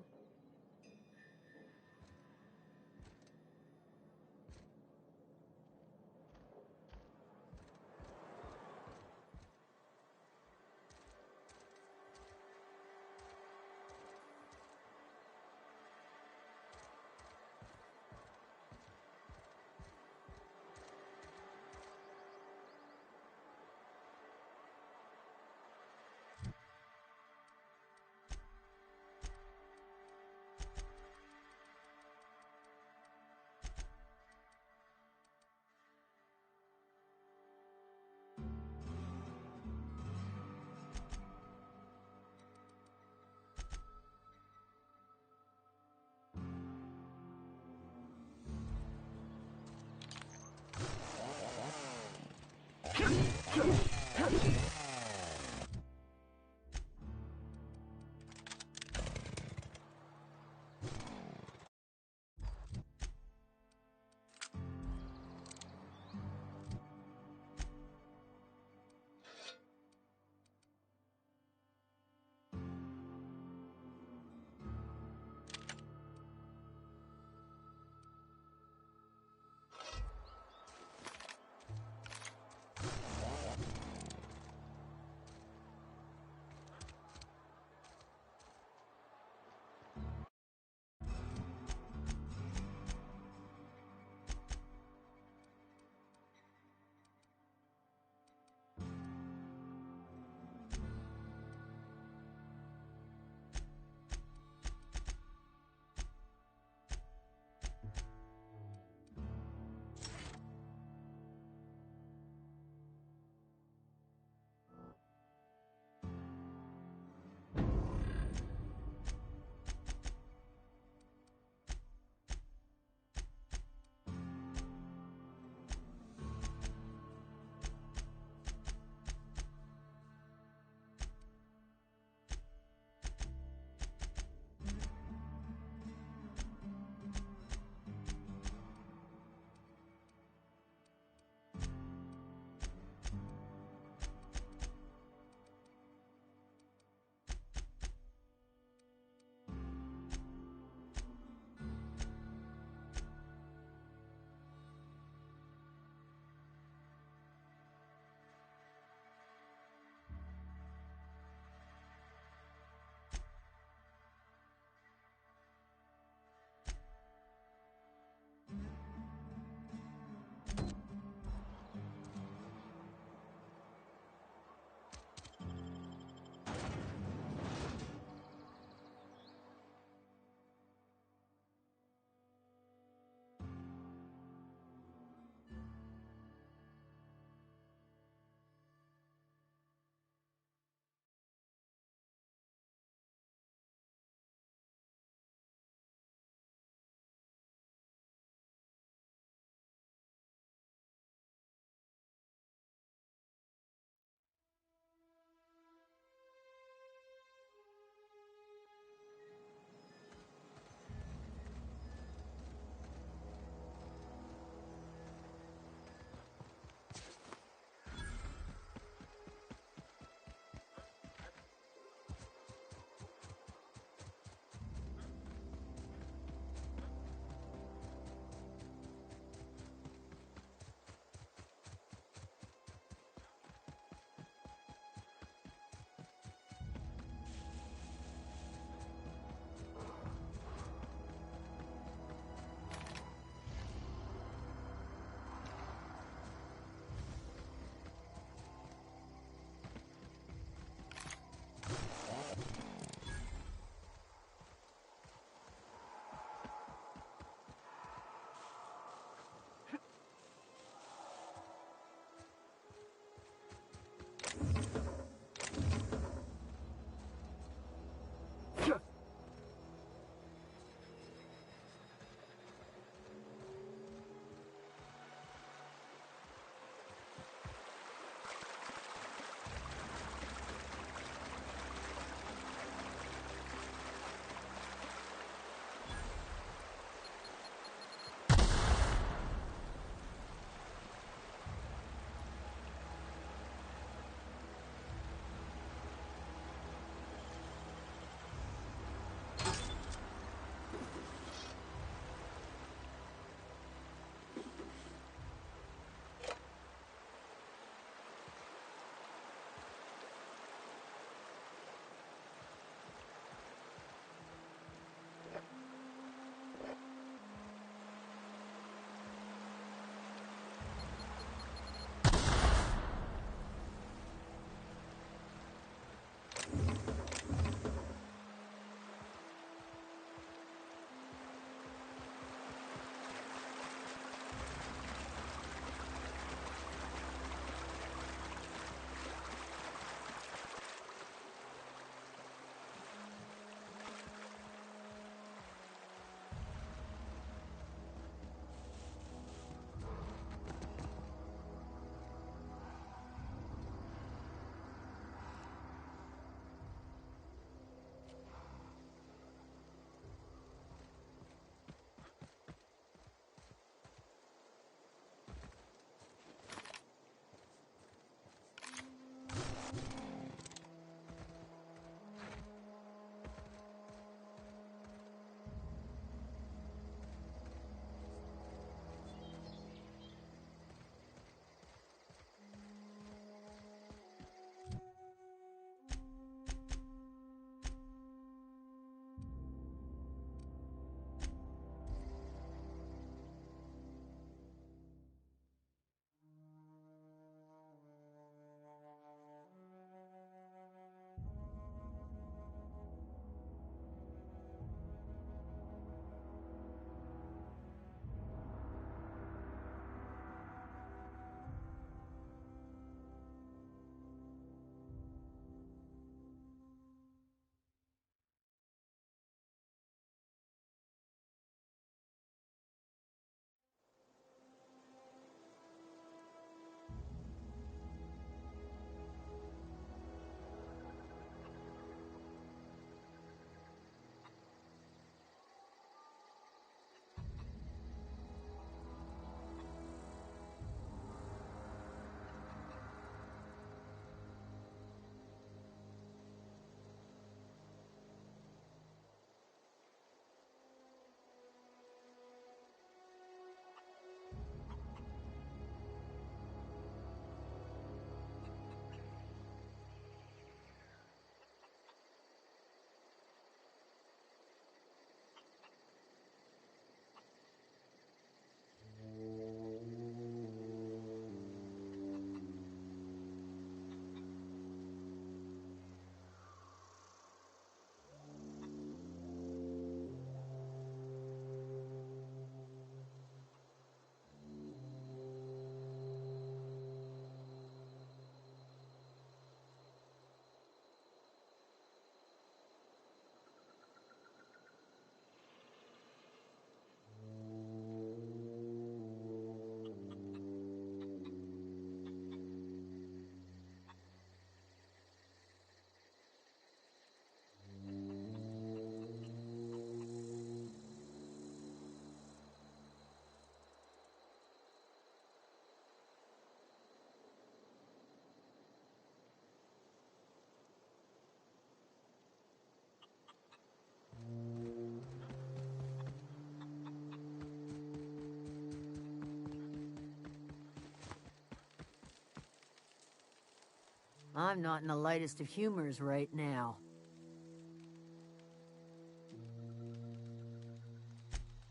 I'm not in the lightest of humors right now.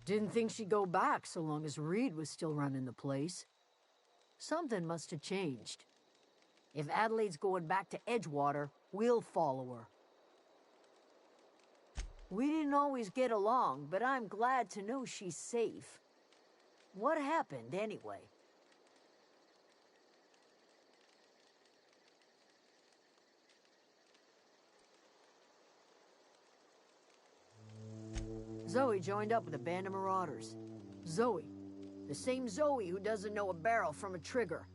Didn't think she'd go back so long as Reed was still running the place. Something must have changed. If Adelaide's going back to Edgewater, we'll follow her. We didn't always get along, but I'm glad to know she's safe. What happened, anyway? Zoe joined up with a band of marauders. Zoe. The same Zoe who doesn't know a barrel from a trigger.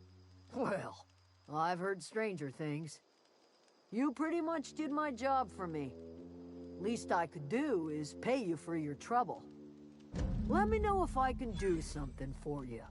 Well, I've heard stranger things. You pretty much did my job for me. Least I could do is pay you for your trouble. Let me know if I can do something for you.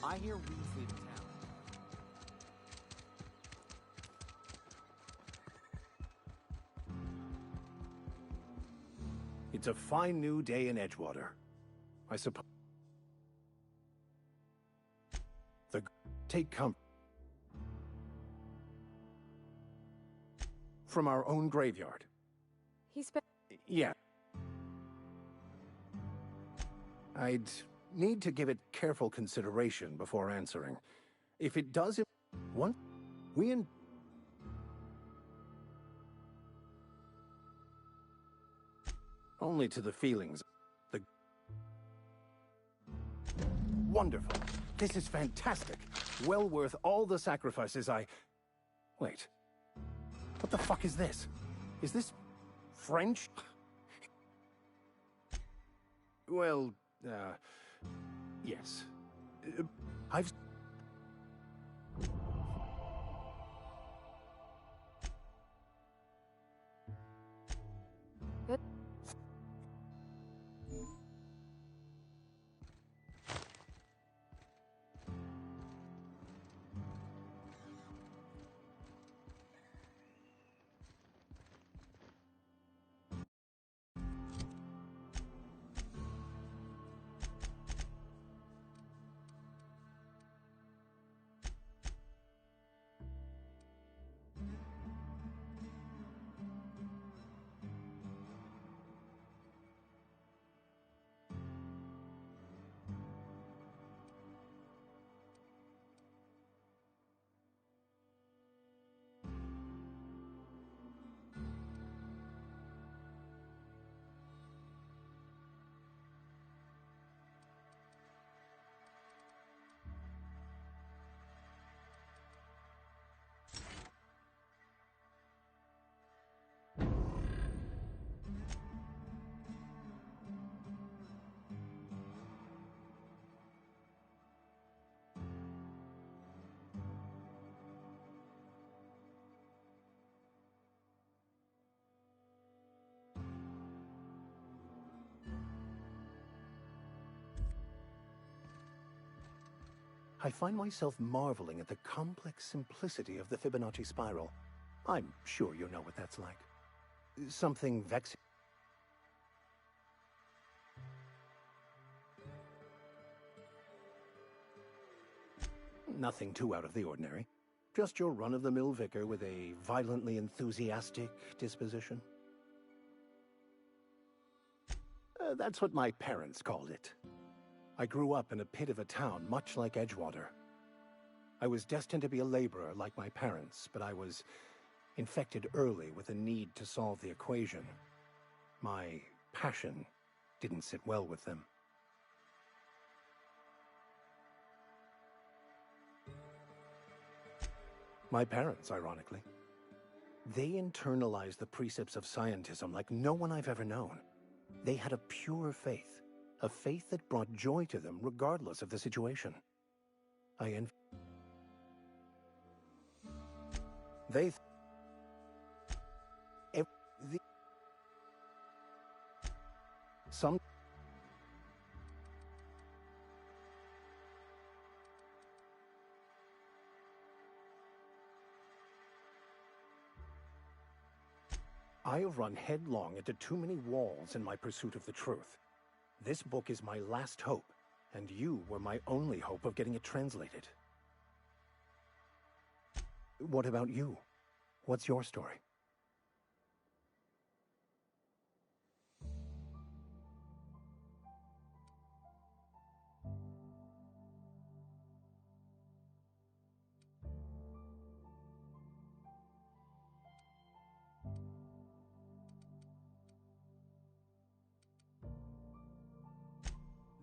I hear Reed's leaving town. It's a fine new day in Edgewater. I suppose. Take comfort from our own graveyard. Yeah. I'd need to give it careful consideration before answering. If it does, only to the feelings. Wonderful. This is fantastic. Well worth all the sacrifices Wait. What the fuck is this? Is this French? Well, yes. I've... I find myself marveling at the complex simplicity of the Fibonacci spiral. I'm sure you know what that's like. Something vexing. Nothing too out of the ordinary. Just your run-of-the-mill vicar with a violently enthusiastic disposition. That's what my parents called it. I grew up in a pit of a town, much like Edgewater. I was destined to be a laborer like my parents, but I was infected early with a need to solve the equation. My passion didn't sit well with them. My parents, ironically. They internalized the precepts of scientism like no one I've ever known. They had a pure faith. A faith that brought joy to them regardless of the situation. Some I have run headlong into too many walls in my pursuit of the truth. This book is my last hope, and you were my only hope of getting it translated. What about you? What's your story?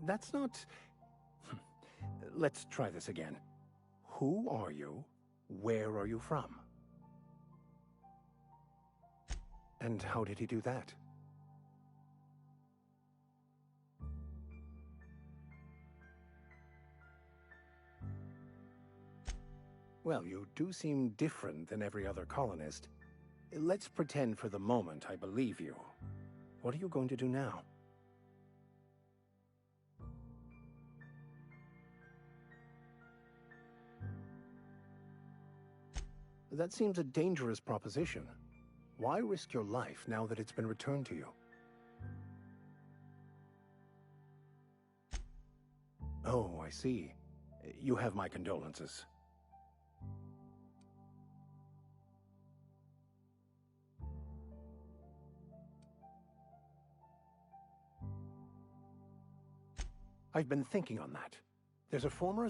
That's not... Let's try this again. Who are you? Where are you from? And how did he do that? Well, you do seem different than every other colonist. Let's pretend for the moment I believe you. What are you going to do now? That seems a dangerous proposition. Why risk your life now that it's been returned to you? Oh, I see. You have my condolences. I've been thinking on that. There's a former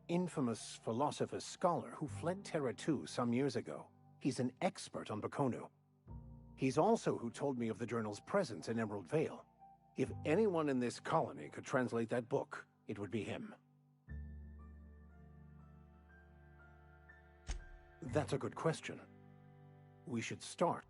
infamous philosopher scholar who fled Terra 2 some years ago. He's an expert on Bakonu. He's also who told me of the journal's presence in Emerald Vale. If anyone in this colony could translate that book, it would be him. That's a good question. We should start.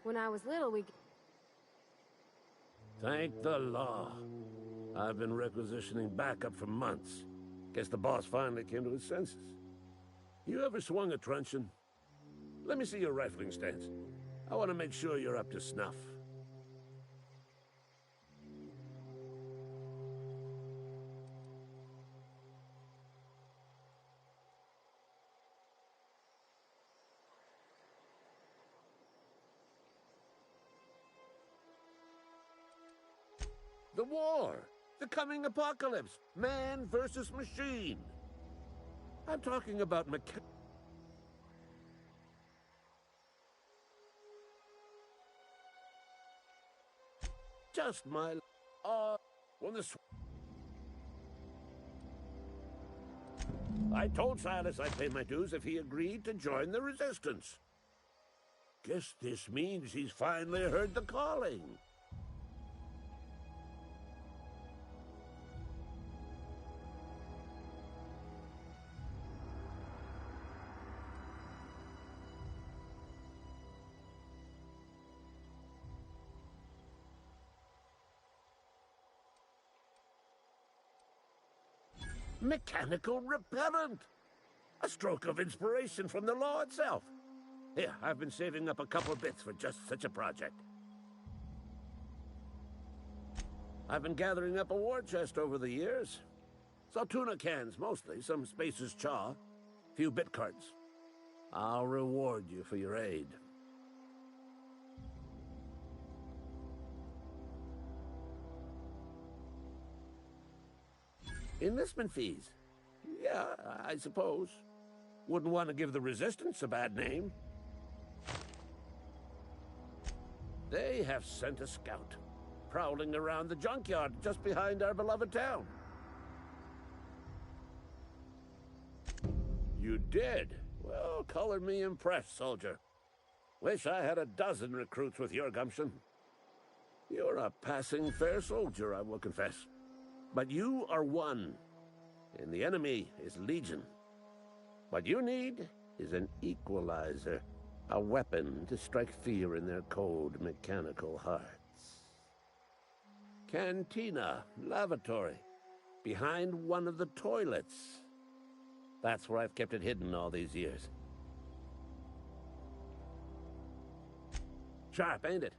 When I was little, we... Thank the law. I've been requisitioning backup for months. Guess the boss finally came to his senses. You ever swung a truncheon? Let me see your rifling stance. I want to make sure you're up to snuff. The war! The coming apocalypse. Man versus machine. I'm talking about just my... when the... I told Silas I'd pay my dues if he agreed to join the resistance. Guess this means he's finally heard the calling. Mechanical repellent! A stroke of inspiration from the law itself. Here, I've been saving up a couple bits for just such a project. I've been gathering up a war chest over the years. Saltuna cans, mostly, some Spacer's Chaw, few bit cards. I'll reward you for your aid. Enlistment fees. Yeah, I suppose. Wouldn't want to give the Resistance a bad name. They have sent a scout, prowling around the junkyard just behind our beloved town. You did? Well, color me impressed, soldier. Wish I had a dozen recruits with your gumption. You're a passing fair soldier, I will confess. But you are one, and the enemy is legion. What you need is an equalizer, a weapon to strike fear in their cold, mechanical hearts. Cantina, lavatory, behind one of the toilets. That's where I've kept it hidden all these years. Sharp, ain't it?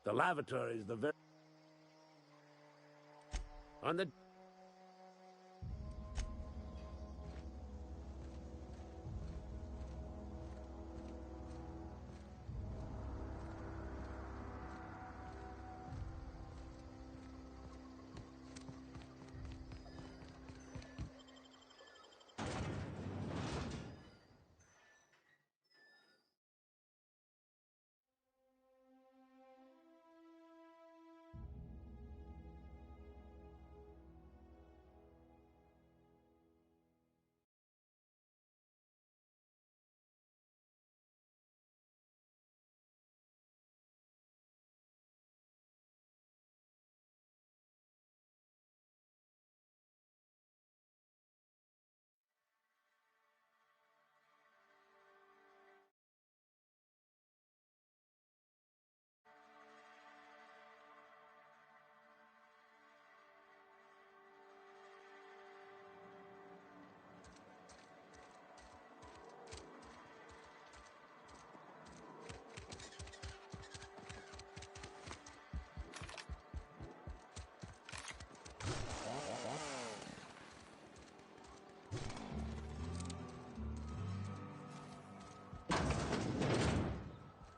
The lavatory is the very... on the...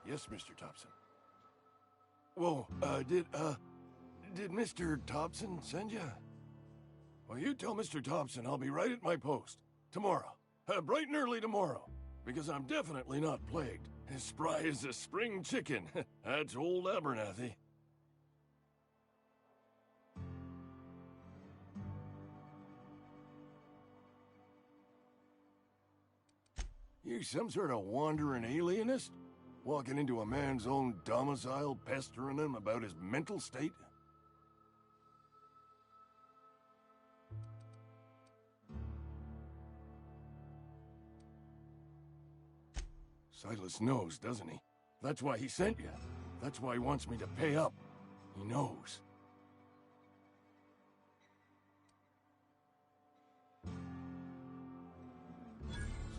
Yes, Mr. Thompson. Whoa, did Mr. Thompson send you? Well, you tell Mr. Thompson I'll be right at my post. Tomorrow. Bright and early tomorrow. Because I'm definitely not plagued. As spry as a spring chicken. That's old Abernathy. You some sort of wandering alienist? Walking into a man's own domicile, pestering him about his mental state? Silas knows, doesn't he? That's why he sent you. That's why he wants me to pay up. He knows.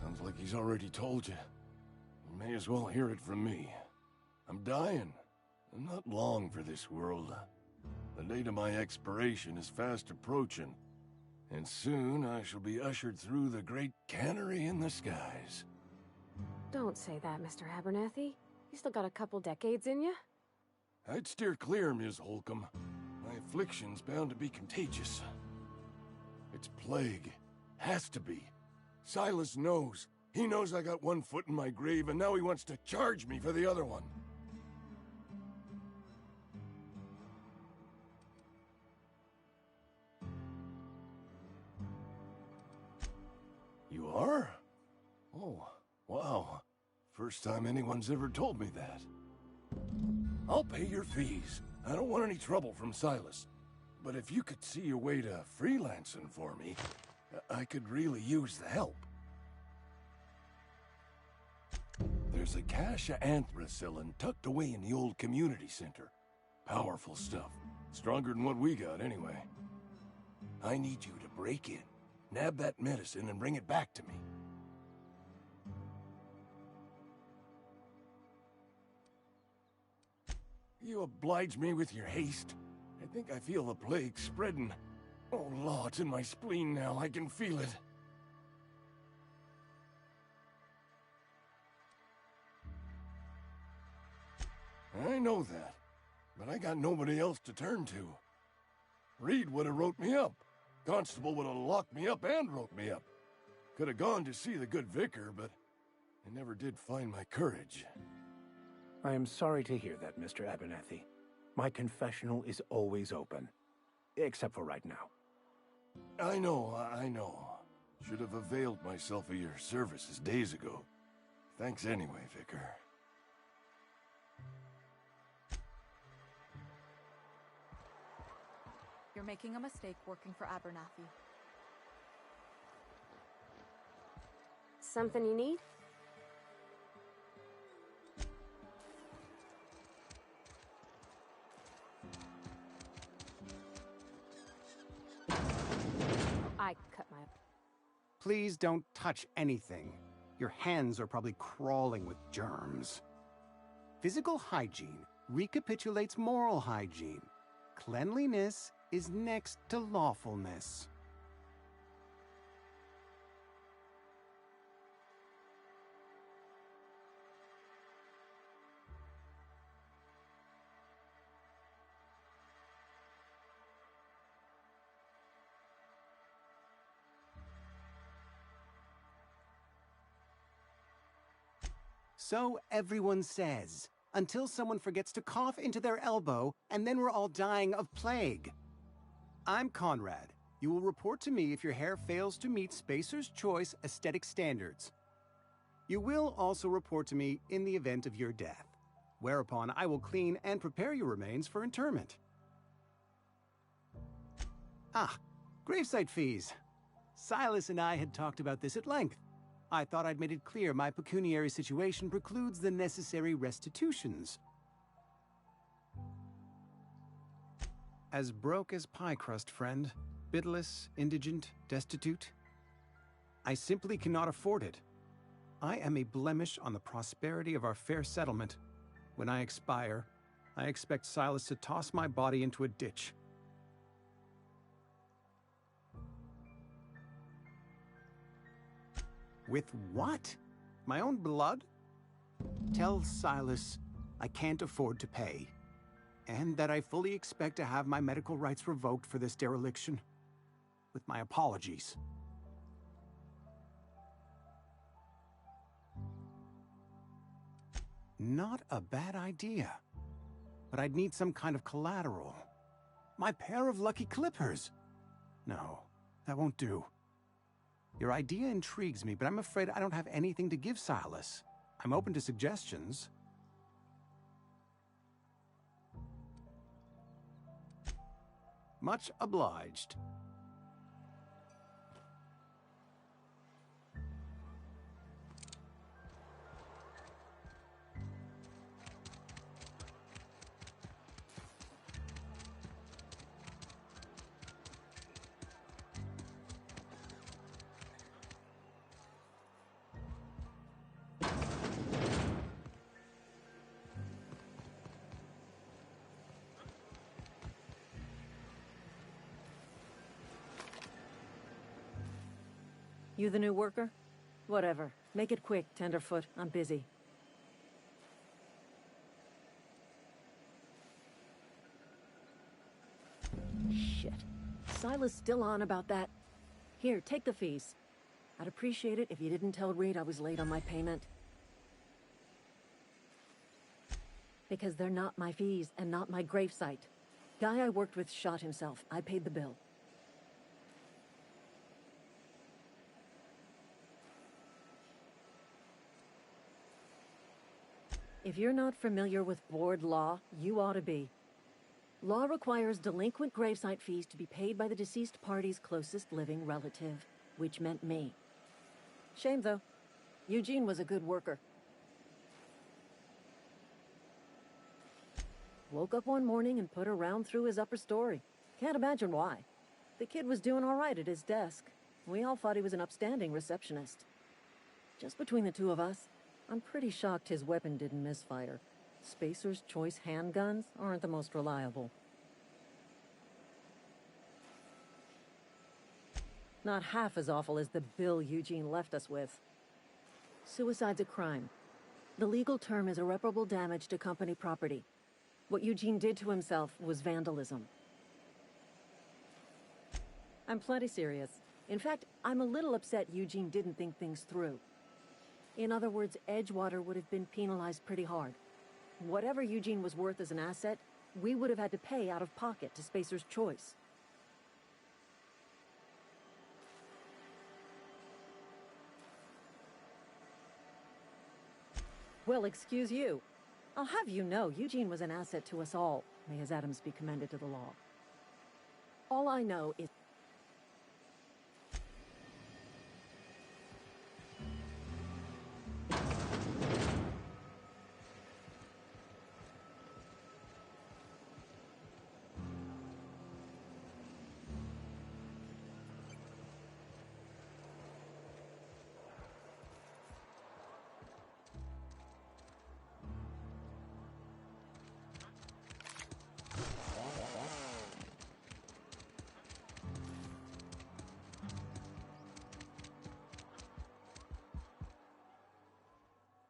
Sounds like he's already told you. You may as well hear it from me. I'm dying. I'm not long for this world. The date of my expiration is fast approaching. And soon I shall be ushered through the great cannery in the skies. Don't say that, Mr. Abernathy. You still got a couple decades in you. I'd steer clear, Ms. Holcomb. My affliction's bound to be contagious. It's plague. Has to be. Silas knows. He knows I got one foot in my grave, and now he wants to charge me for the other one. You are? Oh, wow. First time anyone's ever told me that. I'll pay your fees. I don't want any trouble from Silas. But if you could see your way to freelancing for me, I could really use the help. There's a cache of anthracillin tucked away in the old community center. Powerful stuff. Stronger than what we got, anyway. I need you to break in, nab that medicine, and bring it back to me. You oblige me with your haste. I think I feel the plague spreading. Oh, Lord, it's in my spleen now. I can feel it. I know that, but I got nobody else to turn to. Reed would have wrote me up. Constable would have locked me up and wrote me up. Could have gone to see the good vicar, but I never did find my courage. I am sorry to hear that, Mr. Abernathy. My confessional is always open. Except for right now. I know. Should have availed myself of your services days ago. Thanks anyway, Vicar. You're making a mistake working for Abernathy. Something you need? I cut my... Please don't touch anything. Your hands are probably crawling with germs. Physical hygiene recapitulates moral hygiene. Cleanliness is next to lawfulness. So everyone says, until someone forgets to cough into their elbow, and then we're all dying of plague. I'm Conrad. You will report to me if your hair fails to meet Spacer's Choice aesthetic standards. You will also report to me in the event of your death, whereupon I will clean and prepare your remains for interment. Ah, gravesite fees. Silas and I had talked about this at length. I thought I'd made it clear my pecuniary situation precludes the necessary restitutions. As broke as pie crust, friend. Bidless, indigent, destitute. I simply cannot afford it. I am a blemish on the prosperity of our fair settlement. When I expire, I expect Silas to toss my body into a ditch. With what? My own blood? Tell Silas I can't afford to pay, and that I fully expect to have my medical rights revoked for this dereliction. With my apologies. Not a bad idea. But I'd need some kind of collateral. My pair of lucky clippers! No, that won't do. Your idea intrigues me, but I'm afraid I don't have anything to give Silas. I'm open to suggestions. Much obliged. You the new worker? Whatever. Make it quick, Tenderfoot. I'm busy. Shit. Silas still on about that. Here, take the fees. I'd appreciate it if you didn't tell Reed I was late on my payment. Because they're not my fees and not my gravesite. Guy I worked with shot himself. I paid the bill. If you're not familiar with board law, you ought to be. Law requires delinquent gravesite fees to be paid by the deceased party's closest living relative, which meant me. Shame, though. Eugene was a good worker. Woke up one morning and put a round through his upper story. Can't imagine why. The kid was doing all right at his desk. We all thought he was an upstanding receptionist. Just between the two of us, I'm pretty shocked his weapon didn't misfire. Spacer's Choice handguns aren't the most reliable. Not half as awful as the bill Eugene left us with. Suicide's a crime. The legal term is irreparable damage to company property. What Eugene did to himself was vandalism. I'm plenty serious. In fact, I'm a little upset Eugene didn't think things through. In other words, Edgewater would have been penalized pretty hard. Whatever Eugene was worth as an asset, we would have had to pay out of pocket to Spacer's Choice. Well, excuse you. I'll have you know, Eugene was an asset to us all. May his atoms be commended to the law. All I know is...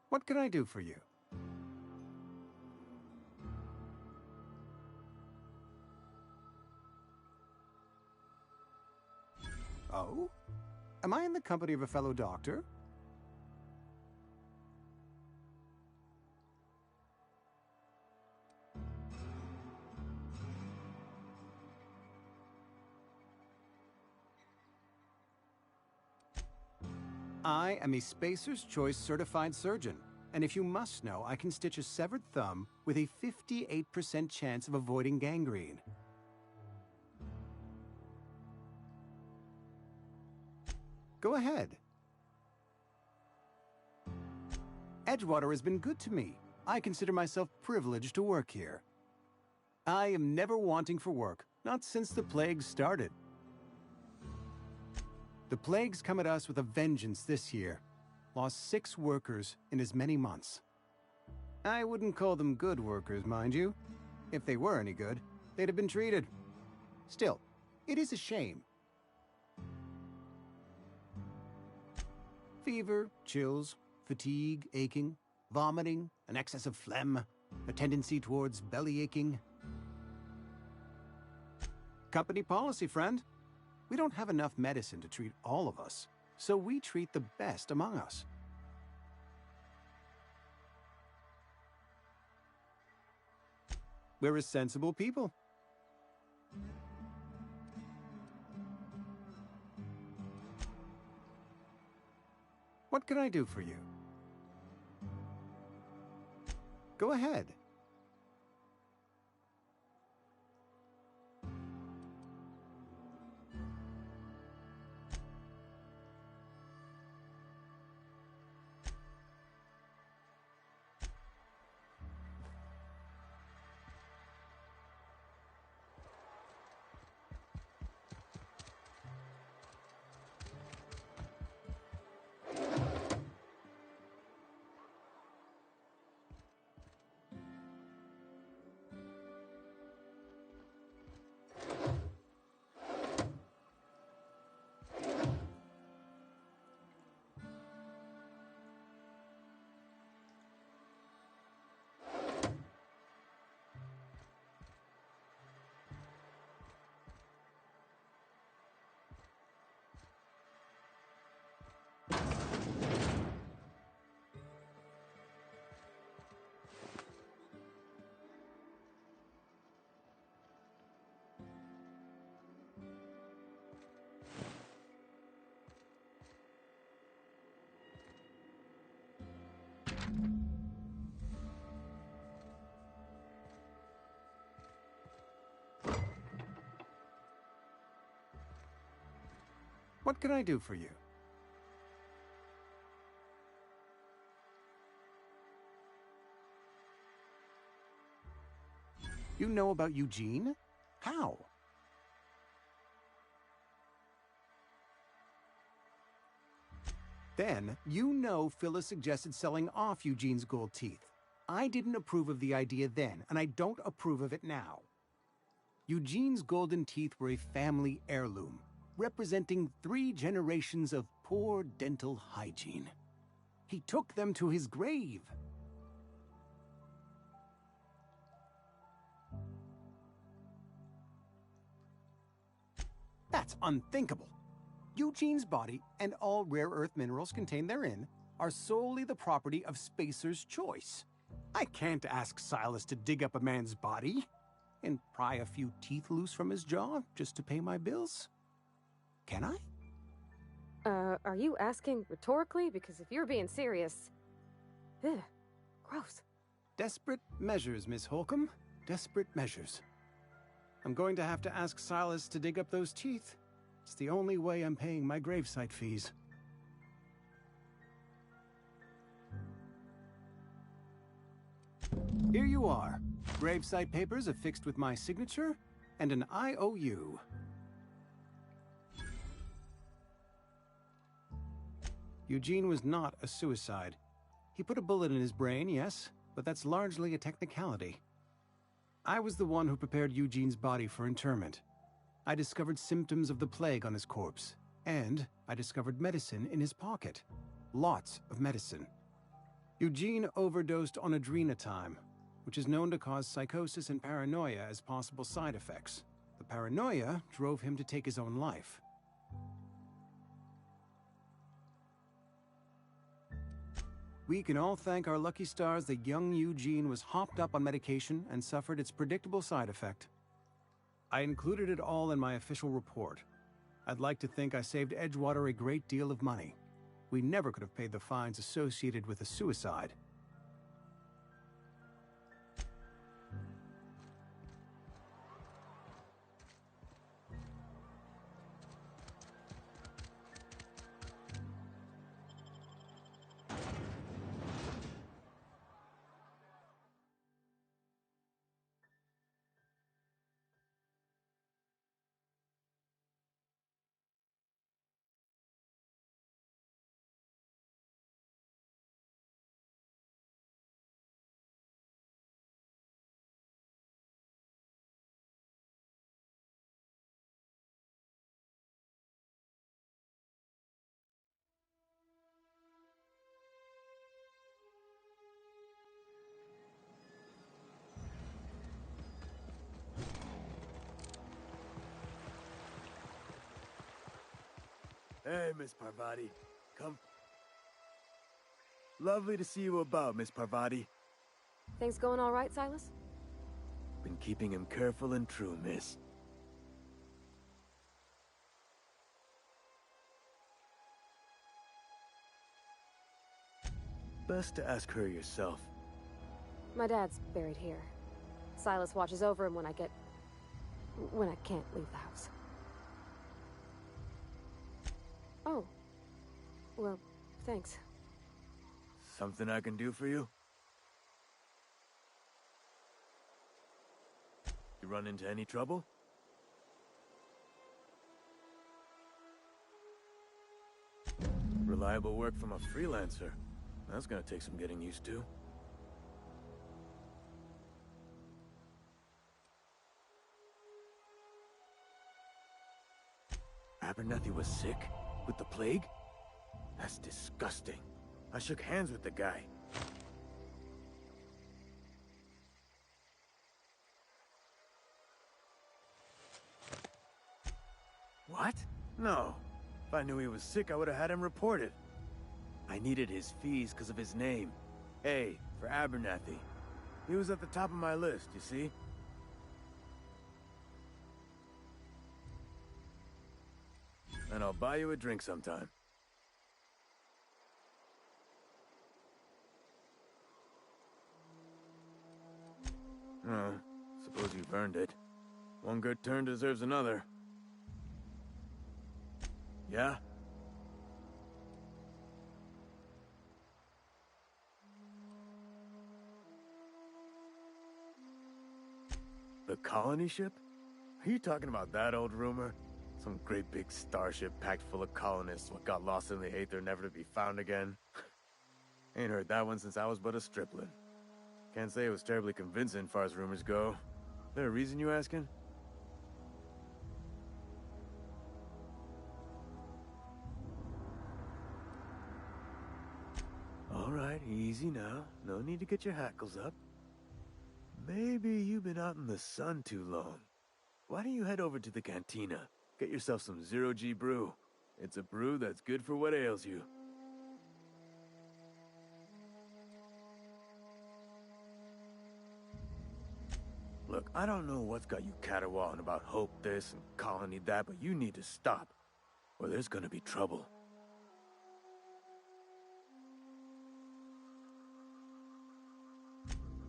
What can I do for you? Oh? Am I in the company of a fellow doctor? I am a Spacer's Choice certified surgeon, and if you must know, I can stitch a severed thumb with a 58% chance of avoiding gangrene. Go ahead. Edgewater has been good to me. I consider myself privileged to work here. I am never wanting for work, not since the plague started. The plague's come at us with a vengeance this year. Lost 6 workers in as many months. I wouldn't call them good workers, mind you. If they were any good, they'd have been treated. Still, it is a shame. Fever, chills, fatigue, aching, vomiting, an excess of phlegm, a tendency towards belly aching. Company policy, friend. We don't have enough medicine to treat all of us, so we treat the best among us. We're a sensible people. What can I do for you? Go ahead. What can I do for you? You know about Eugene? How? Then, you know Phyllis suggested selling off Eugene's gold teeth. I didn't approve of the idea then, and I don't approve of it now. Eugene's golden teeth were a family heirloom, representing 3 generations of poor dental hygiene. He took them to his grave. That's unthinkable. Eugene's body and all rare earth minerals contained therein are solely the property of Spacer's Choice. I can't ask Silas to dig up a man's body and pry a few teeth loose from his jaw just to pay my bills. Can I? Are you asking rhetorically? Because if you're being serious... Ugh, gross. Desperate measures, Miss Holcomb. Desperate measures. I'm going to have to ask Silas to dig up those teeth. It's the only way I'm paying my gravesite fees. Here you are. Gravesite papers affixed with my signature and an IOU. Eugene was not a suicide. He put a bullet in his brain, yes, but that's largely a technicality. I was the one who prepared Eugene's body for interment. I discovered symptoms of the plague on his corpse, and I discovered medicine in his pocket. Lots of medicine. Eugene overdosed on adrenatime, which is known to cause psychosis and paranoia as possible side effects. The paranoia drove him to take his own life. We can all thank our lucky stars that young Eugene was hopped up on medication and suffered its predictable side effect. I included it all in my official report. I'd like to think I saved Edgewater a great deal of money. We never could have paid the fines associated with a suicide. Hey, Miss Parvati. Come. Lovely to see you about, Miss Parvati. Things going all right, Silas? Been keeping him careful and true, miss. Best to ask her yourself. My dad's buried here. Silas watches over him when I can't leave the house. Oh. Well, thanks. Something I can do for you? You run into any trouble? Reliable work from a freelancer. That's gonna take some getting used to. Abernathy was sick? With the plague? That's disgusting. I shook hands with the guy. What? No. If I knew he was sick, I would have had him reported. I needed his fees because of his name. A for Abernathy. He was at the top of my list, you see? And I'll buy you a drink sometime. Oh, suppose you've earned it. One good turn deserves another. Yeah? The colony ship? Are you talking about that old rumor? Some great big starship packed full of colonists what got lost in the aether never to be found again? Ain't heard that one since I was but a stripling. Can't say it was terribly convincing far as rumors go. There a reason you asking? Alright, easy now. No need to get your hackles up. Maybe you've been out in the sun too long. Why don't you head over to the cantina? Get yourself some Zero-G brew. It's a brew that's good for what ails you. Look, I don't know what's got you caterwauling about hope this and colony that, but you need to stop, or there's gonna be trouble.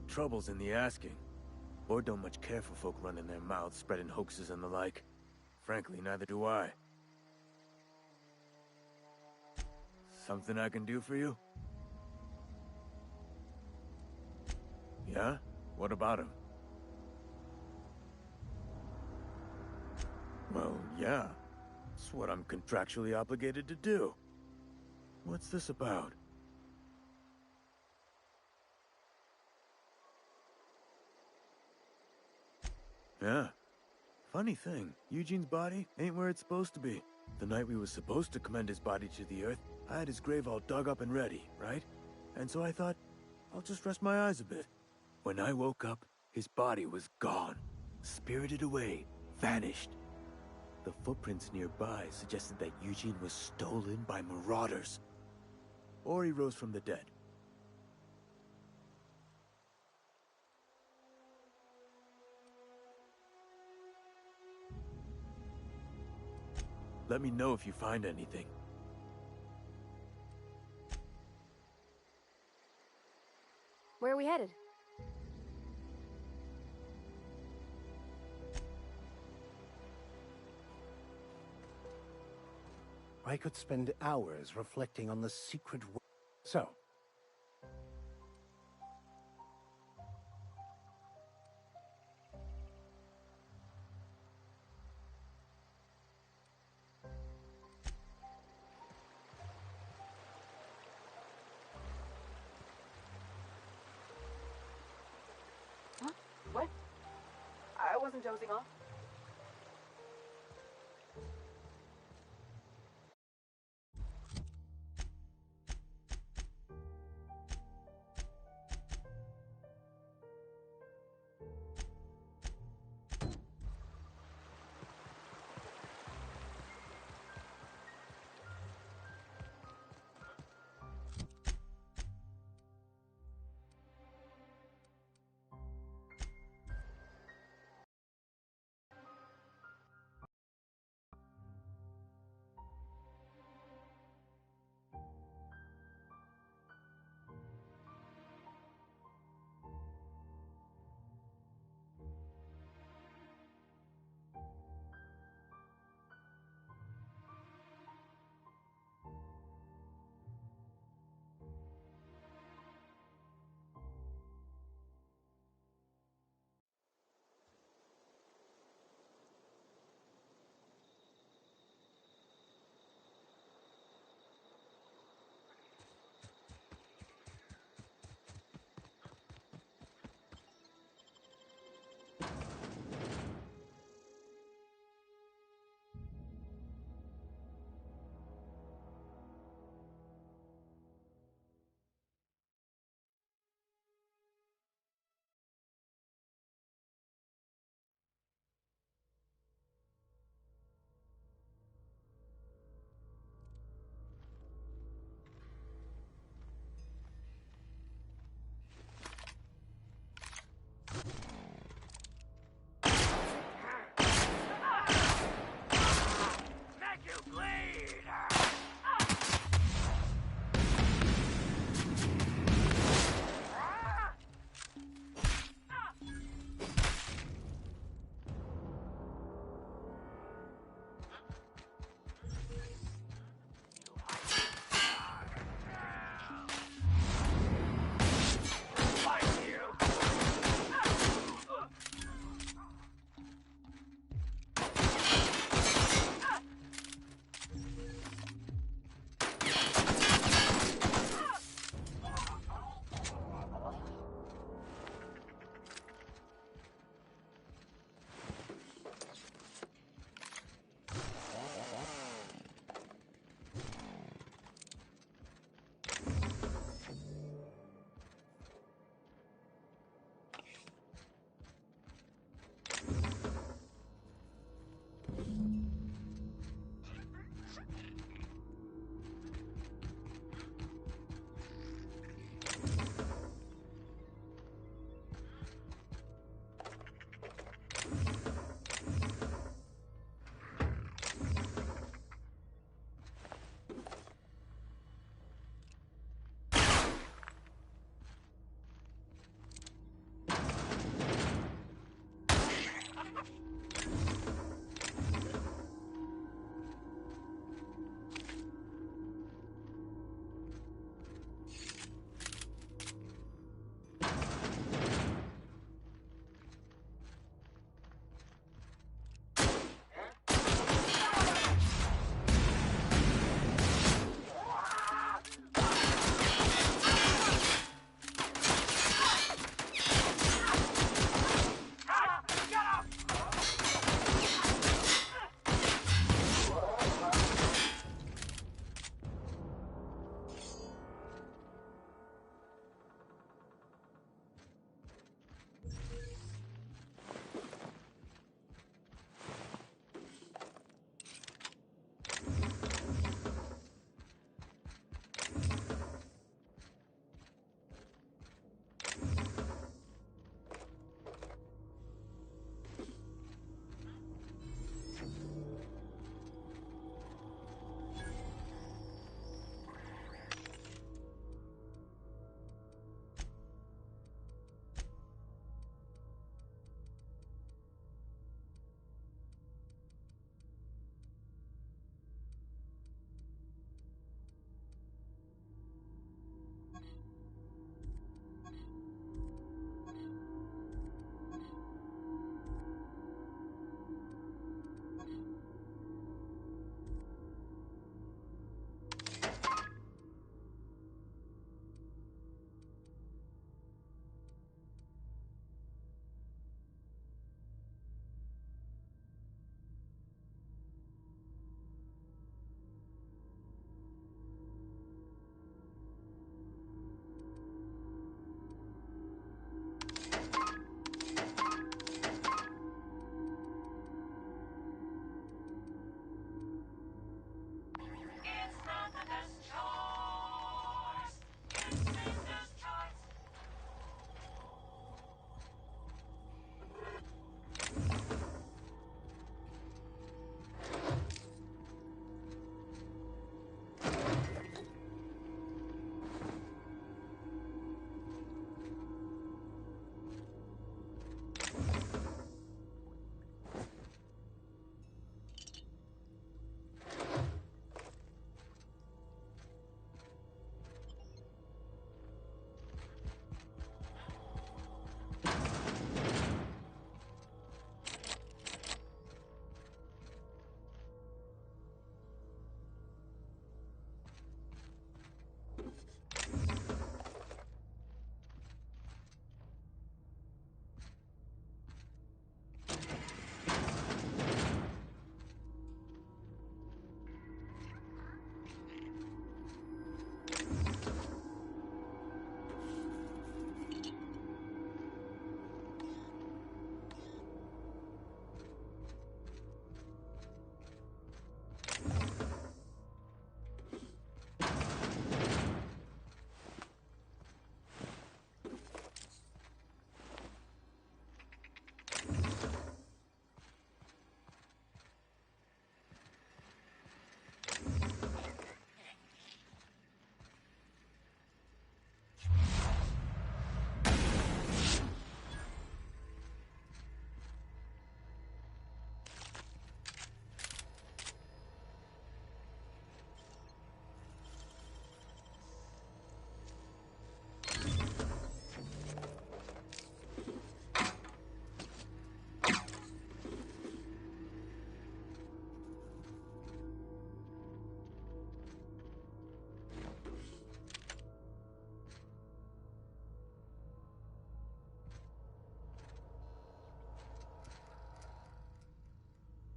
Trouble's in the asking. Board don't much care for folk running their mouths, spreading hoaxes and the like. Frankly, neither do I. Something I can do for you? Yeah? What about him? Well, yeah. It's what I'm contractually obligated to do. What's this about? Yeah. Funny thing, Eugene's body ain't where it's supposed to be. The night we was supposed to commend his body to the earth, I had his grave all dug up and ready, right? And so I thought, I'll just rest my eyes a bit. When I woke up, his body was gone. Spirited away. Vanished. The footprints nearby suggested that Eugene was stolen by marauders. Or he rose from the dead. Let me know if you find anything. Where are we headed? I could spend hours reflecting on the secret. So, Huh? What? I wasn't dozing off.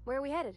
Where are we headed?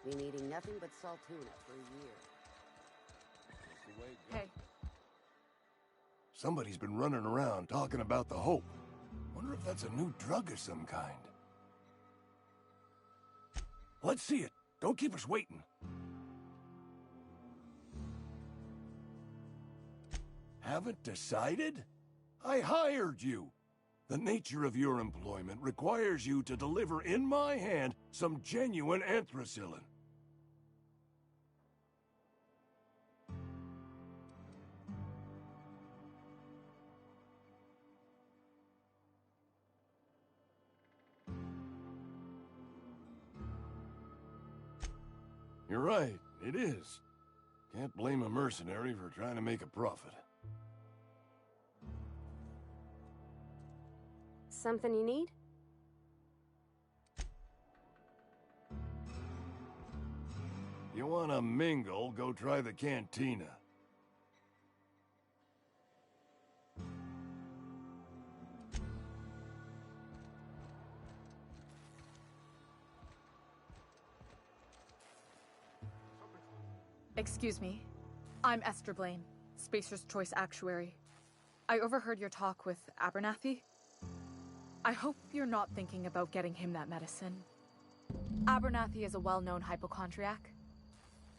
Been eating nothing but salt tuna for a year. Hey. Somebody's been running around talking about the Hope. Wonder if that's a new drug of some kind. Let's see it. Don't keep us waiting. Haven't decided? I hired you. The nature of your employment requires you to deliver in my hand some genuine anthracillin. You're right, it is. Can't blame a mercenary for trying to make a profit. Something you need? You wanna mingle, go try the cantina. Excuse me. I'm Esther Blaine, Spacer's Choice Actuary. I overheard your talk with Abernathy. I hope you're not thinking about getting him that medicine. Abernathy is a well-known hypochondriac.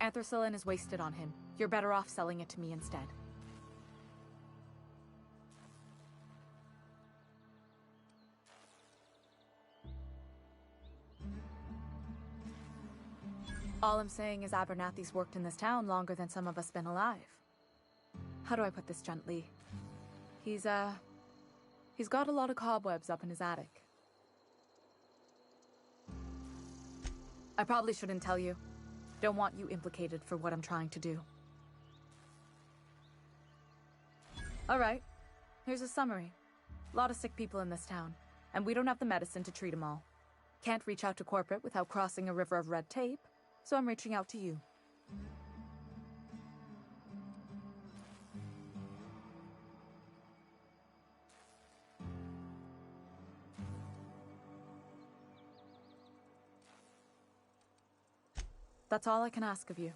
Anthracillin is wasted on him. You're better off selling it to me instead. All I'm saying is Abernathy's worked in this town longer than some of us been alive. How do I put this gently? He's got a lot of cobwebs up in his attic. I probably shouldn't tell you. Don't want you implicated for what I'm trying to do. Alright, here's a summary. A lot of sick people in this town, and we don't have the medicine to treat them all. Can't reach out to corporate without crossing a river of red tape, so I'm reaching out to you. That's all I can ask of you.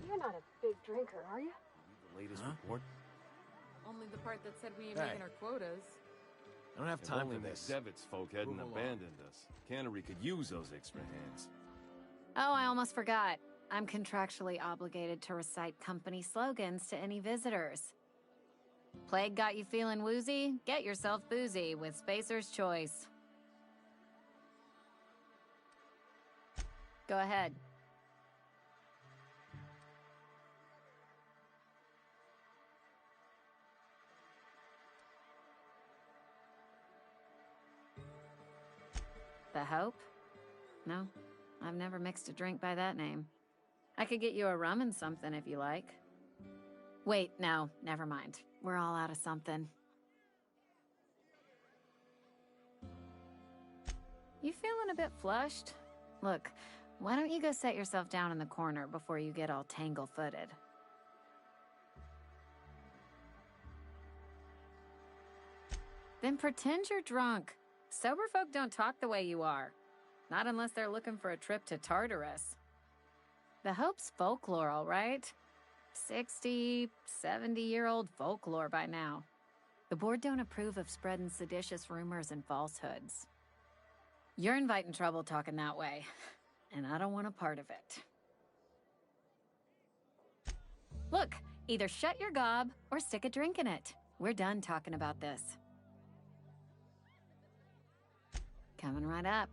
You're not a big drinker, are you? The latest report? Only the part that said we ain't Hey. making our quotas. I don't have If time only for this. McDevitt's folk hadn't Move along. abandoned us. Cannery could use those extra hands. Oh, I almost forgot. I'm contractually obligated to recite company slogans to any visitors. Plague got you feeling woozy? Get yourself boozy with Spacer's Choice. Go ahead. The Hope? No, I've never mixed a drink by that name. I could get you a rum and something if you like. Wait, no, never mind. We're all out of something. You feeling a bit flushed? Look, why don't you go set yourself down in the corner before you get all tangle-footed? Then pretend you're drunk. Sober folk don't talk the way you are. Not unless they're looking for a trip to Tartarus. The Hope's folklore, all right? 60, 70-year-old folklore by now. The board don't approve of spreading seditious rumors and falsehoods. You're inviting trouble talking that way, and I don't want a part of it. Look, either shut your gob or stick a drink in it. We're done talking about this. Coming right up.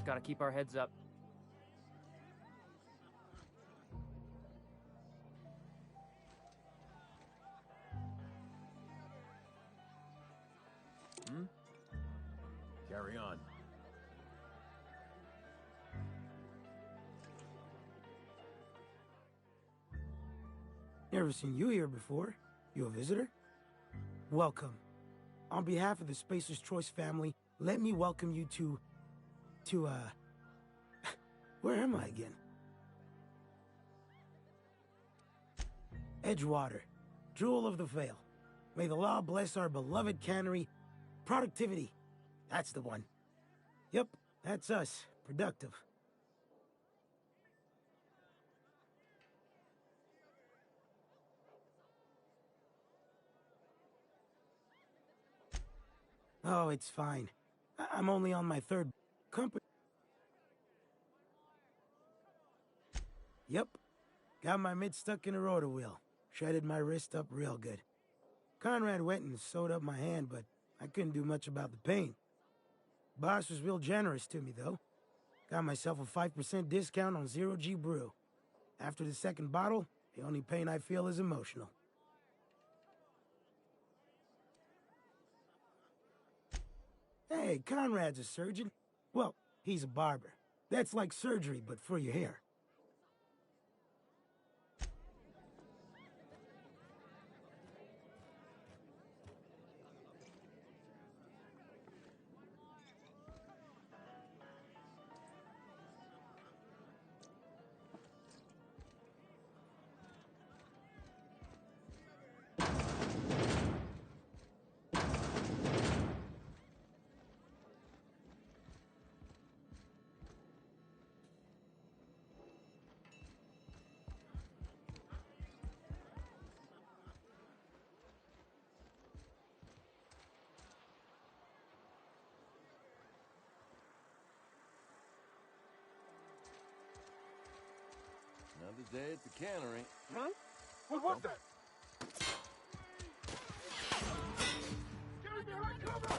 gotta keep our heads up. Carry on. Never seen you here before. You a visitor? Welcome. On behalf of the Spacer's Choice family, let me welcome you to, where am I again? Edgewater, Jewel of the Vale. May the law bless our beloved cannery. Productivity. That's the one. Yep, that's us. Productive. Oh, it's fine. I'm only on my third company. Yep. Got my mid stuck in a rotor wheel. Shredded my wrist up real good. Conrad went and sewed up my hand, but I couldn't do much about the pain. Boss was real generous to me, though. Got myself a 5% discount on Zero G Brew. After the second bottle, the only pain I feel is emotional. Hey, Conrad's a surgeon. Well, he's a barber. That's like surgery, but for your hair. Another day at the cannery. Huh? What was that? Get behind cover!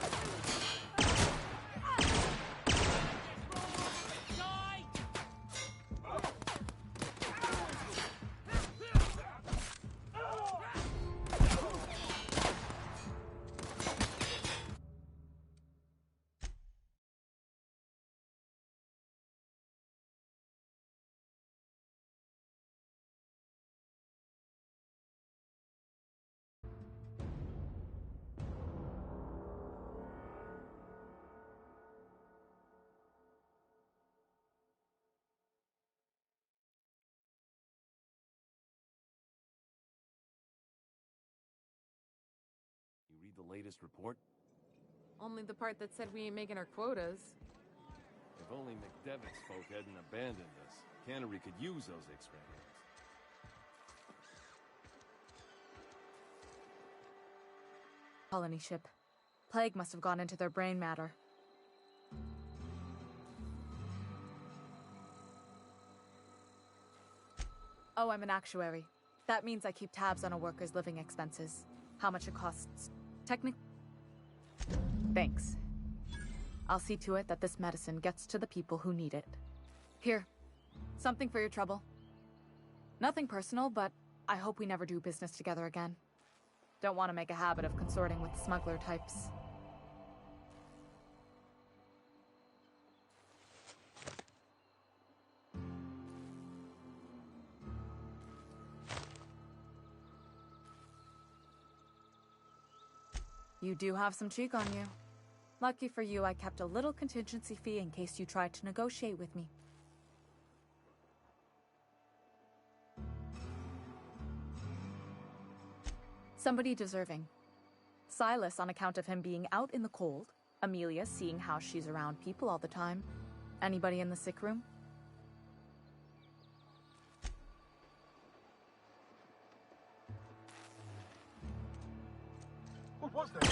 You read the latest report? Only the part that said we ain't making our quotas. If only McDevitt's folk hadn't abandoned us. Cannery could use those extra hands. Colony ship. Plague must have gone into their brain matter. Oh, I'm an actuary. That means I keep tabs on a worker's living expenses. How much it costs. Thanks. I'll see to it that this medicine gets to the people who need it. Here. Something for your trouble. Nothing personal, but I hope we never do business together again. Don't want to make a habit of consorting with smuggler types. You do have some cheek on you. Lucky for you, I kept a little contingency fee in case you tried to negotiate with me. Somebody deserving. Silas on account of him being out in the cold. Amelia seeing how she's around people all the time. Anybody in the sick room? What was that?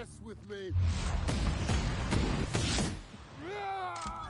mess with me. Ah!